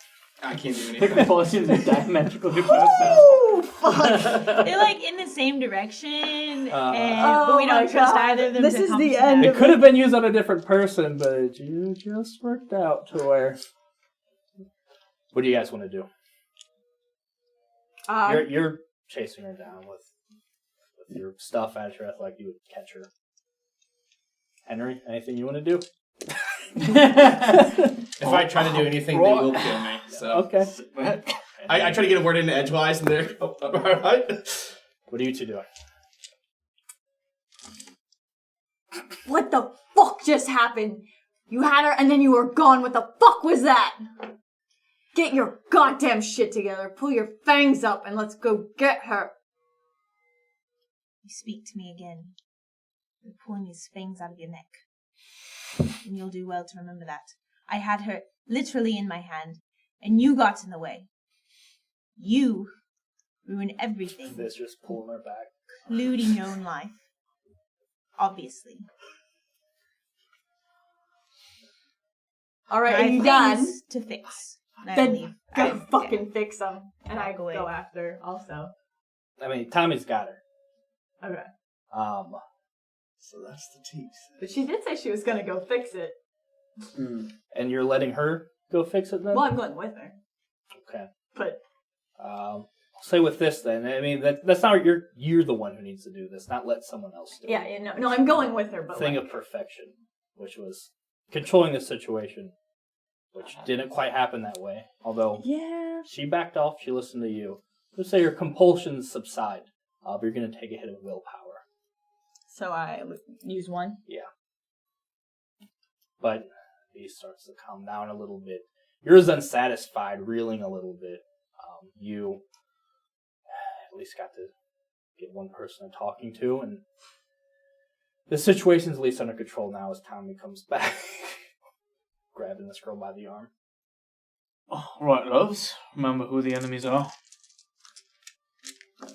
I can't do The anything. compulsions are diametrically opposed. Oh fuck! They're like in the same direction, Uh, but we Oh don't my trust God. either of them. This to is the accomplish end that. It could have been used on a different person, but you just worked out to where. What do you guys want to do? You're chasing her down with your stuff at her, like you would catch her. Henry, anything you want to do? If I try to do anything, they will kill me. So Okay. I try to get a word in edgewise, and they're alright. What are you two doing? What the fuck just happened? You had her and then you were gone. What the fuck was that? Get your goddamn shit together. Pull your fangs up and let's go get her. You speak to me again. You're pulling his fangs out of your neck. And you'll do well to remember that. I had her literally in my hand, and you got in the way. You ruined everything, This just pulling her back. including your own life. Obviously. Alright, I are you have done? things to fix. And I Then leave. go fucking fix them. And I Walk away. go after also. I mean, Tommy's got her. Okay. So that's the tease. But she did say she was gonna go fix it. And you're letting her go fix it then? Well, I'm going with her. Okay. But I'll say with this then. I mean, that's not you're the one who needs to do this, not let someone else do it. yeah, no, I'm going with her. But Thing like, of perfection, which was controlling the situation, which didn't quite happen that way. Although yeah. she backed off, she listened to you. Let's say your compulsions subside, but you're going to take a hit of willpower. So I use one. But he starts to calm down a little bit. You're as unsatisfied, reeling a little bit. You at least got to get one person to talking to, and the situation's at least under control now as Tommy comes back, grabbing this girl by the arm. Right, loves. Remember who the enemies are.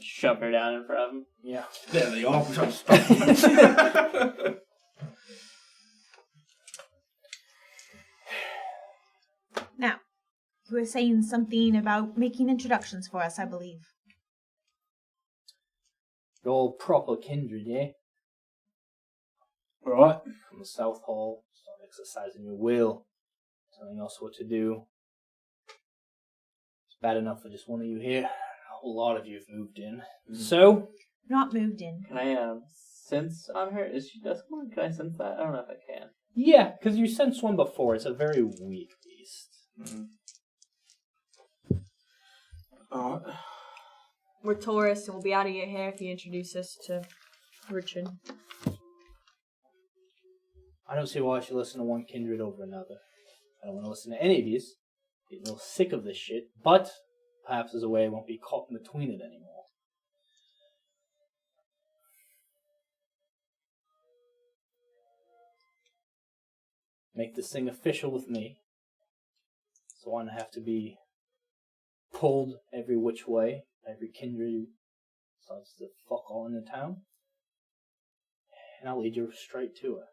Shove her down in front of him. Yeah. There they are. Now, you were saying something about making introductions for us, I believe. You're all proper kindred, eh? Right. From the Southall, start exercising your will, telling us what to do. It's bad enough for just one of you here. A whole lot of you have moved in. So, Not moved in. Can I sense on her? Is she dust one? Can I sense that? I don't know if I can. Yeah, because you sensed one before. It's a very weak beast. Alright. We're tourists and we'll be out of your hair if you introduce us to Richard. I don't see why I should listen to one kindred over another. I don't want to listen to any of these. Get a little sick of this shit, but perhaps there's a way I won't be caught in between it anymore. Make this thing official with me. So I don't have to be pulled every which way. Every kindred who starts to fuck all in the town. And I'll lead you straight to her.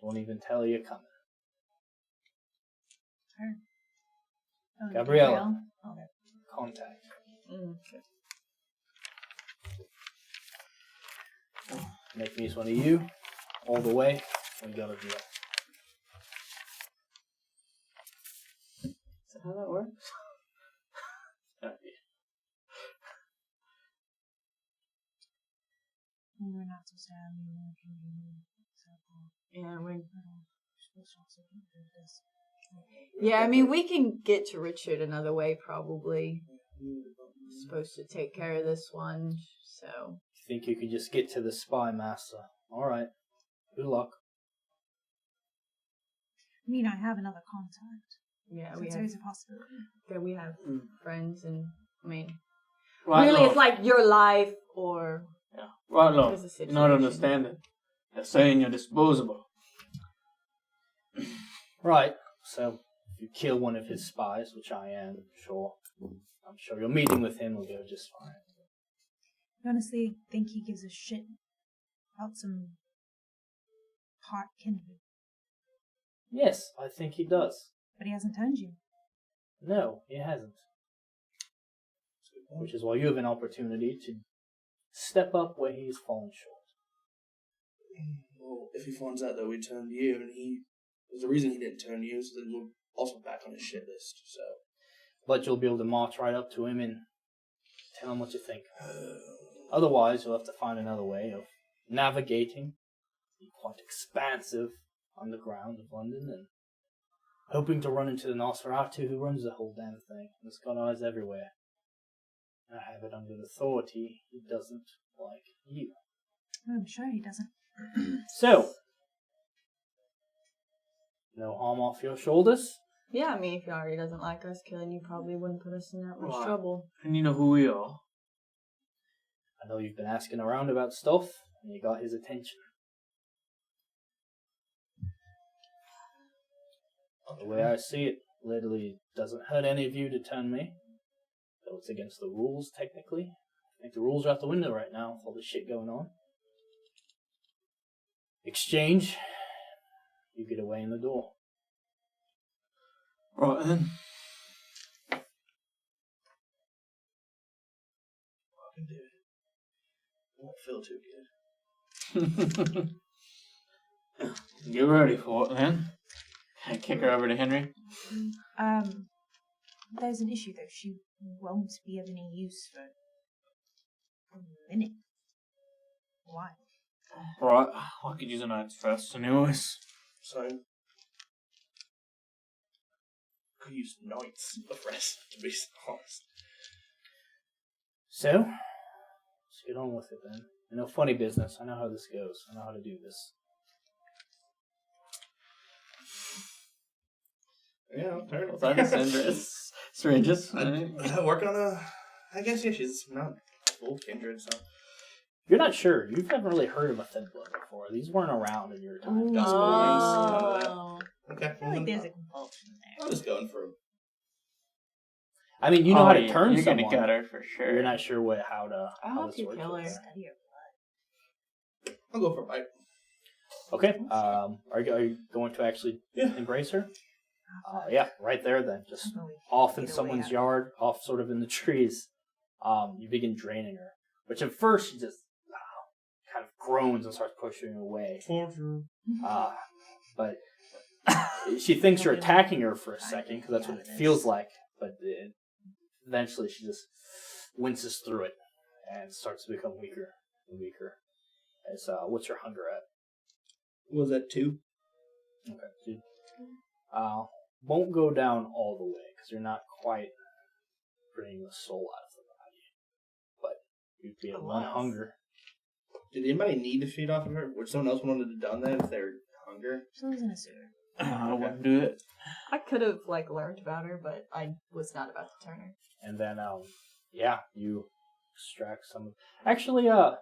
Won't even tell you you're coming. Her. Oh, Gabriella. Okay. Contact. Okay. Make me one of you. All the way. We got a deal. Is that how that works? We were not supposed to have anyone from Southall. Yeah, we're Supposed to also do this. Yeah, I mean, we can get to Richard another way, probably. Supposed to take care of this one, so... Think you could just get to the spy master. Alright. Good luck. I mean, I have another contact. Yeah, So we it's have, always a possibility. yeah, we have friends, and, I mean... Right, really, look. it's like your life, or... Yeah. Right, look. There's a You're not situation. understanding. They're saying you're disposable. Right. So, if you kill one of his spies, which I am, sure. I'm sure your meeting with him will go just fine. I honestly think he gives a shit about some hot kindred. Yes, I think he does. But he hasn't turned you. No, he hasn't. Which is why you have an opportunity to step up where he's fallen short. Well, if he finds out that we turned you, and there's a reason he didn't turn you, so then we're also back on his shit list, so... But you'll be able to march right up to him and tell him what you think. Otherwise, you'll have to find another way of navigating the quite expansive underground of London and hoping to run into the Nosferatu who runs the whole damn thing. He's got eyes everywhere. I have it under authority. He doesn't like you. I'm sure he doesn't. So, no harm off your shoulders. Yeah, I mean, if he already doesn't like us, killing you probably wouldn't put us in that much Right. trouble. And you know who we are. I know you've been asking around about stuff, and you got his attention. The way I see it, literally doesn't hurt any of you to turn me. Though it's against the rules, technically. I think the rules are out the window right now with all this shit going on. Exchange. You get away in the door. Right then. I can do it. Won't feel too good. Get ready for it then. I kick her over to Henry. There's an issue though. She won't be of any use for a minute. Why? Right, I could use a knights first anyways. So... could use knights of rest, to be honest. So, let's get on with it then. No funny business. I know how this goes. I know how to do this. Yeah, fair Well, that is strange. Working on a... I guess, yeah, she's not full kindred, so... You're not sure. You've never really heard of a thin blood before. These weren't around in your time. That's Oh. Okay. I feel like there's a compulsion there. I'm just going for... I mean, you know how to turn You're someone. gonna get her for sure. You're not sure how I how hope this you works. kill her. Study your blood. I'll go for a bite. Okay. Are you going to actually Yeah. embrace her? Yeah, right there then. Just I'll go off in get away someone's out of yard, off sort of in the trees. You begin draining her. Which at first she just kind of groans and starts pushing away. But she thinks you're attacking her for a second, because that's what it feels like. But eventually she just winces through it and starts to become weaker and weaker. As what's your hunger at? Was that 2? Okay. Won't go down all the way because you're not quite bringing the soul out of the body, but you'd be at 1 hunger. Did anybody need to feed off of her? Would someone else wanted to have done that if they're hunger? She lives in a sewer. I wouldn't do it. I could have learned about her, but I was not about to turn her. And then you extract some. Actually, it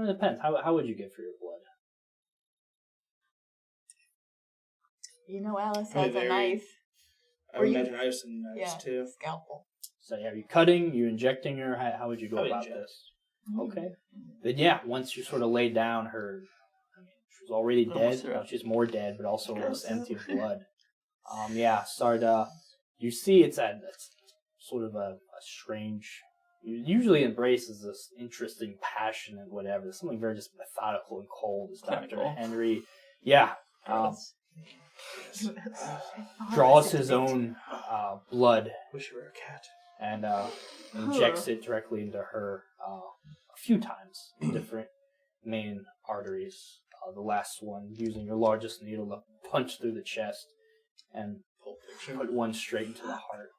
depends. How would you get for your blood? You know, Alice Probably has a very- knife. I would imagine I have some knives Yeah, too. scalpel. So are you cutting? You injecting her? How would you go I would about inject. this? Okay. Then once you sort of laid down her, she was already dead. Well, she's more dead, but also almost empty of blood. You see it's sort of a strange. Usually embraces this interesting passion and whatever. Something very just methodical and cold. Is Dr. Chemical. Henry. Yeah. Draws his own blood Wish you were a cat. and injects it directly into her a few times in different main arteries. The last one using your largest needle to punch through the chest and Pulp Fiction. put one straight into the heart.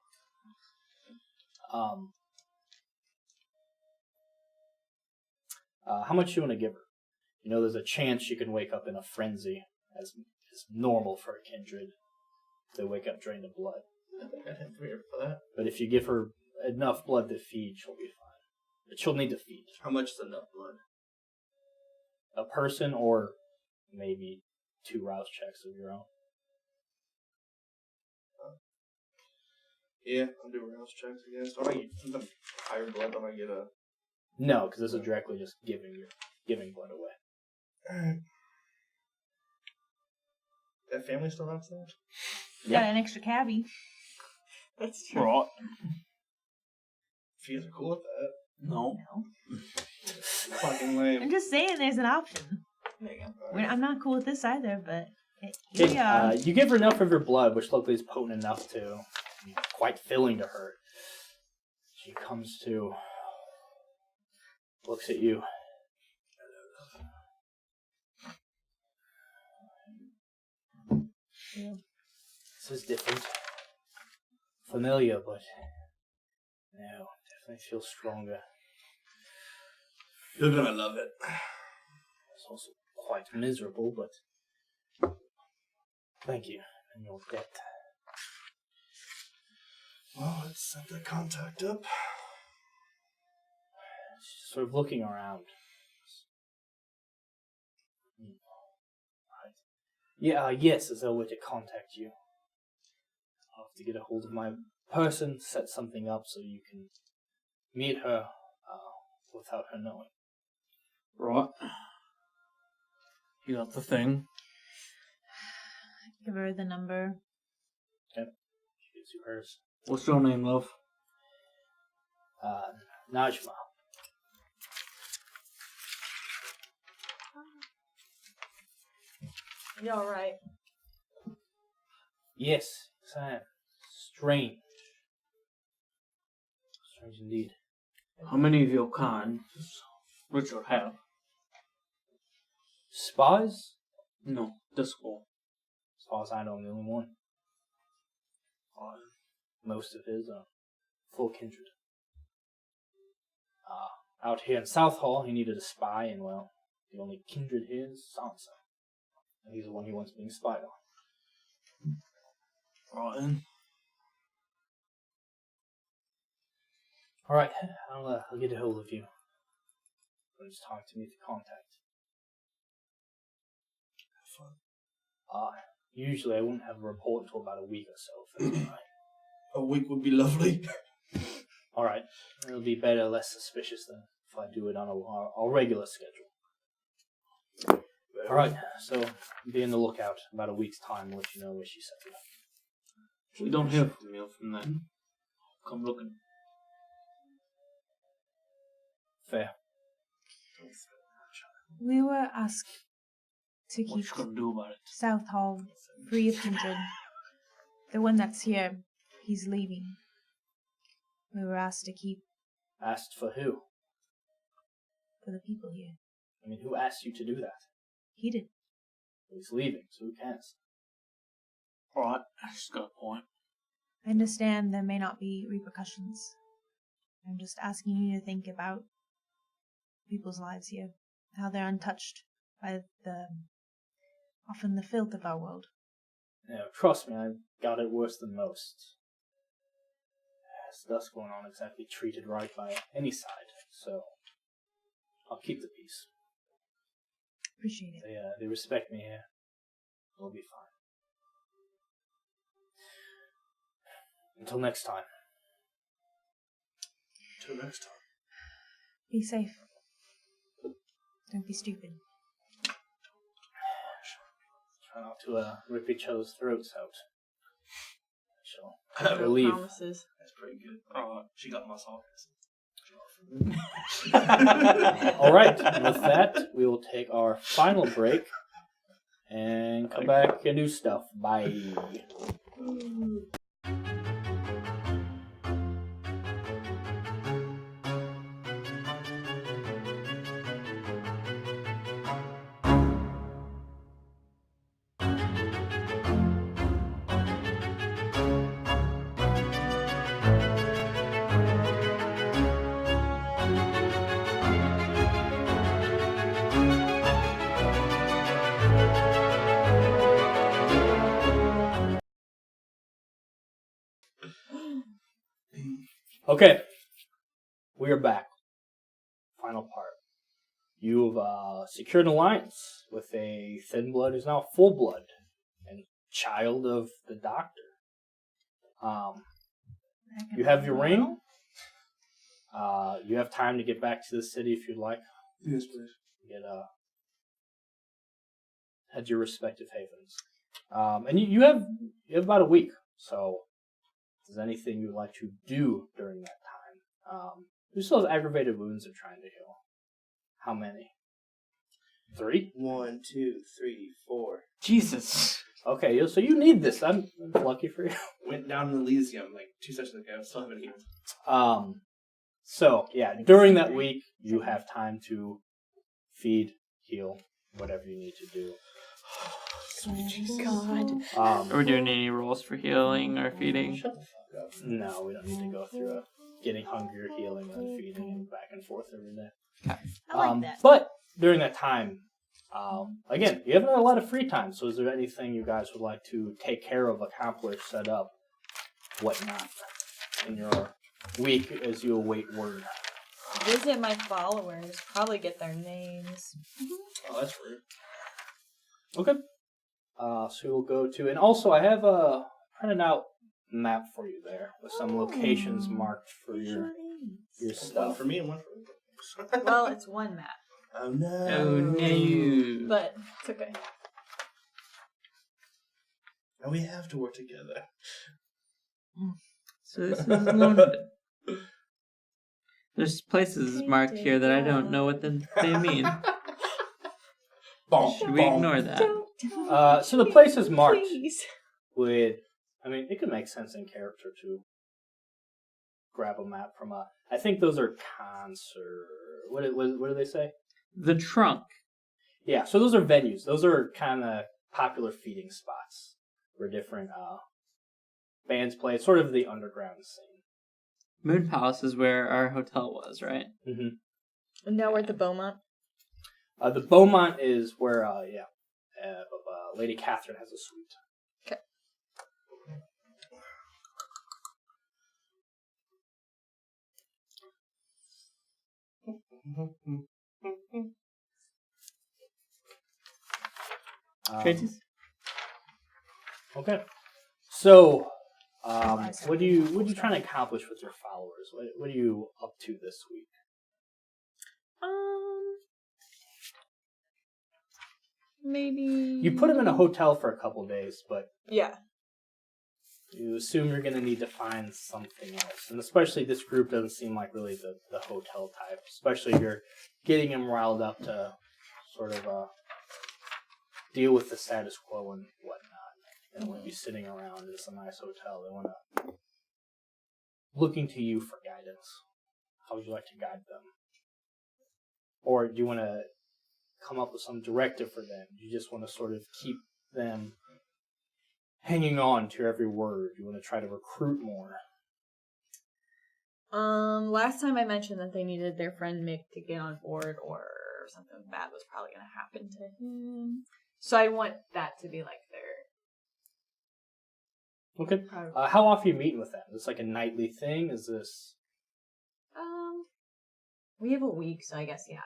How much you want to give her? You know, there's a chance she can wake up in a frenzy, as is normal for a kindred. They wake up drained of blood. I think I'd have 3 for that. But if you give her enough blood to feed, she'll be fine. But she'll need to feed. How much is enough blood? A person or maybe 2 rouse checks of your own. Yeah, I'll do rouse checks, I guess. Don't I get the higher blood? Don't I get a... No, because this is directly just giving blood away. Alright. That family still have that? Got an extra cabbie. That's true. Right. If you guys are cool with that. No. Fucking lame. I'm just saying there's an option. There you go. I'm not cool with this either, but here we Okay, are. you give her enough of your blood, which luckily is potent enough to be quite filling to her. She comes to, looks at you. Yeah. This is different. Familiar, but no, definitely feels stronger. You're gonna love it. It's also quite miserable, but thank you, and your debt. Well, let's set the contact up. She's sort of looking around. Right. Yeah, yes, there's a way to contact you. I'll have to get a hold of my person, set something up so you can meet her without her knowing. Right. You got the thing. Give her the number. Okay. She gives you hers. What's your name, love? Najma. You alright? Yes, I am. Strange. Strange indeed. How many of your kind does Richard have? Spies? No, this one. As far as I know, I'm the only one. Most of his are full kindred. Out here in Southall, he needed a spy, and well, the only kindred here is Sansa. And he's the one he wants being spied on. Right then. Alright, I'll get a hold of you when it's time to meet the contact. Have fun. Usually I wouldn't have a report until about a week or so, if that's alright. A week would be lovely. Alright, it'll be better, less suspicious than if I do it on a regular schedule. Alright, so be on the lookout. About a week's time, we'll let you know where she's set up. We don't hear from you from then. Come looking. Fair. We were asked to What keep you gonna do about it? Southall free of kindred. The one that's here, he's leaving. We were asked to keep Asked for who? For the people here. I mean, who asked you to do that? He did. He's leaving, so who cares? Alright, she's got a point. I understand there may not be repercussions. I'm just asking you to think about people's lives here. How they're untouched by often the filth of our world. Yeah, trust me, I've got it worse than most. It's thus going on exactly treated right by any side, so I'll keep the peace. Appreciate it. They respect me here. We'll be fine. Until next time. Till next time. Be safe. Don't be stupid. Try not to rip each other's throats out. No She'll leave. promises. That's pretty good. Alright. She got my song. Alright, with that, we will take our final break and come back and do stuff. Bye. Okay, we are back. Final part. You've secured an alliance with a thin blood who's now full blood and child of the doctor. You have your ring. You have time to get back to the city if you'd like. Yes, please. Head to your respective havens. And you have about a week, so if there's anything you'd like to do during that time. You still have aggravated wounds they're trying to heal. How many? 3? 1, 2, 3, 4. Jesus. Okay, so you need this. I'm lucky for you. Went down in Elysium like 2 sessions ago. Still haven't healed. So yeah, during that week you have time to feed, heal, whatever you need to do. God. Are we doing any rolls for healing or feeding? Shut the fuck up. No, we don't need to go through getting hungrier, healing, and feeding, and back and forth every day. I like that. But during that time, again, you have a lot of free time. So, is there anything you guys would like to take care of, accomplish, set up, whatnot, in your week as you await word? Visit my followers. Probably get their names. Oh, that's rude. Okay. So we'll go to, and also I have a printed out map for you there with some locations marked for your One stuff. for me and one for you. Well, it's one map, Oh no. Oh no. but it's okay. And we have to work together. So this is London. There's places marked here that I don't know what they mean. Should we ignore that? So the place is marked Please. with, I mean, it could make sense in character to grab a map from a, I think those are concert, what do they say? The trunk. Yeah, so those are venues. Those are kind of popular feeding spots where different bands play. It's sort of the underground scene. Moon Palace is where our hotel was, right? Mm-hmm. And now we're at the Beaumont. The Beaumont is where, Lady Catherine has a suite. Okay. Tracy's? Okay. So, what are you trying to accomplish with your followers? What are you up to this week? Maybe. You put them in a hotel for a couple days, but Yeah. you assume you're going to need to find something else. And especially this group doesn't seem like really the hotel type. Especially if you're getting them riled up to sort of deal with the status quo and whatnot. They don't want to be sitting around in some nice hotel. They want to looking to you for guidance. how would you like to guide them? Or do you want to come up with some directive for them? Do you just want to sort of keep them hanging on to every word? Do you want to try to recruit more? Last time I mentioned that they needed their friend Mick to get on board, or something bad was probably going to happen to him. So I want that to be like their... Okay. How often are you meeting with them? Is this like a nightly thing? Is this... We have a week, so I guess, yeah.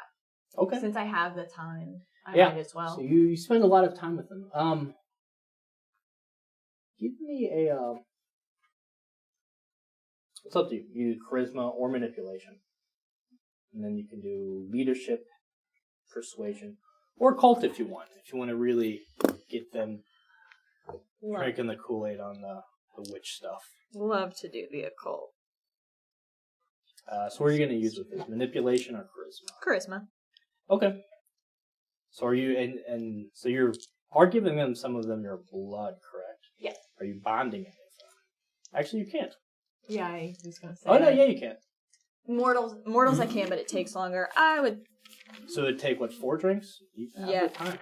Okay. Since I have the time, I Yeah. might as well. So you spend a lot of time with them. Give me a... It's up to you. You do charisma or manipulation. And then you can do leadership, persuasion, or cult if you want. If you want to really get them drinking the Kool-Aid on the witch stuff. Love to do the occult. So what are you going to use with this? Manipulation or charisma? Charisma. Okay. So are you and so you're are giving them some of them your blood, correct? Yes. Are you bonding any of them? Actually, you can't. Yeah, I was going to say. Oh no, yeah, you can. Mortals I can, but it takes longer. I would. So it'd take what, 4 drinks? You have Yeah. the time.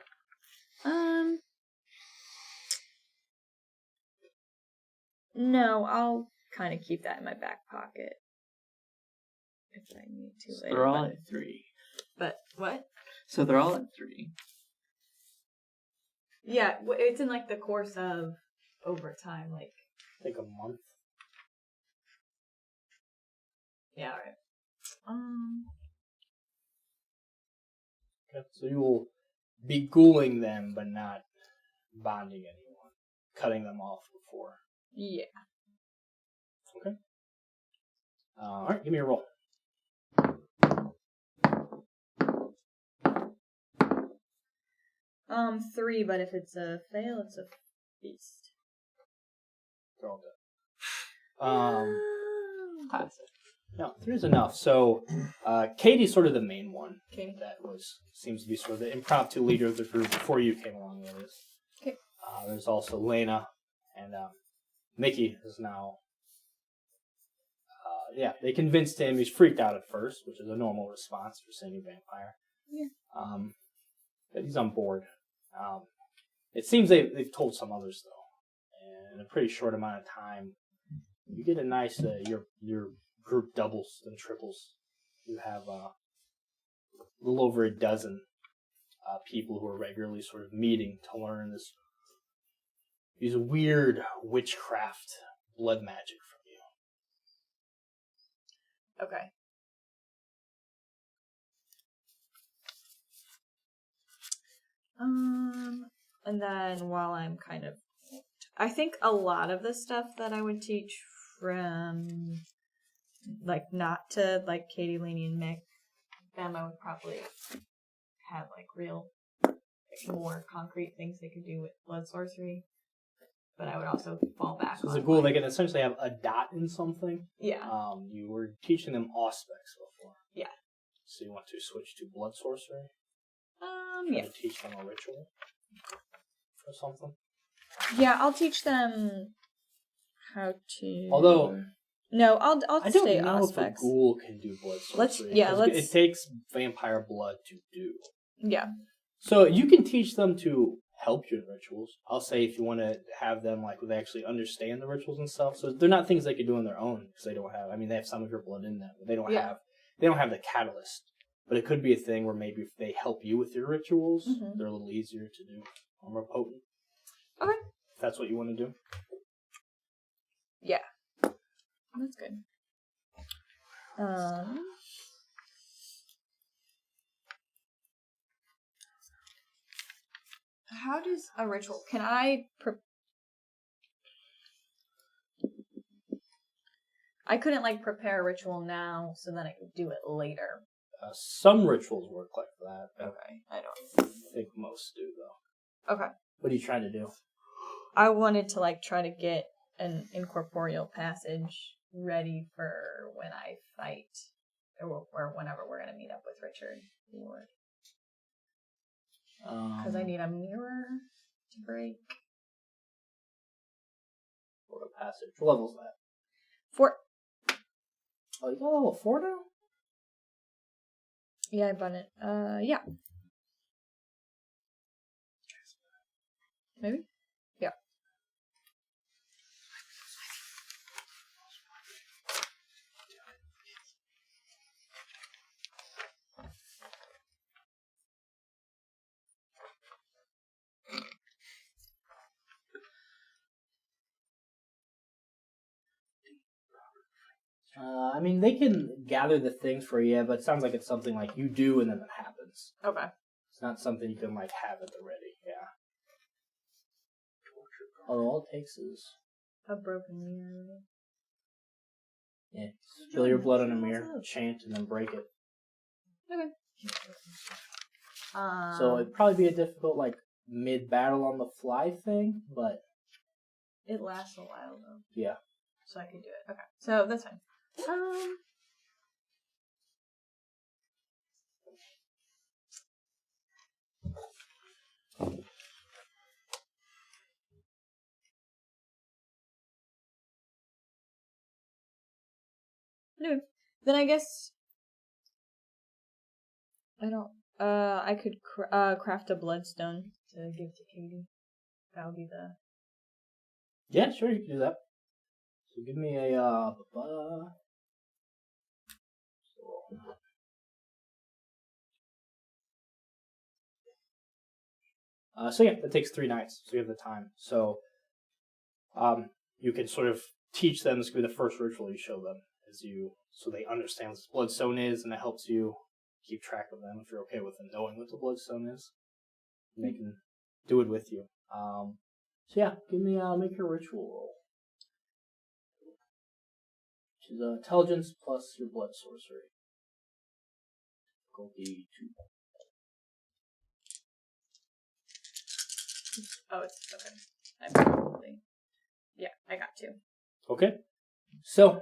No, I'll kind of keep that in my back pocket if I need to So later. they're all at 3. But what? So they're all at 3. Yeah, it's in like the course of over time, like. Take a month. Yeah, alright. Okay. So you will be ghouling them, but not bonding anyone, cutting them off before. Yeah. Okay. All right, give me a roll. 3, but if it's a fail, it's a feast. They're all dead. Classic. No, 3 is enough. So, Katie's sort of the main one. Okay. That seems to be sort of the impromptu leader of the group before you came along with this. Okay. There's also Lena and Mickey is now. They convinced him. He's freaked out at first, which is a normal response for seeing a vampire. Yeah. But he's on board. It seems they've told some others though, and in a pretty short amount of time, you get a nice your group doubles and triples. You have a little over a dozen people who are regularly sort of meeting to learn these weird witchcraft blood magic from you. Okay. And then while I'm kind of, I think a lot of the stuff that I would teach from, like, not to, like, Katie, Lainey, and Mick, them I would probably have, like, real, like, more concrete things they could do with blood sorcery. But I would also fall back So on, it's a ghoul. like, They can essentially have a dot in something. yeah. You were teaching them auspex before. Yeah. So you want to switch to blood sorcery? Yeah. To teach them a ritual or something. Yeah, I'll teach them how to. Although no, I'll I don't stay know if a Auspex. ghoul can do blood sorcery. It takes vampire blood to do. Yeah. So you can teach them to help you in rituals. I'll say if you want to have them like they actually understand the rituals and stuff. So they're not things they could do on their own because they don't have. I mean, they have some of your blood in them, but they don't have. They don't have the catalyst. But it could be a thing where maybe if they help you with your rituals, they're a little easier to do, or more potent. Okay. If that's what you want to do. Yeah. That's good. How does a ritual... Can I... I couldn't, like, prepare a ritual now so that I could do it later. Some rituals work like that. Okay. I don't think most do, though. Okay. What are you trying to do? I wanted to, like, try to get an incorporeal passage ready for when I fight, or whenever we're going to meet up with Richard. Because I need a mirror to break. For a passage. What level is that? 4. Oh, you got level 4 now? Yeah, I bought it. Yeah. Maybe? Yeah. I mean, they can gather the things for you, but it sounds like it's something like you do and then it happens. Okay. It's not something you can like have at the ready. Yeah. Although all it takes is A broken mirror. spill your blood on a mirror, chant, and then break it. Okay. So it'd probably be a difficult like mid-battle on the fly thing, but It lasts a while though. yeah. So I could do it. Okay. So that's fine. Anyway, then I guess I don't. I could craft a bloodstone to give to Katie. That would be the. Yeah, sure, you can do that. So give me a so yeah, that takes 3 nights, so you have the time. So you can sort of teach them. This could be the first ritual you show them, so they understand what this bloodstone is, and it helps you keep track of them if you're okay with them knowing what the bloodstone is. And they can do it with you. So yeah, give me make your ritual roll, which is intelligence plus your blood sorcery. Difficulty 2. Oh, it's okay. I'm probably. Yeah, I got 2. Okay. So,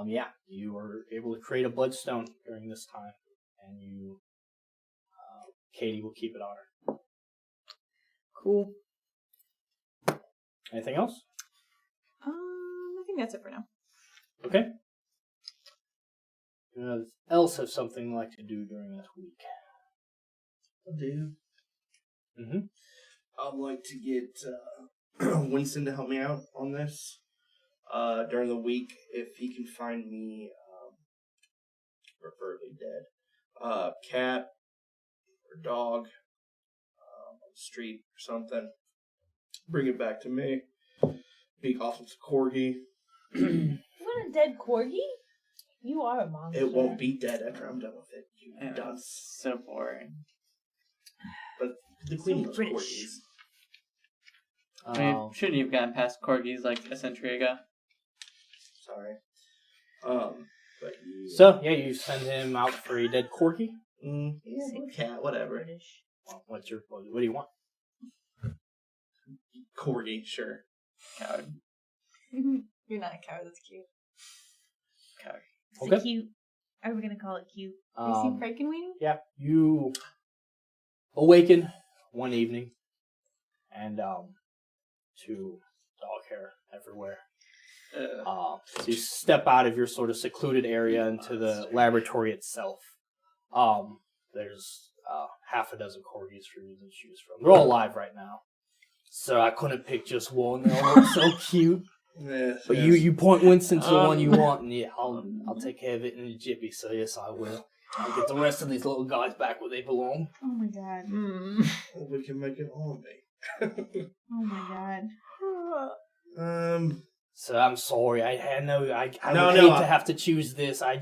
yeah, you were able to create a bloodstone during this time, and Katie will keep it on her. Cool. Anything else? I think that's it for now. Okay. Anyone else have something like to do during this week? I do. Mm-hmm. I'd like to get Winston to help me out on this during the week if he can find me, preferably dead, cat or dog on the street or something. Bring it back to me. Be awesome to corgi. You want a dead corgi? You are a monster. It won't be dead after I'm done with it. You Yeah, dunce. so boring. But the queen loves British. corgis. I mean, shouldn't you have gotten past corgis like a century ago? Sorry. But you... So, yeah, you send him out for a dead corgi. yeah, cat, whatever. British. What do you want? Corgi, sure. Coward. You're not a coward. That's cute. Coward. It's Okay. a cute. Are we gonna call it cute? You seen Frankenweenie? Yeah, you awaken one evening, and to dog hair everywhere. So you step out of your sort of secluded area into the laboratory itself. There's half a dozen corgis for you to choose from. They're all alive right now. So I couldn't pick just one. They all look so cute. Yes, But yes. you point Winston to the one you want, and yeah, I'll take care of it in a jiffy. So yes, I will. I'll get the rest of these little guys back where they belong. Oh my god. We can make it all me. Oh my god. So I'm sorry. I know I No, would no, hate to have to choose this. I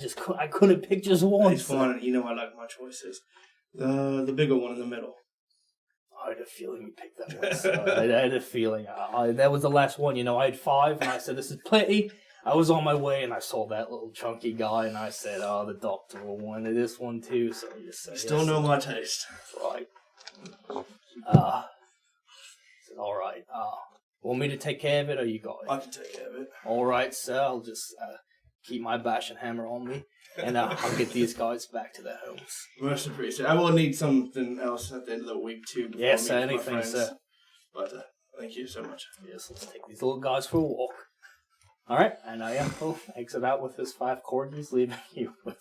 couldn't pick just one. It's fun. You know I like my choices. The bigger one in the middle. I had a feeling you picked that one. So I had a feeling. That was the last one. You know, I had 5, and I said, this is plenty. I was on my way, and I saw that little chunky guy, and I said, oh, the doctor will want this one too. So I just said, You still yes. know my taste. Right. All right. Want me to take care of it, or you got I it? can take care of it. All right, sir. I'll just keep my bashing hammer on me, and I'll get these guys back to their homes. Most appreciated. I will need something else at the end of the week too. before Yes, I meet my anything, friends. sir. But thank you so much. Yes, let's take these little guys for a walk. All right, and he'll exit out with his 5 corgis, leaving you with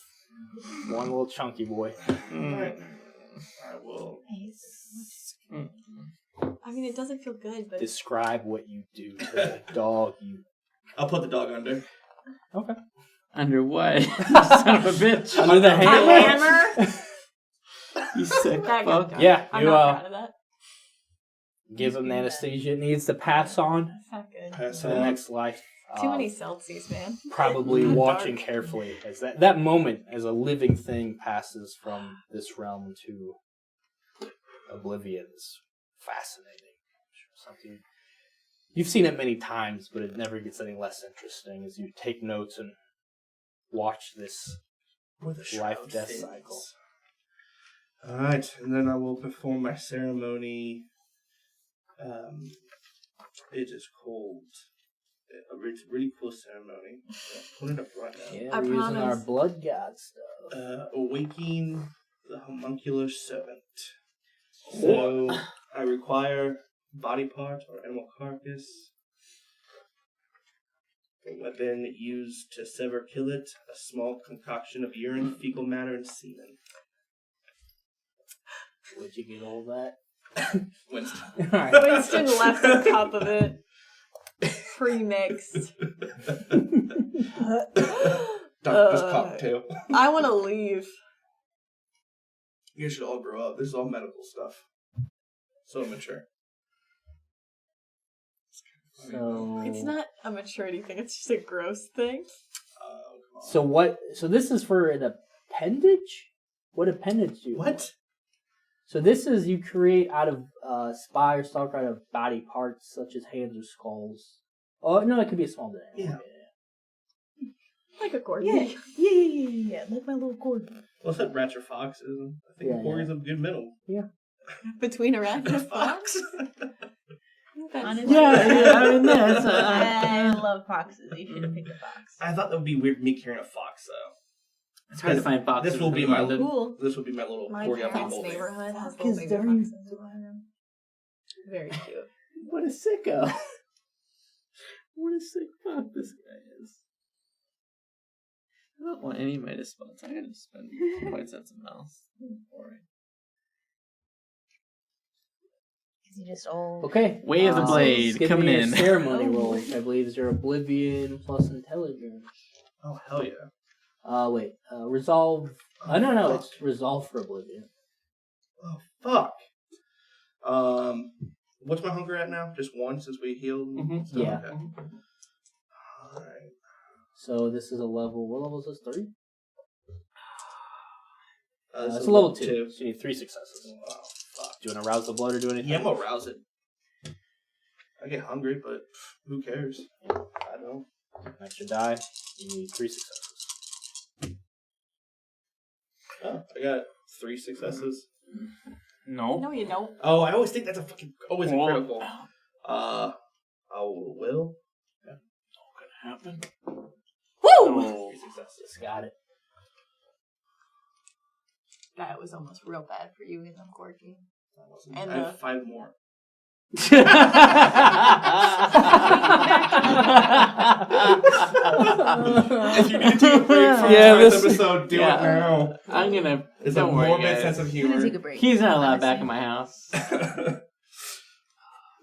One little chunky boy. Alright. I will. I mean, it doesn't feel good, but Describe what you do to the dog. I'll put the dog under. Okay. Under what? Son of a bitch. Under the hammer. You sick That fuck. got Yeah, I'm you not proud of that. give him the anesthesia it needs to pass on That's not good. Pass to the on. next life. Too many Celsius, man. Probably Dark. watching carefully as that moment as a living thing passes from this realm to oblivion is fascinating. Something you've seen it many times, but it never gets any less interesting as you take notes and watch this life-death cycle. Alright, and then I will perform my ceremony. It is called a really cool ceremony. I'll put it up right now. Yeah, I we're using our promise. blood god stuff. Awaking the homuncular servant. So I require body part or animal carcass. A weapon used to sever kill it. A small concoction of urine, fecal matter, and semen. Where'd you get all that? Winston. Alright. Winston left a cup of it. Pre-mixed. Doctor's cocktail. I want to leave. You should all grow up. This is all medical stuff. So immature. So It's not a maturity thing. It's just a gross thing. Come on. So what? So this is for an appendage. What appendage do you? What? want? So this is you create out of spy or stalker out of body parts such as hands or skulls. Oh no, it could be a small dead animal. Like a corgi. Yeah. Like my little corgi. Well, said rats or foxes. I think Yeah, corgis have a good middle. Between a rat and a fox. Honestly, I mean that's. I love foxes. You should have picked a fox. I thought that would be weird me carrying a fox though. It's hard to find foxes. This will be in my London. Cool. This will be my little My corgi. parents' I'm neighborhood has Fuck little is baby there? foxes. Very cute. What a sicko! What a sick fuck this guy is. I don't want any of my spots. I gotta spend quite sense of mouse. Boring. Is he just old? Okay. Way of the blade give coming me your in. Ceremony Oh. rolls. I believe is your oblivion plus intelligence. Oh hell yeah! Wait. Resolve. No. It's resolve for oblivion. Oh fuck. What's my hunger at now? Just one since we healed. Mhm. Stuff? Yeah. Okay. All right. So this is a level. What level is this? 3. This It's is a level 2. So you need 3 successes. Oh fuck. Do you want to rouse the blood or do anything? Yeah, I'm gonna rouse it. I get hungry, but who cares? I don't. Extra die. You need 3 successes. Oh, I got 3 successes. No. No, you don't. Oh, I always think that's always a Whoa. critical. I will. Not gonna happen. Woo! No. 3 successes. Just got it. That was almost real bad for you in the corgi. And I have 5 more. If you need to take a break from this episode, do it now. I'm gonna. It's a Don't worry, morbid guys. sense of I'm humor. gonna take a break. He's not allowed Honestly. back in my house. Who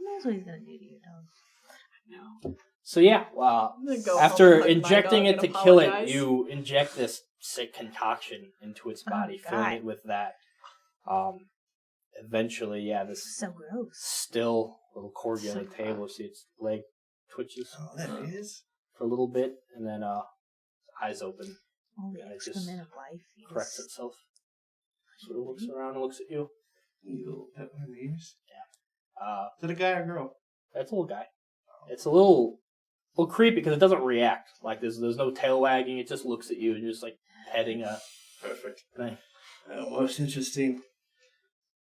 knows what he's gonna do to your dog? So yeah, I'm gonna go after home and hug my injecting dog it and to kill it, apologize. you inject this sick concoction into its body, filling God. it with that. Eventually, yeah, this So gross. still little corgi So on the table. See its leg twitches Oh, that is. for a little bit, and then eyes open, All the Yeah, it excrement of life. Yes. corrects itself. Sort of looks around and looks at you. You little pet one of these. Uh, Is it a guy or girl? That's a little guy. It's a little creepy because it doesn't react. Like there's no tail wagging. It just looks at you and you're just like petting a Perfect. thing. Most interesting.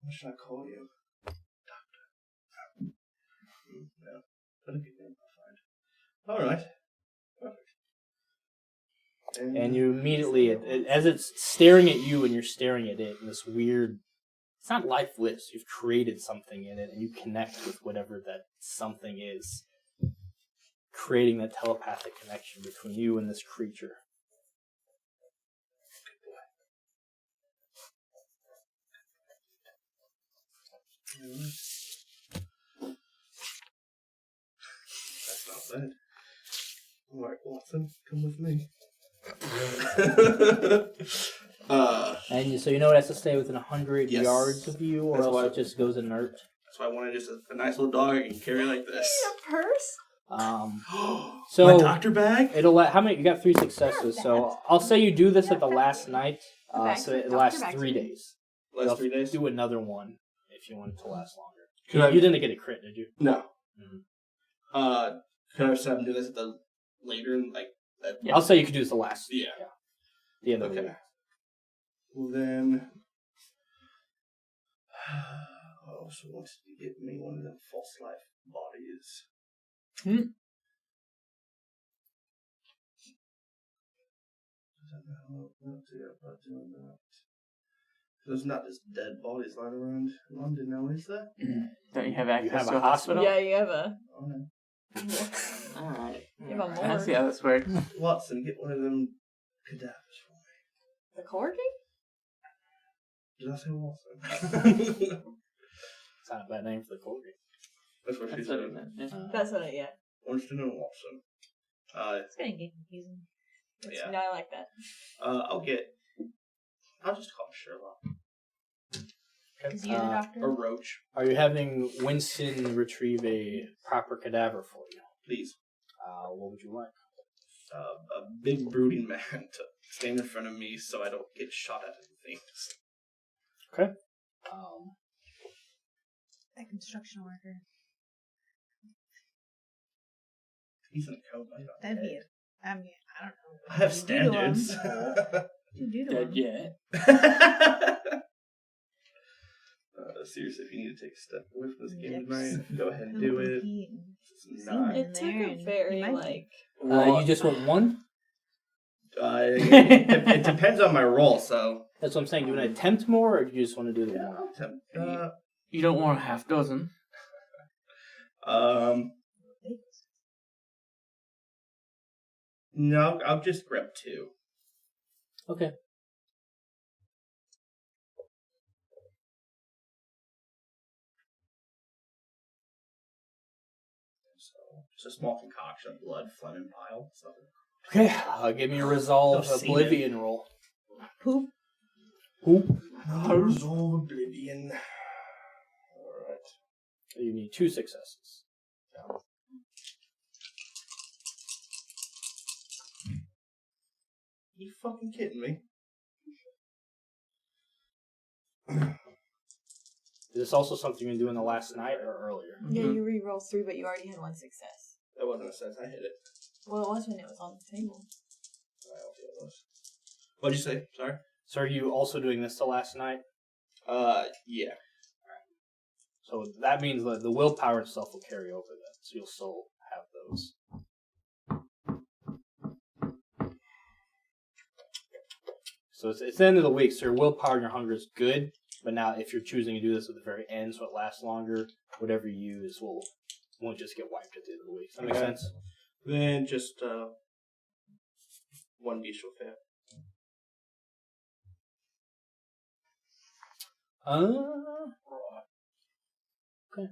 What should I call you? Doctor. No. That'd be good. I'll find. Alright. Perfect. And you immediately, as it's staring at you and you're staring at it in this weird, it's not lifeless. You've created something in it and you connect with whatever that something is, creating that telepathic connection between you and this creature. That's not bad. Alright, Watson, come with me. And so you know it has to stay within 100 Yes. yards of you, or That's else why- it just goes inert. That's why I wanted just a nice little dog I can carry like this. A purse? So my doctor bag? it'll let how many? You got 3 successes, so I'll say you do this at the last night. Okay, So it doctor lasts bag. 3 days. Last You'll 3 days? Do another one if you want it to last longer. Could I- You didn't get a crit, did you? No. Mhm. Can I just have him do this at the later, like, I'll say you could do this the last. Yeah. The end of the Okay. week. Well then, I also wanted to get me one of them false life bodies. I don't know what to do about doing that. There's not just dead bodies lying around London now, is there? Don't you have access have to a a hospital? Yeah, you have a. Oh no. Alright. You have a I morgue. see how this works. Watson, get one of them cadavers for me. The corgi? Did I say Watson? It's not a bad name for the corgi. That's what she That's said. what it meant. Yeah. That's what yeah. Winston and Watson. It's gonna get confusing. Yeah. No, I like that. I'll just call him Sherlock. Is you're the doctor? Or Roach, Are you having Winston retrieve a proper cadaver for you? please. What would you like? A big brooding man to stand in front of me so I don't get shot at and things. Okay. A construction worker. He's in a coat. That'd be it. I mean, I don't know. I have What do you do to him? standards. What do you do to him? Yeah. Seriously, if you need to take a step away from this game Yep. tonight, go ahead and He'll do be it. heat. It's Semen not. in It took there a and very, he might like. You just want one? It depends on my role, so. That's what I'm saying. Do you want to attempt more, or do you just want to do the one? I'll attempt. You don't want a half dozen. No, I'll just grab 2. Okay. So, just a small concoction of blood, phlegm, and bile. So. Okay. Give me a resolve Oh, semen. oblivion roll. Poop. Who? Resolve Oblivion. Alright. You need 2 successes. You fucking kidding me? Is this also something you're doing the last night or earlier? Yeah, you re-roll 3, but you already had 1 success. That wasn't a sense. I hit it. Well, it was when it was on the table. I don't feel it was. What'd you say? Sorry? So are you also doing this the last night? Yeah. So that means that the willpower and stuff will carry over then. So you'll still have those. So it's the end of the week, so your willpower and your hunger is good. But now if you're choosing to do this at the very end so it lasts longer, whatever you use won't just get wiped at the end of the week. Does that make Okay. sense? Then just, 1 bestial fair. Okay.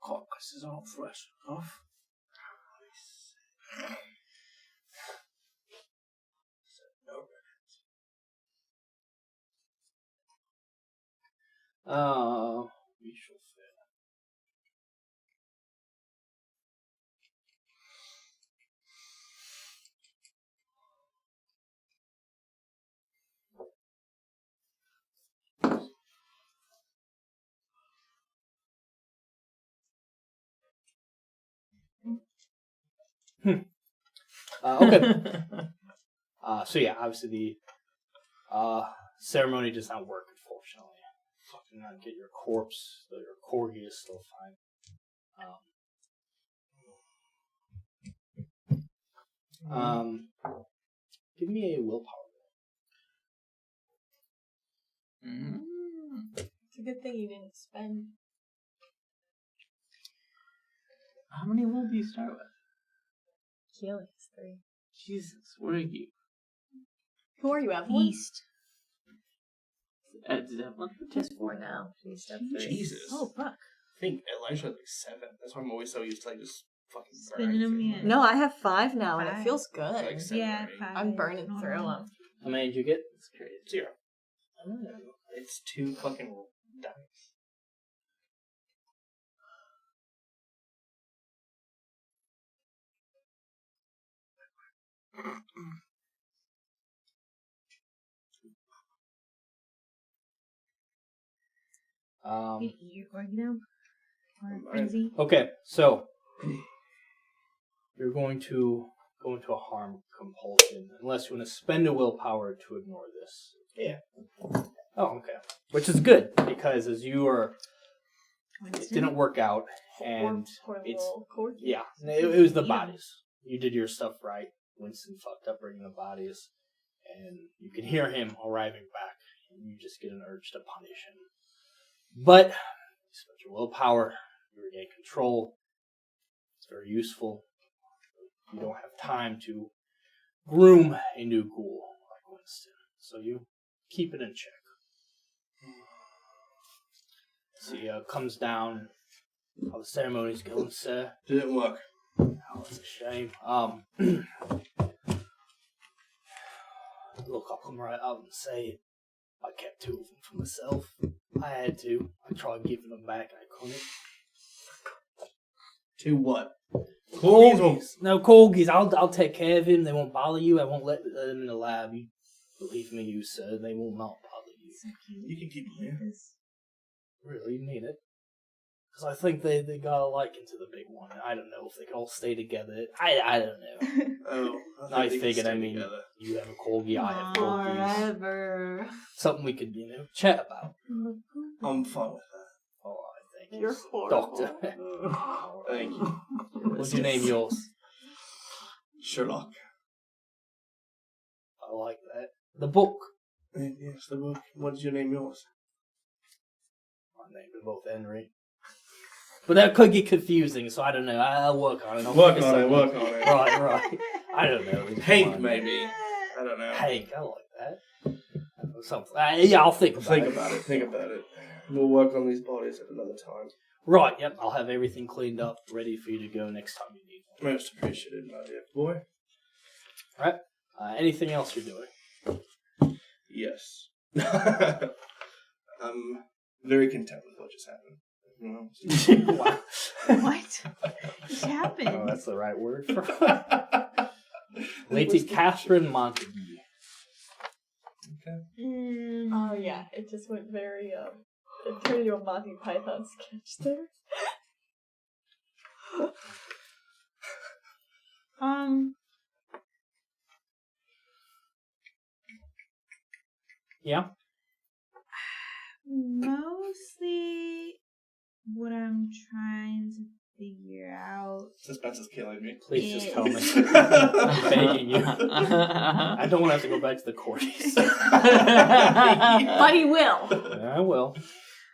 Carcass is all fresh enough. We shall fail. Okay. So yeah, obviously the ceremony does not work, unfortunately. Fucking not get your corpse, your corgi is still fine. Give me a willpower. It's a good thing you didn't spend. How many will do you start with? He only has 3. Jesus, where are you? Who are you, Evelyn? East. Did Evelyn? Just 4 now. She's step 3. Jesus. Oh, fuck. I think Elijah had like 7. That's why I'm always so used to like just fucking Spinning them, through yeah. No, I have 5 now, and it 5. feels good. Like 7 Yeah, or 8. 5. I'm burning through them. How many did you get? That's crazy. 0. It's 2 fucking dice. You can eat your corgi now. Or frenzy. Okay, so you're going to go into a harm compulsion unless you want to spend a willpower to ignore this. Yeah. Oh, okay. Which is good because as you are, it Winston. didn't work out, and Poor it's little corgi. yeah, it was the Yeah. bodies. You did your stuff right. Winston fucked up bringing the bodies, and you can hear him arriving back, and you just get an urge to punish him. But you spent your willpower, you regain control. It's very useful. You don't have time to groom a new ghoul like Winston, so you keep it in check. So he comes down. How the ceremony's going, sir? Didn't work. Oh, that's a shame. Look, I'll come right out and say it. I kept 2 of them for myself. I had to. I tried giving them back and I couldn't. To what? Corgis. No, corgis. I'll take care of him. They won't bother you. I won't let them in the lab. You believe me, you sir. They will not bother you. So cute. You can keep them here. Really, you mean it? Because I think they got a liking to the big one. I don't know if they can all stay together. I don't know. Oh. I think they can figured, stay I mean, together. you have a corgi, I have corgis. Forever. Something we could, chat about. I'm fine with that. Oh, I think. You're horrible. Doctor. Thank you. What'd you name yours? Sherlock. I like that. The book. Yes, the book. What did you name yours? I named them both Henry. But that could get confusing, so I don't know. I'll work on it. I'll Work figure on it, something- work on it. Right. I don't know. Hank, maybe. I don't know. Hank, I like that. Something. Yeah, I'll think about Think it. about it, think about it. We'll work on these bodies at another time. Right, yep. I'll have everything cleaned up, ready for you to go next time you need one. Most appreciated, my dear boy. Alright. Anything else you're doing? Yes. I'm very content with what just happened. You know? Wow. What? Just happened. Oh, that's the right word for Lady Catherine Montague. Okay. Oh yeah, it just went very it turned into a Monty Python sketch there. Yeah? Mostly what I'm trying to figure out. Suspense is killing me. Please just Yes. tell me. I'm begging you. I don't want to have to go back to the courties. But he will. I will.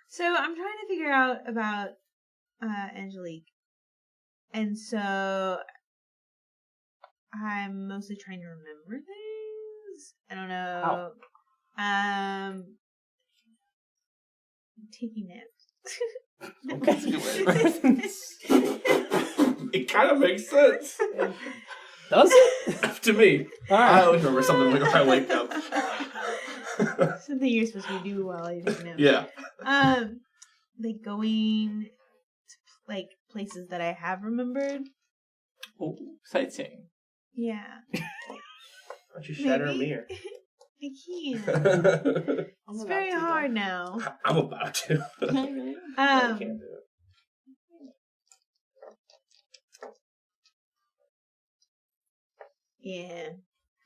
So I'm trying to figure out about Angelique. And so I'm mostly trying to remember things. I don't know. I'm taking naps. Okay. It kind of makes sense. Does it? To me. I Alright. always remember something when I wake up. Something you're supposed to do while you take a nap. Yeah. Like going to like places that I have remembered. Oh, sightseeing. Yeah, Why don't you shatter a Maybe. mirror? I can't. I'm It's about very to, hard now. I'm about to. I can't do it. Yeah,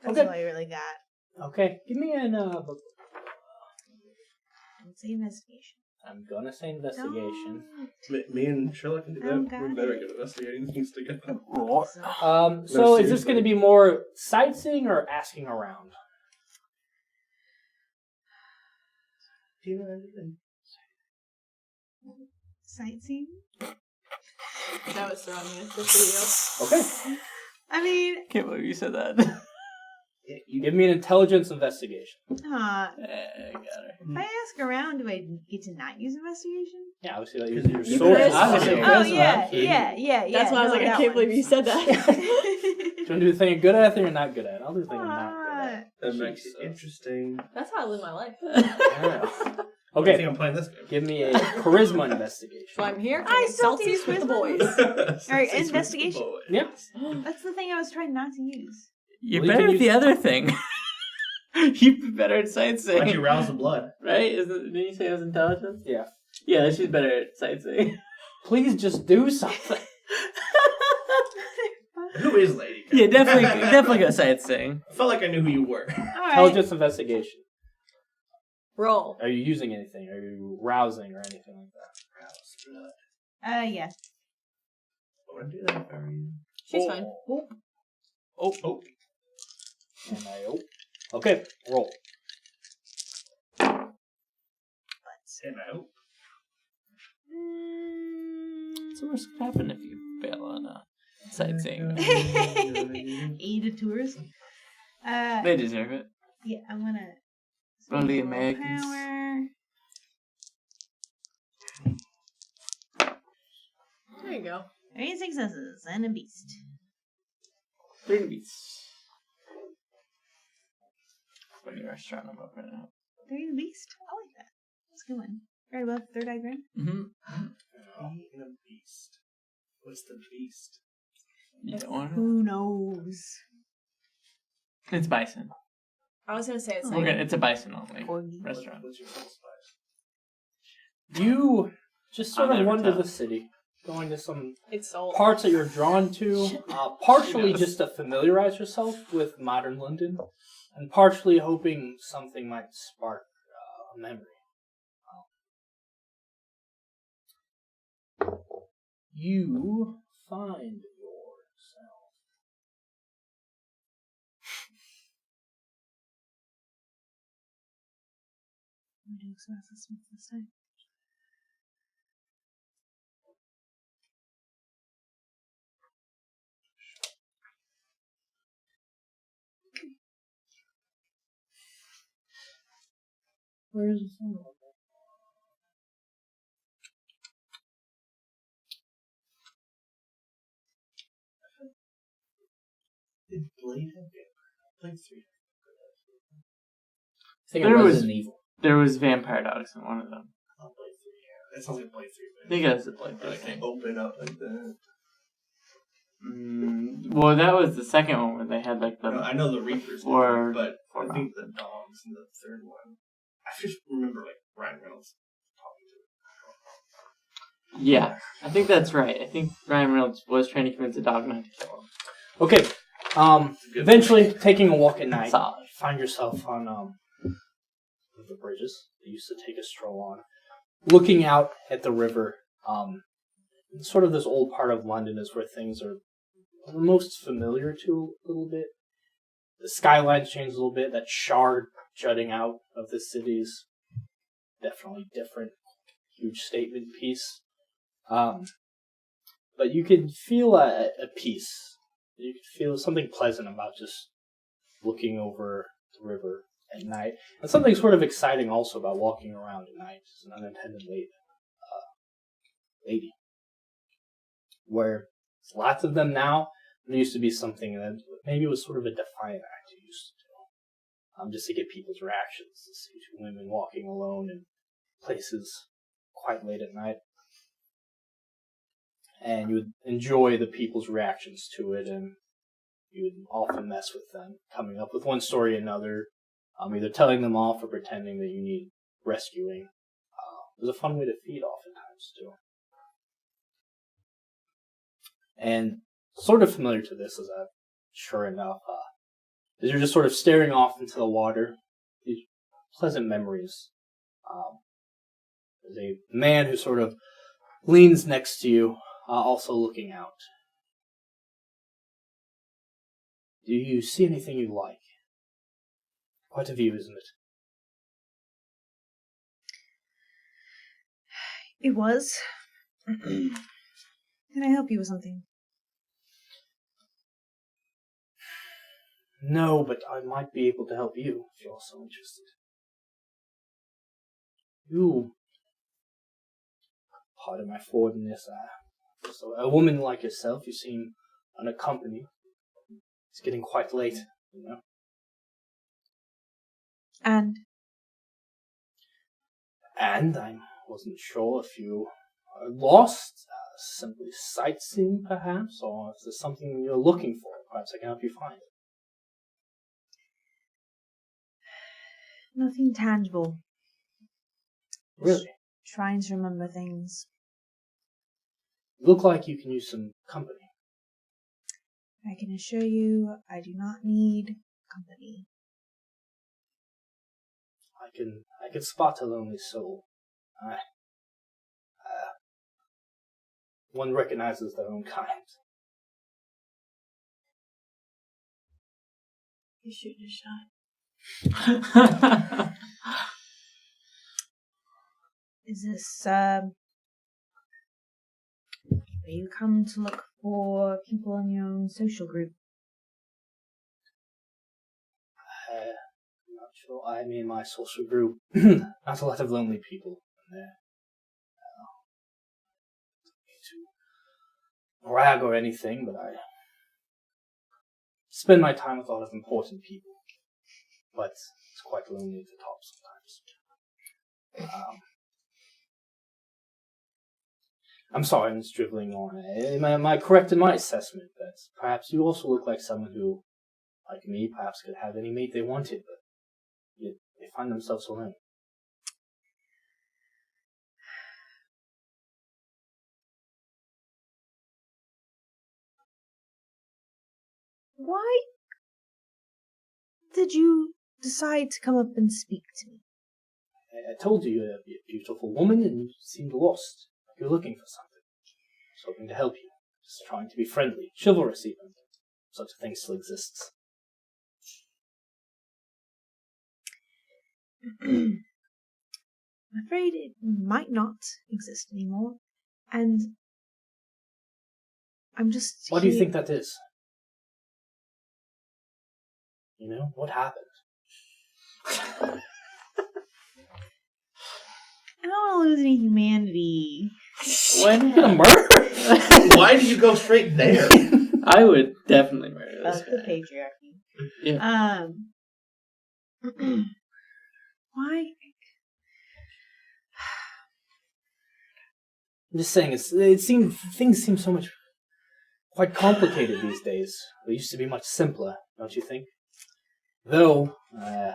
that's Okay. all I really got. Okay. Give me an It's investigation. I'm gonna say investigation. Me and Sherlock can do Oh, that. got We're it. better good at investigating things together. So is this seriously. going to be more sightseeing or asking around? Do you know anything? Sightseeing. That was throwing me off the video. Okay. I mean, Can't believe you said that. You give me an intelligence investigation. I got her. if I ask around, do I get to not use investigation? Yeah, obviously that uses your You sword. could. Obviously. Okay. Oh, Charisma. yeah. That's why I was no, like, I that can't one. believe you said that. Do you want to do the thing you're good at, the thing you're not good at? I'll do the thing I'm not good at. That makes it Jesus. interesting. That's how I live my life. Yeah. I think Okay, I'm playing this game. give me a charisma investigation. So I'm here. I I still Celsius with the use boys. Alright, investigation? Yeah. That's the thing I was trying not to use. You're Well, you better can at the use- other thing. You'd be better at sightseeing. Why'd you rouse the blood? Right? Didn't you say it was intelligence? Yeah. Yeah, she's better at sightseeing. Please just do something. Who is Lady? Yeah, definitely go sightseeing. I felt like I knew who you were. Alright. Intelligence investigation. Roll. Are you using anything? Are you rousing or anything like that? Rouse blood. Yeah. I wouldn't do that if I were you. She's fine. Oh. And okay, roll. And I hope. So what's gonna happen if you fail on sightseeing? Aid a tourist. They deserve it. Yeah, I'm gonna. Only spend a little Americans. Power. There you go. 3 successes and a beast. 3 beats. When you're astronomer right now. 3 and a beast? I like that. That's a good one. Right above third eye grin. Mm-hmm. Be in a beast. What's the beast? You don't want it? Who knows? It's bison. I was gonna say it's Okay, like it's a bison only Corgi. restaurant. What's your soul spice? You just sort I'll of never wander tell. the city, going to some it's soul. parts that you're drawn to, partially She knows. just to familiarize yourself with modern London, and partially hoping something might spark a memory. You find yourself. I'm doing some assessments this time. Where is the phone? Did Blade have Blade 3? I think There it was- was an evil. There was vampire dogs in one of them. Oh, Blade 3, yeah. That sounds like Blade 3. I think that's the Blade Like, thing. open up like that. Well, that was the second one where they had like the. No, I know the Reapers, Or- but or I think the dogs in the third one. I just remember like Ryan Reynolds talking to Yeah, I think that's right. I think Ryan Reynolds was trying to convince a dog not to kill him. Okay. Eventually, taking a walk at night, Solid. find yourself on one of the bridges that you used to take a stroll on, looking out at the river. Sort of this old part of London is where things are most familiar to a little bit. The skyline's changed a little bit. That shard jutting out of the city's definitely different. Huge statement piece. But you can feel a peace. You can feel something pleasant about just looking over the river at night. And something sort of exciting also about walking around at night as an unintended lady. Where there's lots of them now. There used to be something that maybe was sort of a defiant act you used to do. Just to get people's reactions. To see two women walking alone in places quite late at night. And you would enjoy the people's reactions to it, and you would often mess with them, coming up with one story or another, either telling them off or pretending that you need rescuing. It was a fun way to feed oftentimes, too. And sort of familiar to this, sure enough, as you're just sort of staring off into the water, these pleasant memories. There's a man who sort of leans next to you, also looking out. Do you see anything you like? Quite a view, isn't it? It was. Can I help you with something? No, but I might be able to help you if you're so interested. You, pardon my forwardness, so a woman like yourself, you seem unaccompanied. It's getting quite late, you know. And I wasn't sure if you are lost, simply sightseeing perhaps, or if there's something you're looking for. Perhaps I can help you find it. nothing tangible. Really? Trying to remember things. You look like you can use some company. I can assure you, I do not need company. I can spot a lonely soul. One recognizes their own kind. You shoot your shot. Is this, where you come to look for people in your own social group? I'm not sure. I mean, my social group, not a lot of lonely people in there. To brag or anything, but I spend my time with a lot of important people. But it's quite lonely at the top sometimes. I'm sorry, I'm just dribbling on. Am I correct in my assessment that perhaps you also look like someone who, like me, perhaps could have any mate they wanted, but yet they find themselves alone? Why did you decide to come up and speak to me? I told you you're a beautiful woman and you seemed lost. Like you're looking for something. I was hoping to help you. Just trying to be friendly, chivalrous even. Such a thing still exists. I'm afraid it might not exist anymore. And I'm just Why do you think that is? You know, what happened? I don't want to lose any humanity. When You're gonna murder? Why do you go straight there? I would definitely murder this That's the guy. patriarchy. Yeah. why? I'm just saying, things seem so much quite complicated these days. They used to be much simpler, don't you think? Though, I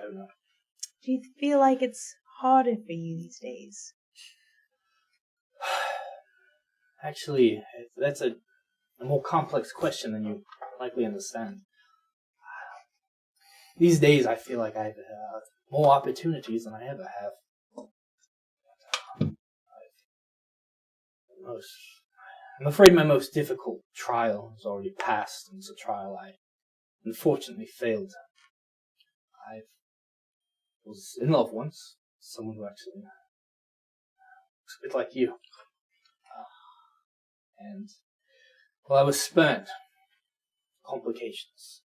don't know. Do you feel like it's harder for you these days? Actually, that's a more complex question than you likely understand. These days, I feel like I have more opportunities than I ever have. I'm afraid my most difficult trial has already passed, and it's a trial I unfortunately failed. I was in love once, someone who actually looks a bit like you. And, well, I was spurned. Complications.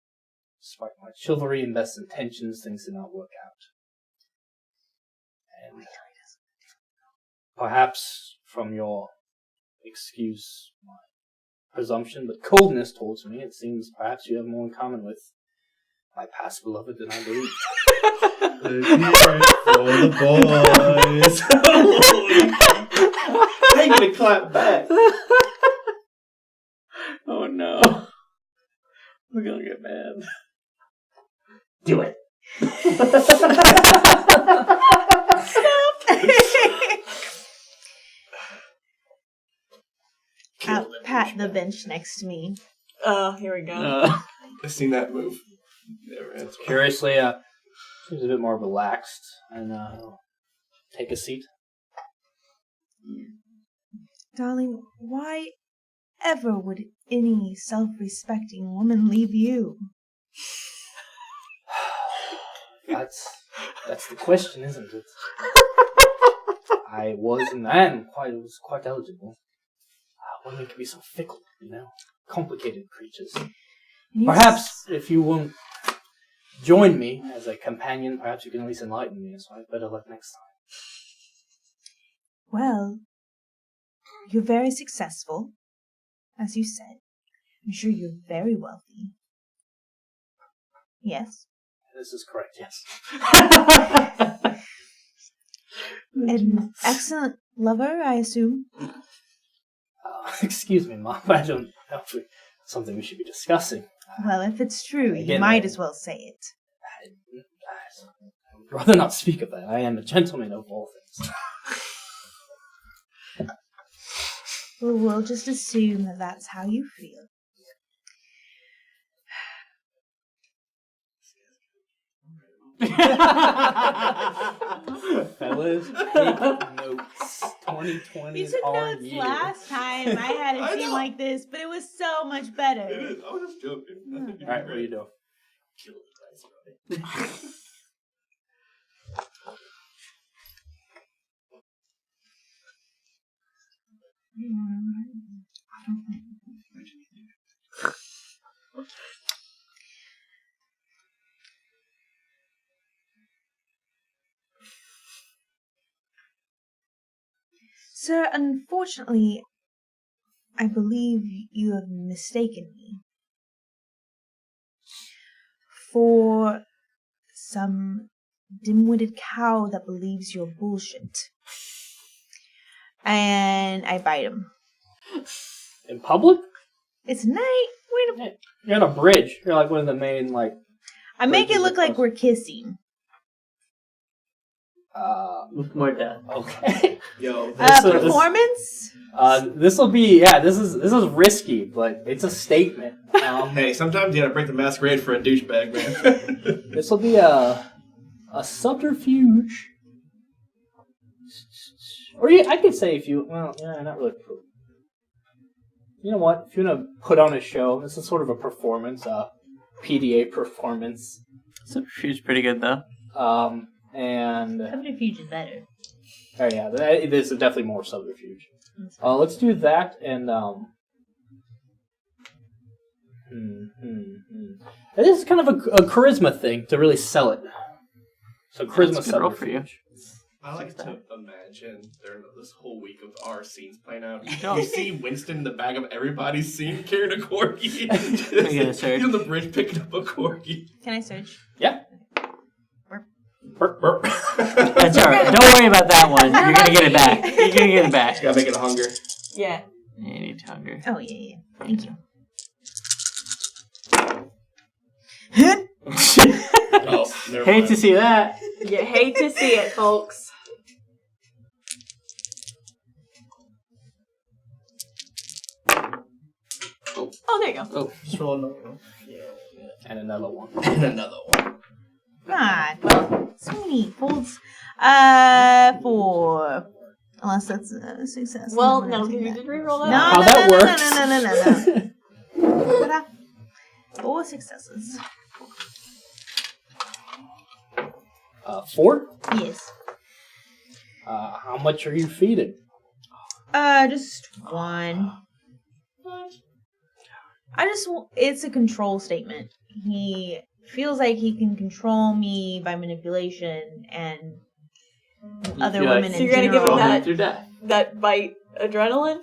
Despite my chivalry and best intentions, things did not work out. And perhaps from your, excuse my presumption, but coldness towards me, it seems perhaps you have more in common with my past beloved than I believed. For the boys. I ain't gonna clap back. Oh no. We're gonna get mad. Do it. I'll pat the bench next to me. Oh, here we go. I've seen that move. Never ends well. Curiously, seems a bit more relaxed, and take a seat. Darling, why ever would any self-respecting woman leave you? That's the question, isn't it? I was and am quite eligible. Women can be so fickle, complicated creatures. Perhaps if you won't join me as a companion, perhaps you can at least enlighten me, so I'd better luck next time. Well, you're very successful, as you said. I'm sure you're very wealthy. Yes? This is correct, yes. An excellent lover, I assume. Excuse me, Mom, I don't know if it's something we should be discussing. Well, if it's true, you Again, might as well say it. I'd rather not speak of that. I am a gentleman of all things. Well, we'll just assume that that's how you feel. Fellas, take notes. 2020 You is took our notes year. last time. I had a scene like this, but it was so much better. It is. I was just joking. Alright, what do you do? Kill the guys, bro. Sir, unfortunately, I believe you have mistaken me for some dim-witted cow that believes you're bullshit. And I bite him. In public? It's night. Wait a minute. You're on a bridge. You're like one of the main, I make it bridges look like across- we're kissing. With more death. Okay. Yo, Performance? This will be, this is risky, but it's a statement. hey, sometimes you gotta break the masquerade for a douchebag, man. This will be a subterfuge. Or I could say not really. You know what? If you want to put on a show, this is sort of a performance, PDA performance. Subterfuge's pretty good, though. And Subterfuge is better. oh yeah, this is definitely more subterfuge. Let's do that, and This is kind of a charisma thing to really sell it. So charisma That's a good roll for you. subterfuge. I like to imagine during this whole week of our scenes playing out, don't. you see Winston in the back of everybody's scene carrying a corgi. Let me get a search. He's on the bridge picking up a corgi. Can I search? Yeah. Burp, burp. That's alright. Don't worry about that one. You're gonna get it back. You're gonna get it back. Gotta make it a hunger. Yeah. You need hunger. Oh, yeah. Thank you. Oh, never Hate mind. to see that. You hate to see it, folks. Oh, there you go. Just roll another one. And another one. And another one. Ah, well, so many folds. 4. Unless that's a success. Well, I'm no, gonna because take you that. did reroll No, that. How no, that no, works. no. Ta-da. 4 successes. 4? Yes. How much are you feeding? Just 1. It's a control statement. He feels like he can control me by manipulation and other feel like- women So in you're gonna give him general. that- Through death. That bite adrenaline?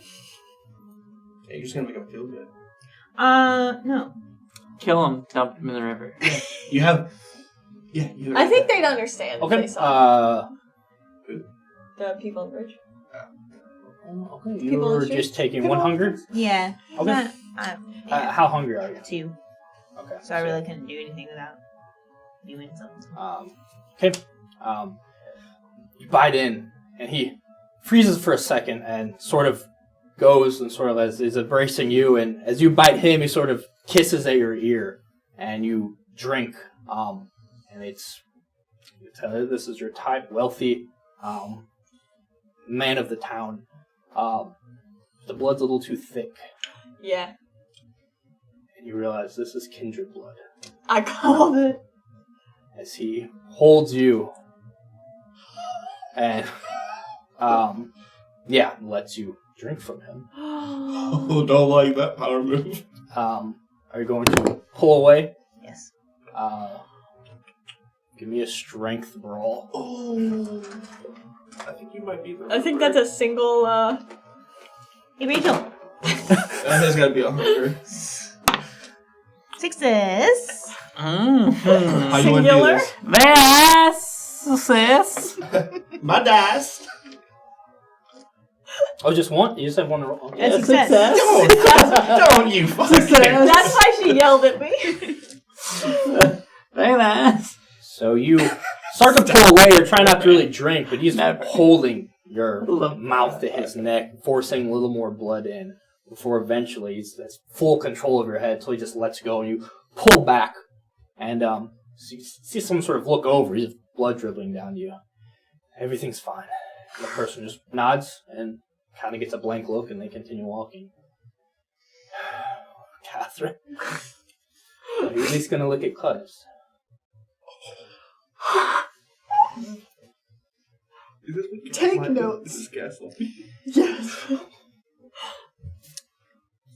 Yeah, you're just gonna make him feel good. No. Kill him. Dump him in the river. You have. Yeah, you have. I think they'd understand if Okay. they saw Who? the people on the bridge. Okay. People on You're the street? just taking People one on the hunger? Yeah. Okay. Yeah. How hungry are you? 2. Okay. So I really couldn't do anything without doing something. Okay. You bite in, and he freezes for a second and sort of goes and sort of is embracing you, and as you bite him, he sort of kisses at your ear, and you drink, and it's this is your type, wealthy man of the town. The blood's a little too thick, Yeah. and you realize this is kindred blood. I called it. As he holds you and Yeah, lets you drink from him. Oh, don't like that power move. Are you going to pull away? Yes. Give me a strength brawl. Oh, I think you might be the. I think that's a single. Hey, Rachel. That has got to be 100. 6s. How you want to do Singular? this? Yes, sis. My dice. Oh, just one? You just have one to roll? Yes, Success. Don't you fucking. Success. That's why she yelled at me. Very nice. So you start to pull away. You're trying not to really drink, but he's Never. holding your Love mouth to his neck, forcing a little more blood in before eventually he's has full control of your head until he just lets go and you pull back and see someone sort of look over. He's blood dribbling down you. Everything's fine. And the person just nods and kind of gets a blank look and they continue walking. Catherine. Are you at least going to look at Cuz? Is this what you Take my- notes. This is gaslighting. Yes.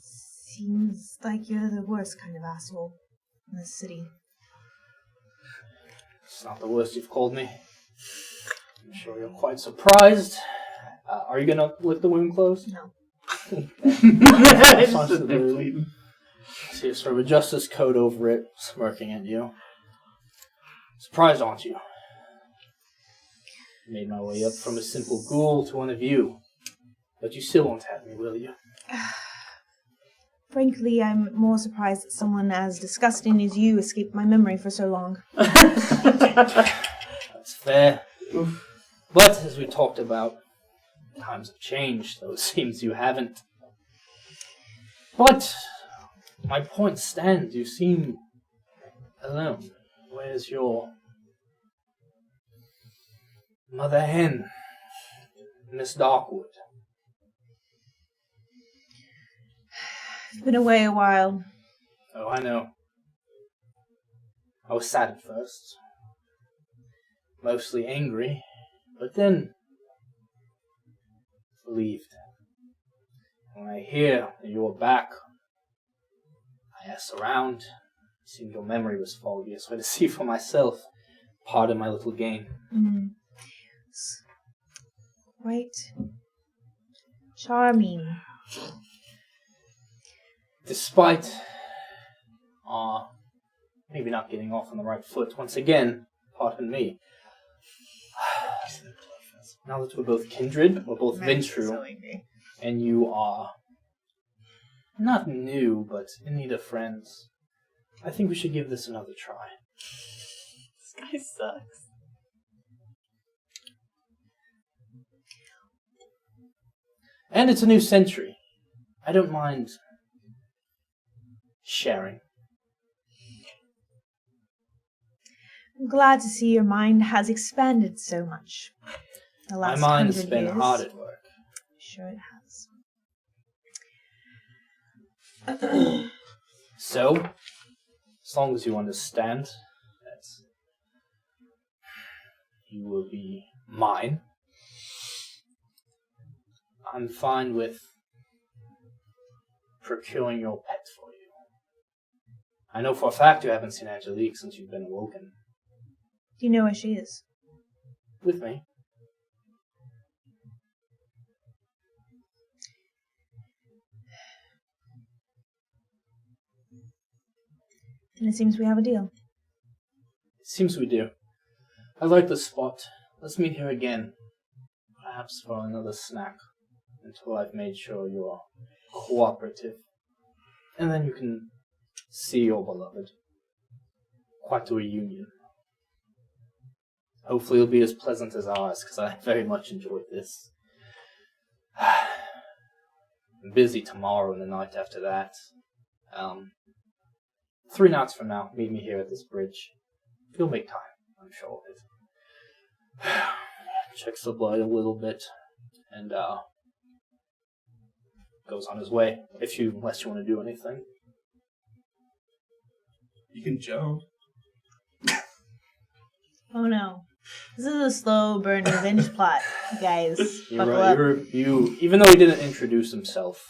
Seems like you're the worst kind of asshole in this city. It's not the worst you've called me. I'm sure you're quite surprised. Are you gonna lick the wound closed? No. So you sort of adjust his coat over it, smirking at you. Surprised, aren't you? Made my way up from a simple ghoul to one of you. But you still won't have me, will you? Frankly, I'm more surprised that someone as disgusting as you escaped my memory for so long. That's fair. But, as we talked about, times have changed, though it seems you haven't. But, my point stands. You seem alone. Where's your mother hen, Miss Darkwood? It's been away a while. Oh, I know. I was sad at first. Mostly angry. But then, relieved. When I hear that you're back, I asked around. It seemed your memory was foggy, so I had to see for myself. Pardon my little game. It's quite charming. Despite maybe not getting off on the right foot once again, pardon me. Now that we're both kindred, we're both Ventru, and you are not new, but in need of friends, I think we should give this another try. This guy sucks. And it's a new century. I don't mind sharing. I'm glad to see your mind has expanded so much. The My last mind has 100 been years. hard at work. Sure it has. So, as long as you understand that you will be mine, I'm fine with procuring your pet for you. I know for a fact you haven't seen Angelique since you've been awoken. Do you know where she is? With me. And it seems we have a deal. It seems we do. I like the spot. Let's meet here again. Perhaps for another snack. Until I've made sure you're cooperative. And then you can see your beloved. Quite a reunion. Hopefully it'll be as pleasant as ours, because I very much enjoyed this. I'm busy tomorrow and the night after that. 3 nights from now, meet me here at this bridge. You'll make time, I'm sure of it. Checks the blood a little bit, and goes on his way. Unless you want to do anything. You can jump. Oh no. This is a slow burn revenge plot, guys. Buckle up. You, even though he didn't introduce himself,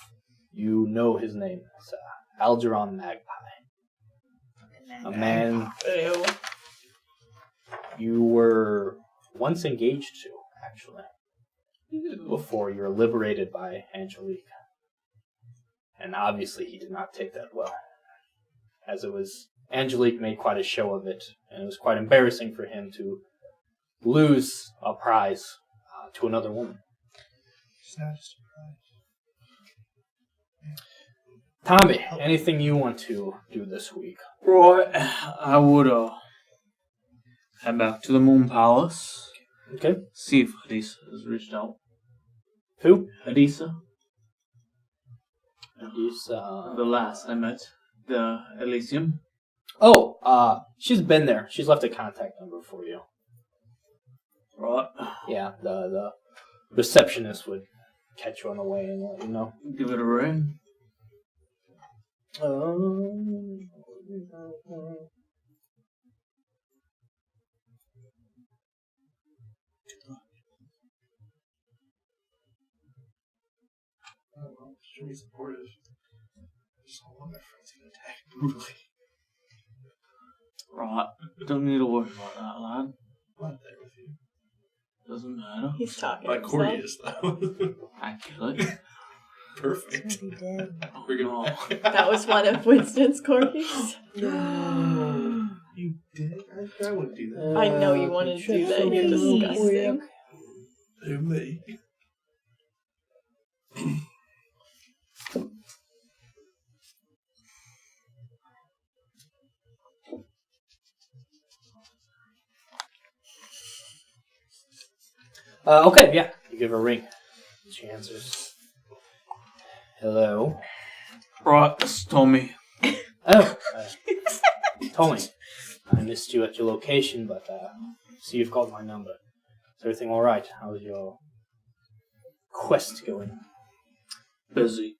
you know his name. It's Algeron Magpie. A man you were once engaged to, actually, before you were liberated by Angelique. And obviously he did not take that well, as it was, Angelique made quite a show of it, and it was quite embarrassing for him to lose a prize to another woman. It's not just a prize. Tommy, anything you want to do this week? Right, I would head back to the Moon Palace. Okay. See if Hadisa has reached out. Who? Hadisa, He's, the last I met, the Elysium. Oh, she's been there. She's left a contact number for you. Right, Yeah, the receptionist would catch you on the way and let you know. give it a ring. Oh, well, should be supportive. I just don't want my friends to get attacked brutally. Right, don't need to worry about that, lad. I'm not there with you. Doesn't matter. He's talking. My to Corey himself. is, though. I kill it. Perfect. He did. We're gonna. That was one of Winston's corgis. You did? I wouldn't do that. I know you wanted to do that. You're disgusting. Who me? Okay, yeah. You give her a ring. She answers. Hello. Right, it's Tommy. Oh, Tommy. I missed you at your location, but see you've got my number. Is everything all right? How's your quest going? Busy.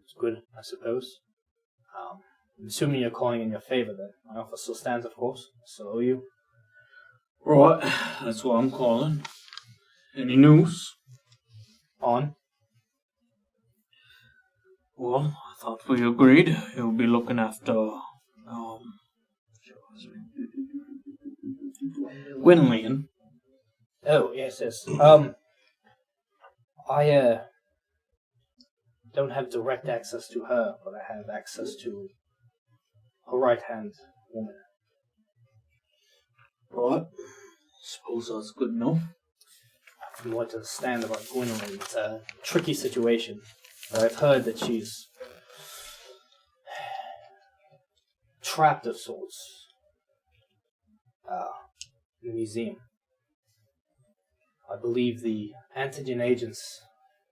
It's good, I suppose. I'm assuming you're calling in your favor then. My offer still stands, of course. So owe you. Right, that's what I'm calling. Any news? On. Well, I thought we agreed you'll be looking after, Gwynlene. Oh, yes. I don't have direct access to her, but I have access to her right-hand woman. Right. Suppose that's good enough. From what I understand about Gwynlene, it's a tricky situation. But I've heard that she's trapped of sorts in the museum. I believe the antigen agents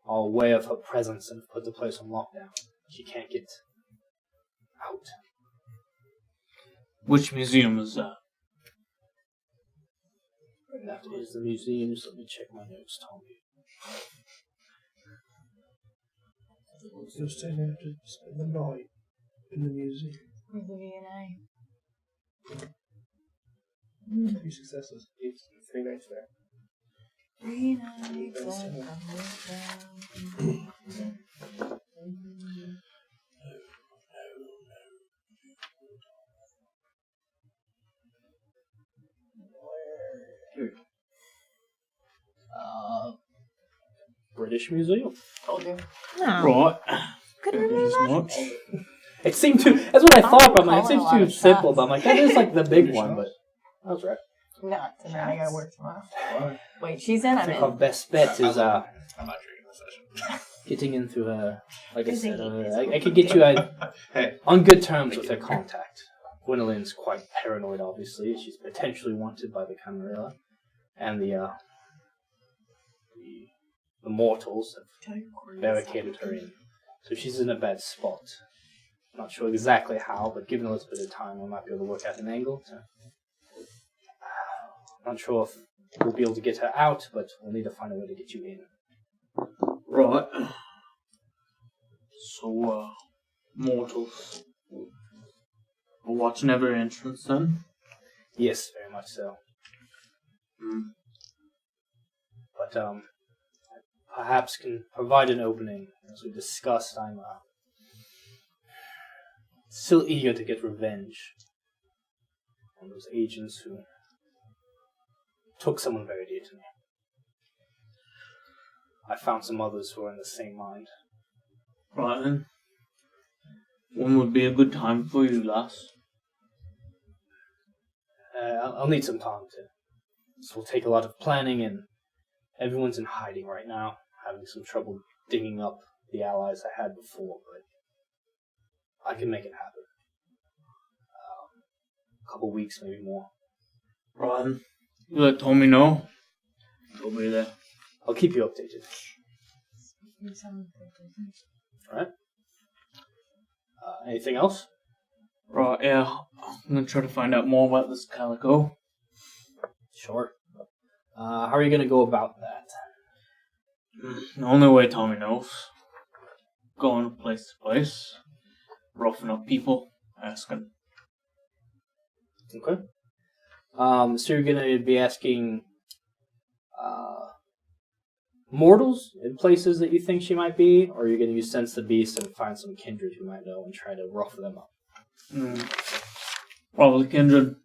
are aware of her presence and have put the place on lockdown. She can't get out. Which museum is that? That is the museum, so let me check my notes, Tommy. You're staying there to spend the night in the museum. Where's the V&A? 3 successes. 3 nights there. 3 nights at the British Museum. Told you. No. Right. Couldn't As remember. much. It seemed too. That's what I thought, but I'm like, it calling seems a lot too of simple. shots. But I'm like, that is like the big Pretty one. shots. But I was right. Not tonight. I gotta work tomorrow. Why? Wait, she's in. I I'm think our in. best bet is I'm not drinking this session. getting into her. Like I Busy. said, I could get you Hey. on good terms with her contact. Gwendolyn's quite paranoid, obviously. She's potentially wanted by the Camarilla, and the mortals have barricaded her in. So she's in a bad spot. Not sure exactly how, but given a little bit of time, I might be able to work out an angle. Not sure if we'll be able to get her out, but we'll need to find a way to get you in. Right. So, mortals. We're watching every entrance then? Yes, very much so. But perhaps can provide an opening. As we discussed, I'm still eager to get revenge on those agents who took someone very dear to me. I found some others who are in the same mind. Right then. When would be a good time for you, lass? I'll need some time to. This will take a lot of planning, and everyone's in hiding right now, having some trouble digging up the allies I had before, but I can make it happen. A couple weeks, maybe more. Right then. You let Tommy know. He'll be there. I'll keep you updated. Alright. Anything else? Right, yeah. I'm gonna try to find out more about this Calico. Sure. How are you going to go about that? The only way Tommy knows. Going place to place. Roughing up people. Asking. Okay. So you're going to be asking mortals in places that you think she might be, or you're going to use Sense the Beast and find some kindred who might know and try to rough them up? Probably kindred.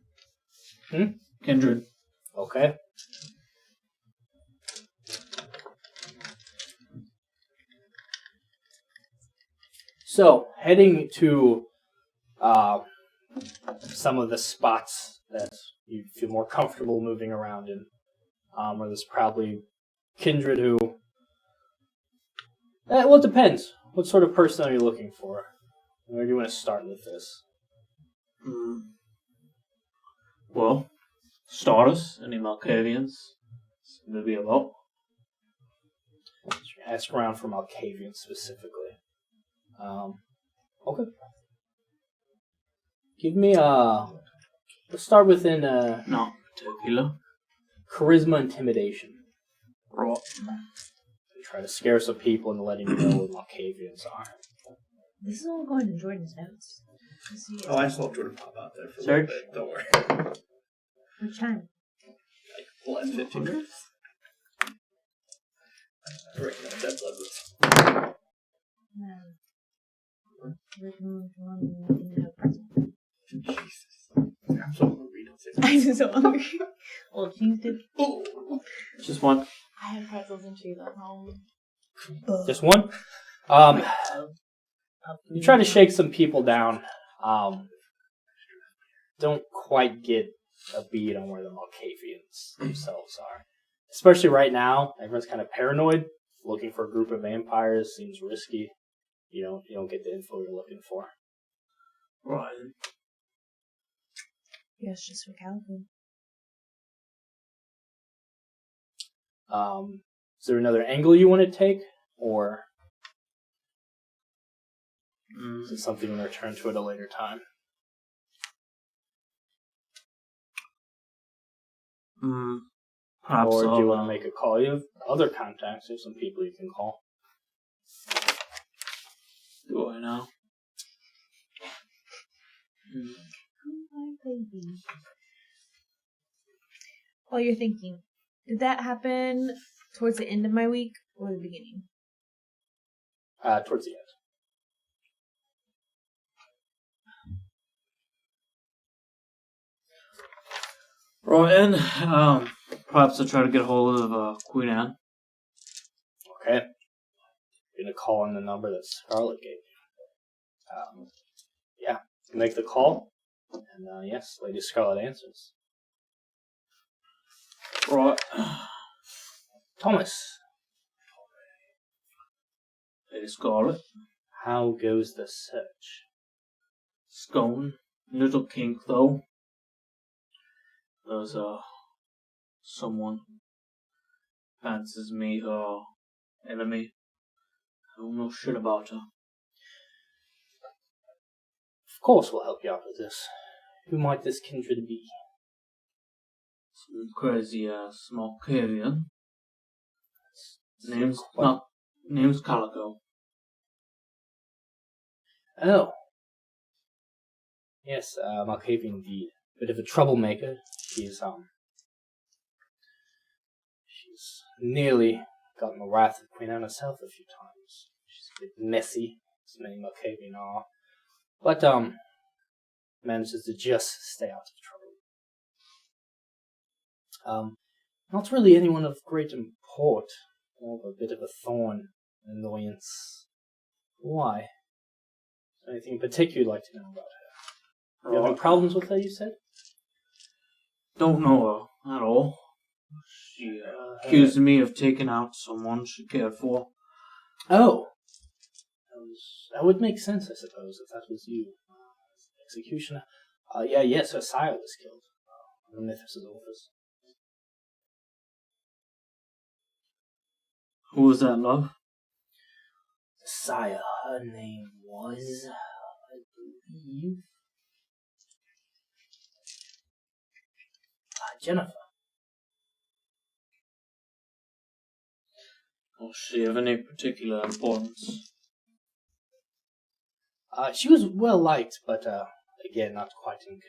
Hmm? Kindred. Okay. So, heading to some of the spots that you feel more comfortable moving around in, where there's probably kindred who... well, it depends. What sort of person are you looking for? Where do you want to start with this? Well, Stardust, any Malkavians? Maybe about. Ask around for Malkavians specifically. Okay. Give me let's start within Not particular. charisma intimidation. Right. Try to scare some people into letting you know what Malkavians are. This is all going in Jordan's notes. Oh, I saw Jordan pop out there for a Search. little bit. Don't worry. Which time? Like the last 15 minutes. I recognize that blood. No. No present. Jesus. I'm so hungry. Don't say I'm so hungry. Well, cheese did. Just one. I had pretzels and cheese at home. Just one? You try to shake some people down. Don't quite get a beat on where the Malkavians themselves are. Especially right now, everyone's kind of paranoid. Looking for a group of vampires seems risky. You don't get the info you're looking for. Right. Yes, just for Calico. Is there another angle you want to take? Or is it something you want to return to at a later time? Perhaps Or do you want I'll, to make a call? You have other contacts. There's some people you can call. do I now? My baby. While you're thinking, did that happen towards the end of my week or the beginning? Towards the end. Right, and perhaps I'll try to get a hold of Queen Anne. Okay. You're going to call on the number that Scarlet gave you. Yeah. You make the call. And yes, Lady Scarlet answers. Right. Thomas, Lady Scarlet. how goes the search? Scone. Little kink, though. There's someone fancies me her enemy. I don't know shit about her. Of course we'll help you out with this. Who might this kindred be? Some crazy small Malkavian. What? Name's Calico. Oh. Yes, Malkavian indeed. Bit of a troublemaker. She's nearly gotten the wrath of Queen Anne herself a few times. She's a bit messy, as many Malkavian are. But, manages to just stay out of trouble. Not really anyone of great import, more of a bit of a thorn, an annoyance. Why? Is there anything in particular you'd like to know about her? You have any problems with her, you said? Don't know her at all. She accused me of taking out someone she cared for. Oh. That would make sense, I suppose, if that was you. Executioner. Yes, her sire was killed. The Mythos' office. Who was that, love? The sire, her name was, I believe, Jennifer. Was she of any particular importance? She was well liked, but again, not quite in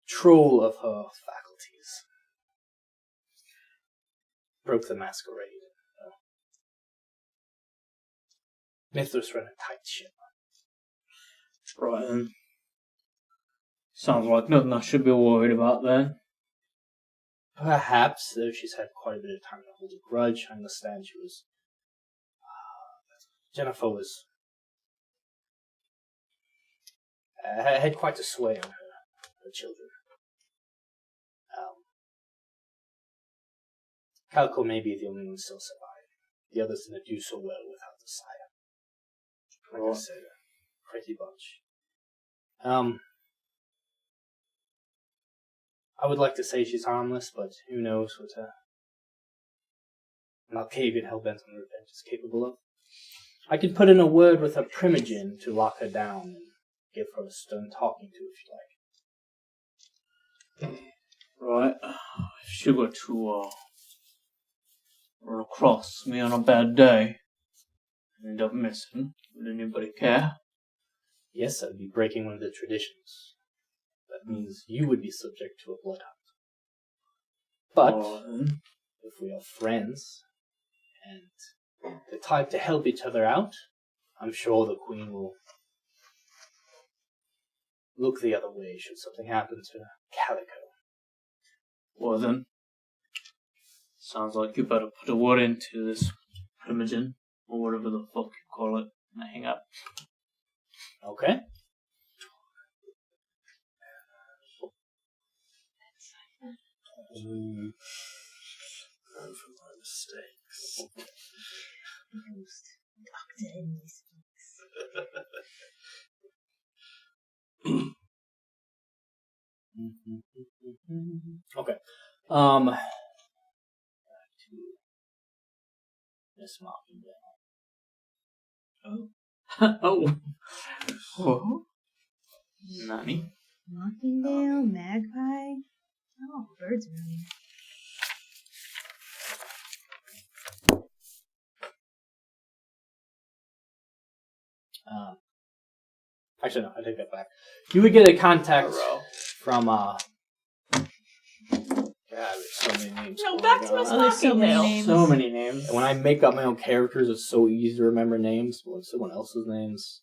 control of her faculties. Broke the Masquerade. Mythos ran a tight ship. Right then. Sounds like nothing I should be worried about then. Perhaps, though she's had quite a bit of time to hold a grudge. I understand she was... Jennifer was... had quite a sway on her children. Calco may be the only one still surviving. The others didn't do so well without the sire. Like I said, a pretty bunch. I would like to say she's harmless, but who knows what a Malkavian hellbent on revenge is capable of. I could put in a word with her primogen to lock her down and give her a stern talking to if you like. Right. If she were to run across me on a bad day and end up missing, would anybody care? Yes, that would be breaking one of the traditions. That means you would be subject to a bloodhunt. But if we are friends and the type to help each other out, I'm sure the Queen will look the other way should something happen to Calico. Well then, sounds like you better put a word into this primogen, or whatever the fuck you call it, and hang up. Okay. Learn from my mistakes. Doctor in this Okay. Back to Miss Mockingbell. Oh. Whoa. Nani? Martindale, magpie. Oh, birds around here. Actually, no, I take that back. You would get a contact from, God, there's so many names. No, Oh back my to Miss God. there's so many Martindale. names. So many names. And when I make up my own characters, it's so easy to remember names. But someone else's names.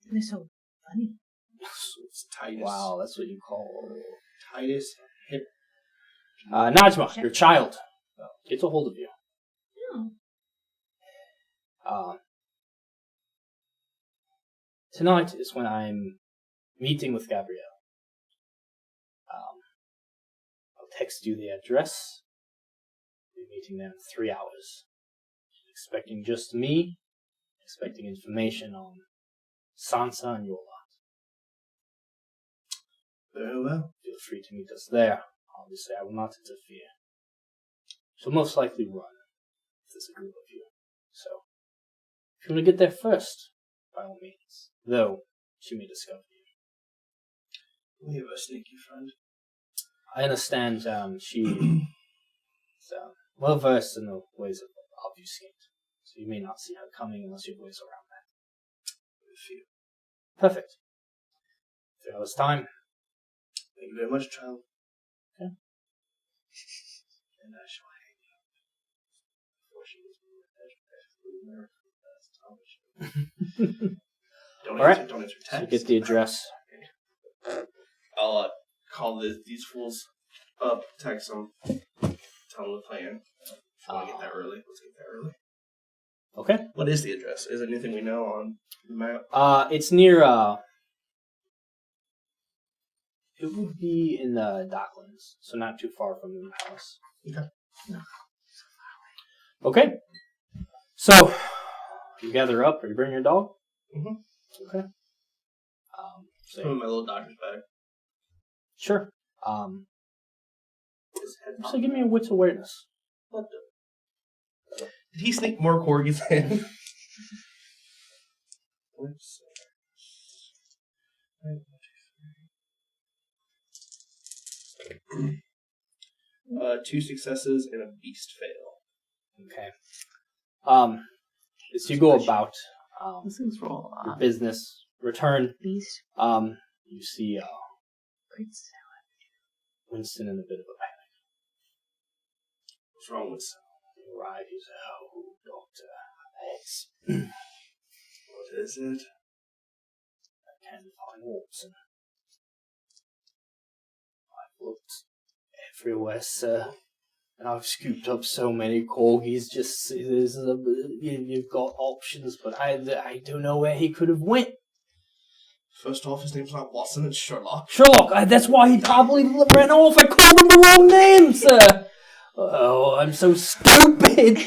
And they're so funny. It's Titus. Wow, that's what you call Titus. Najma, your child. Gets a hold of you. Oh. Tonight is when I'm meeting with Gabrielle. I'll text you the address. We'll be meeting there in 3 hours. Expecting just me. Expecting information on Sansa and your lot. Very well. Feel free to meet us there. Obviously, I will not interfere. She'll most likely run if there's a group of you. So, if you want to get there first, by all means. Though, she may discover you. We have a sneaky friend. I understand she is well versed in the ways of obfuscate. So you may not see her coming unless your voice around that. Perfect. 3 hours time. Thank you very much, child. Okay. And I shall Don't All right. answer. Don't answer So text. get the address. I'll call these fools up, text them, tell them the plan. If you want to get that early, let's get that early. Okay. What is the address? Is there anything we know on the map? It's near. It would be in the Docklands, so not too far from the palace. Okay. Okay. So you gather up, or you bring your dog. Mhm. Okay. Put in my little doctor's bag. Sure. His head So give me a wits awareness. What the? Did he sneak more corgis in? Whoops. 2 successes and a beast fail. Okay. As you go about This thing's roll a your lot. business, return. Beast. You see Great. Winston in a bit of a panic. What's wrong with Sam? You arrive. You say, "Oh, doctor, it's What is it? I can't find Watson. I've looked everywhere, sir, and I've scooped up so many corgis. Just you've got options, but I don't know where he could have went. First off, his name's not Watson, it's Sherlock. Sherlock, that's why he probably ran off. I called him the wrong name, sir. Oh, I'm so stupid."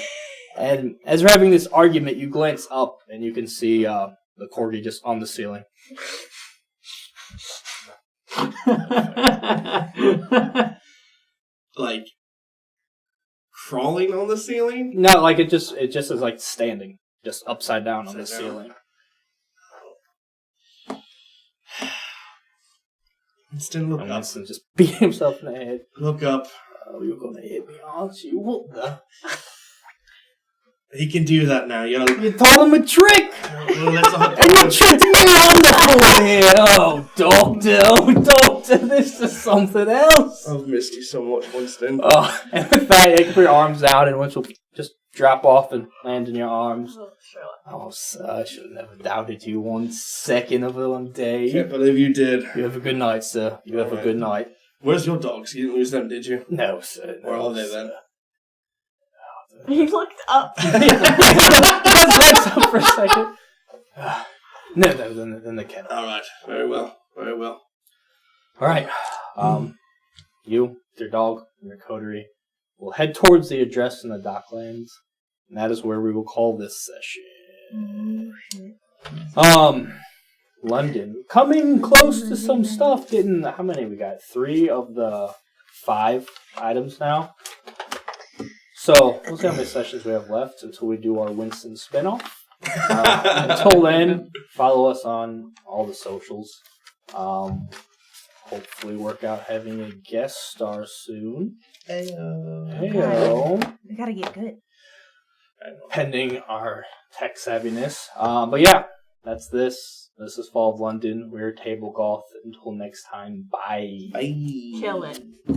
And as you're having this argument, you glance up and you can see the corgi just on the ceiling. Like, crawling on the ceiling? No, like it just is like standing, just upside down on the Upside down. ceiling. Winston, look And up. Winston just beat himself in the head. Look up. Oh, you're gonna hit me, aren't you? What the? He can do that now. You know, You told him a trick! well, that's a And you tricked me on the floor here! Oh, doctor, this is something else! I've missed you so much, Winston. Oh, and with that, you can put your arms out and Winston will just drop off and land in your arms. Oh, Sherlock. Oh, sir, I should have never doubted you 1 second of one day. Can't believe you did. You have a good night, sir. You have a good night. Where's your dogs? You didn't lose them, did you? No, sir. Where are they then? He looked up. That's up for a second. No, then the kennel. Alright, very well. Very well. All right. You, your dog, and your coterie will head towards the address in the Docklands, and that is where we will call this session. London, coming close to some stuff. Getting how many we got? 3 of the 5 items now. So we'll see how many sessions we have left until we do our Winston spinoff. Until then, follow us on all the socials. Hopefully work out having a guest star soon. Heyo. We gotta get good. Pending our tech savviness. But yeah, that's this. This is Fall of London. We're Table Golf. Until next time, bye. Bye. Kill it.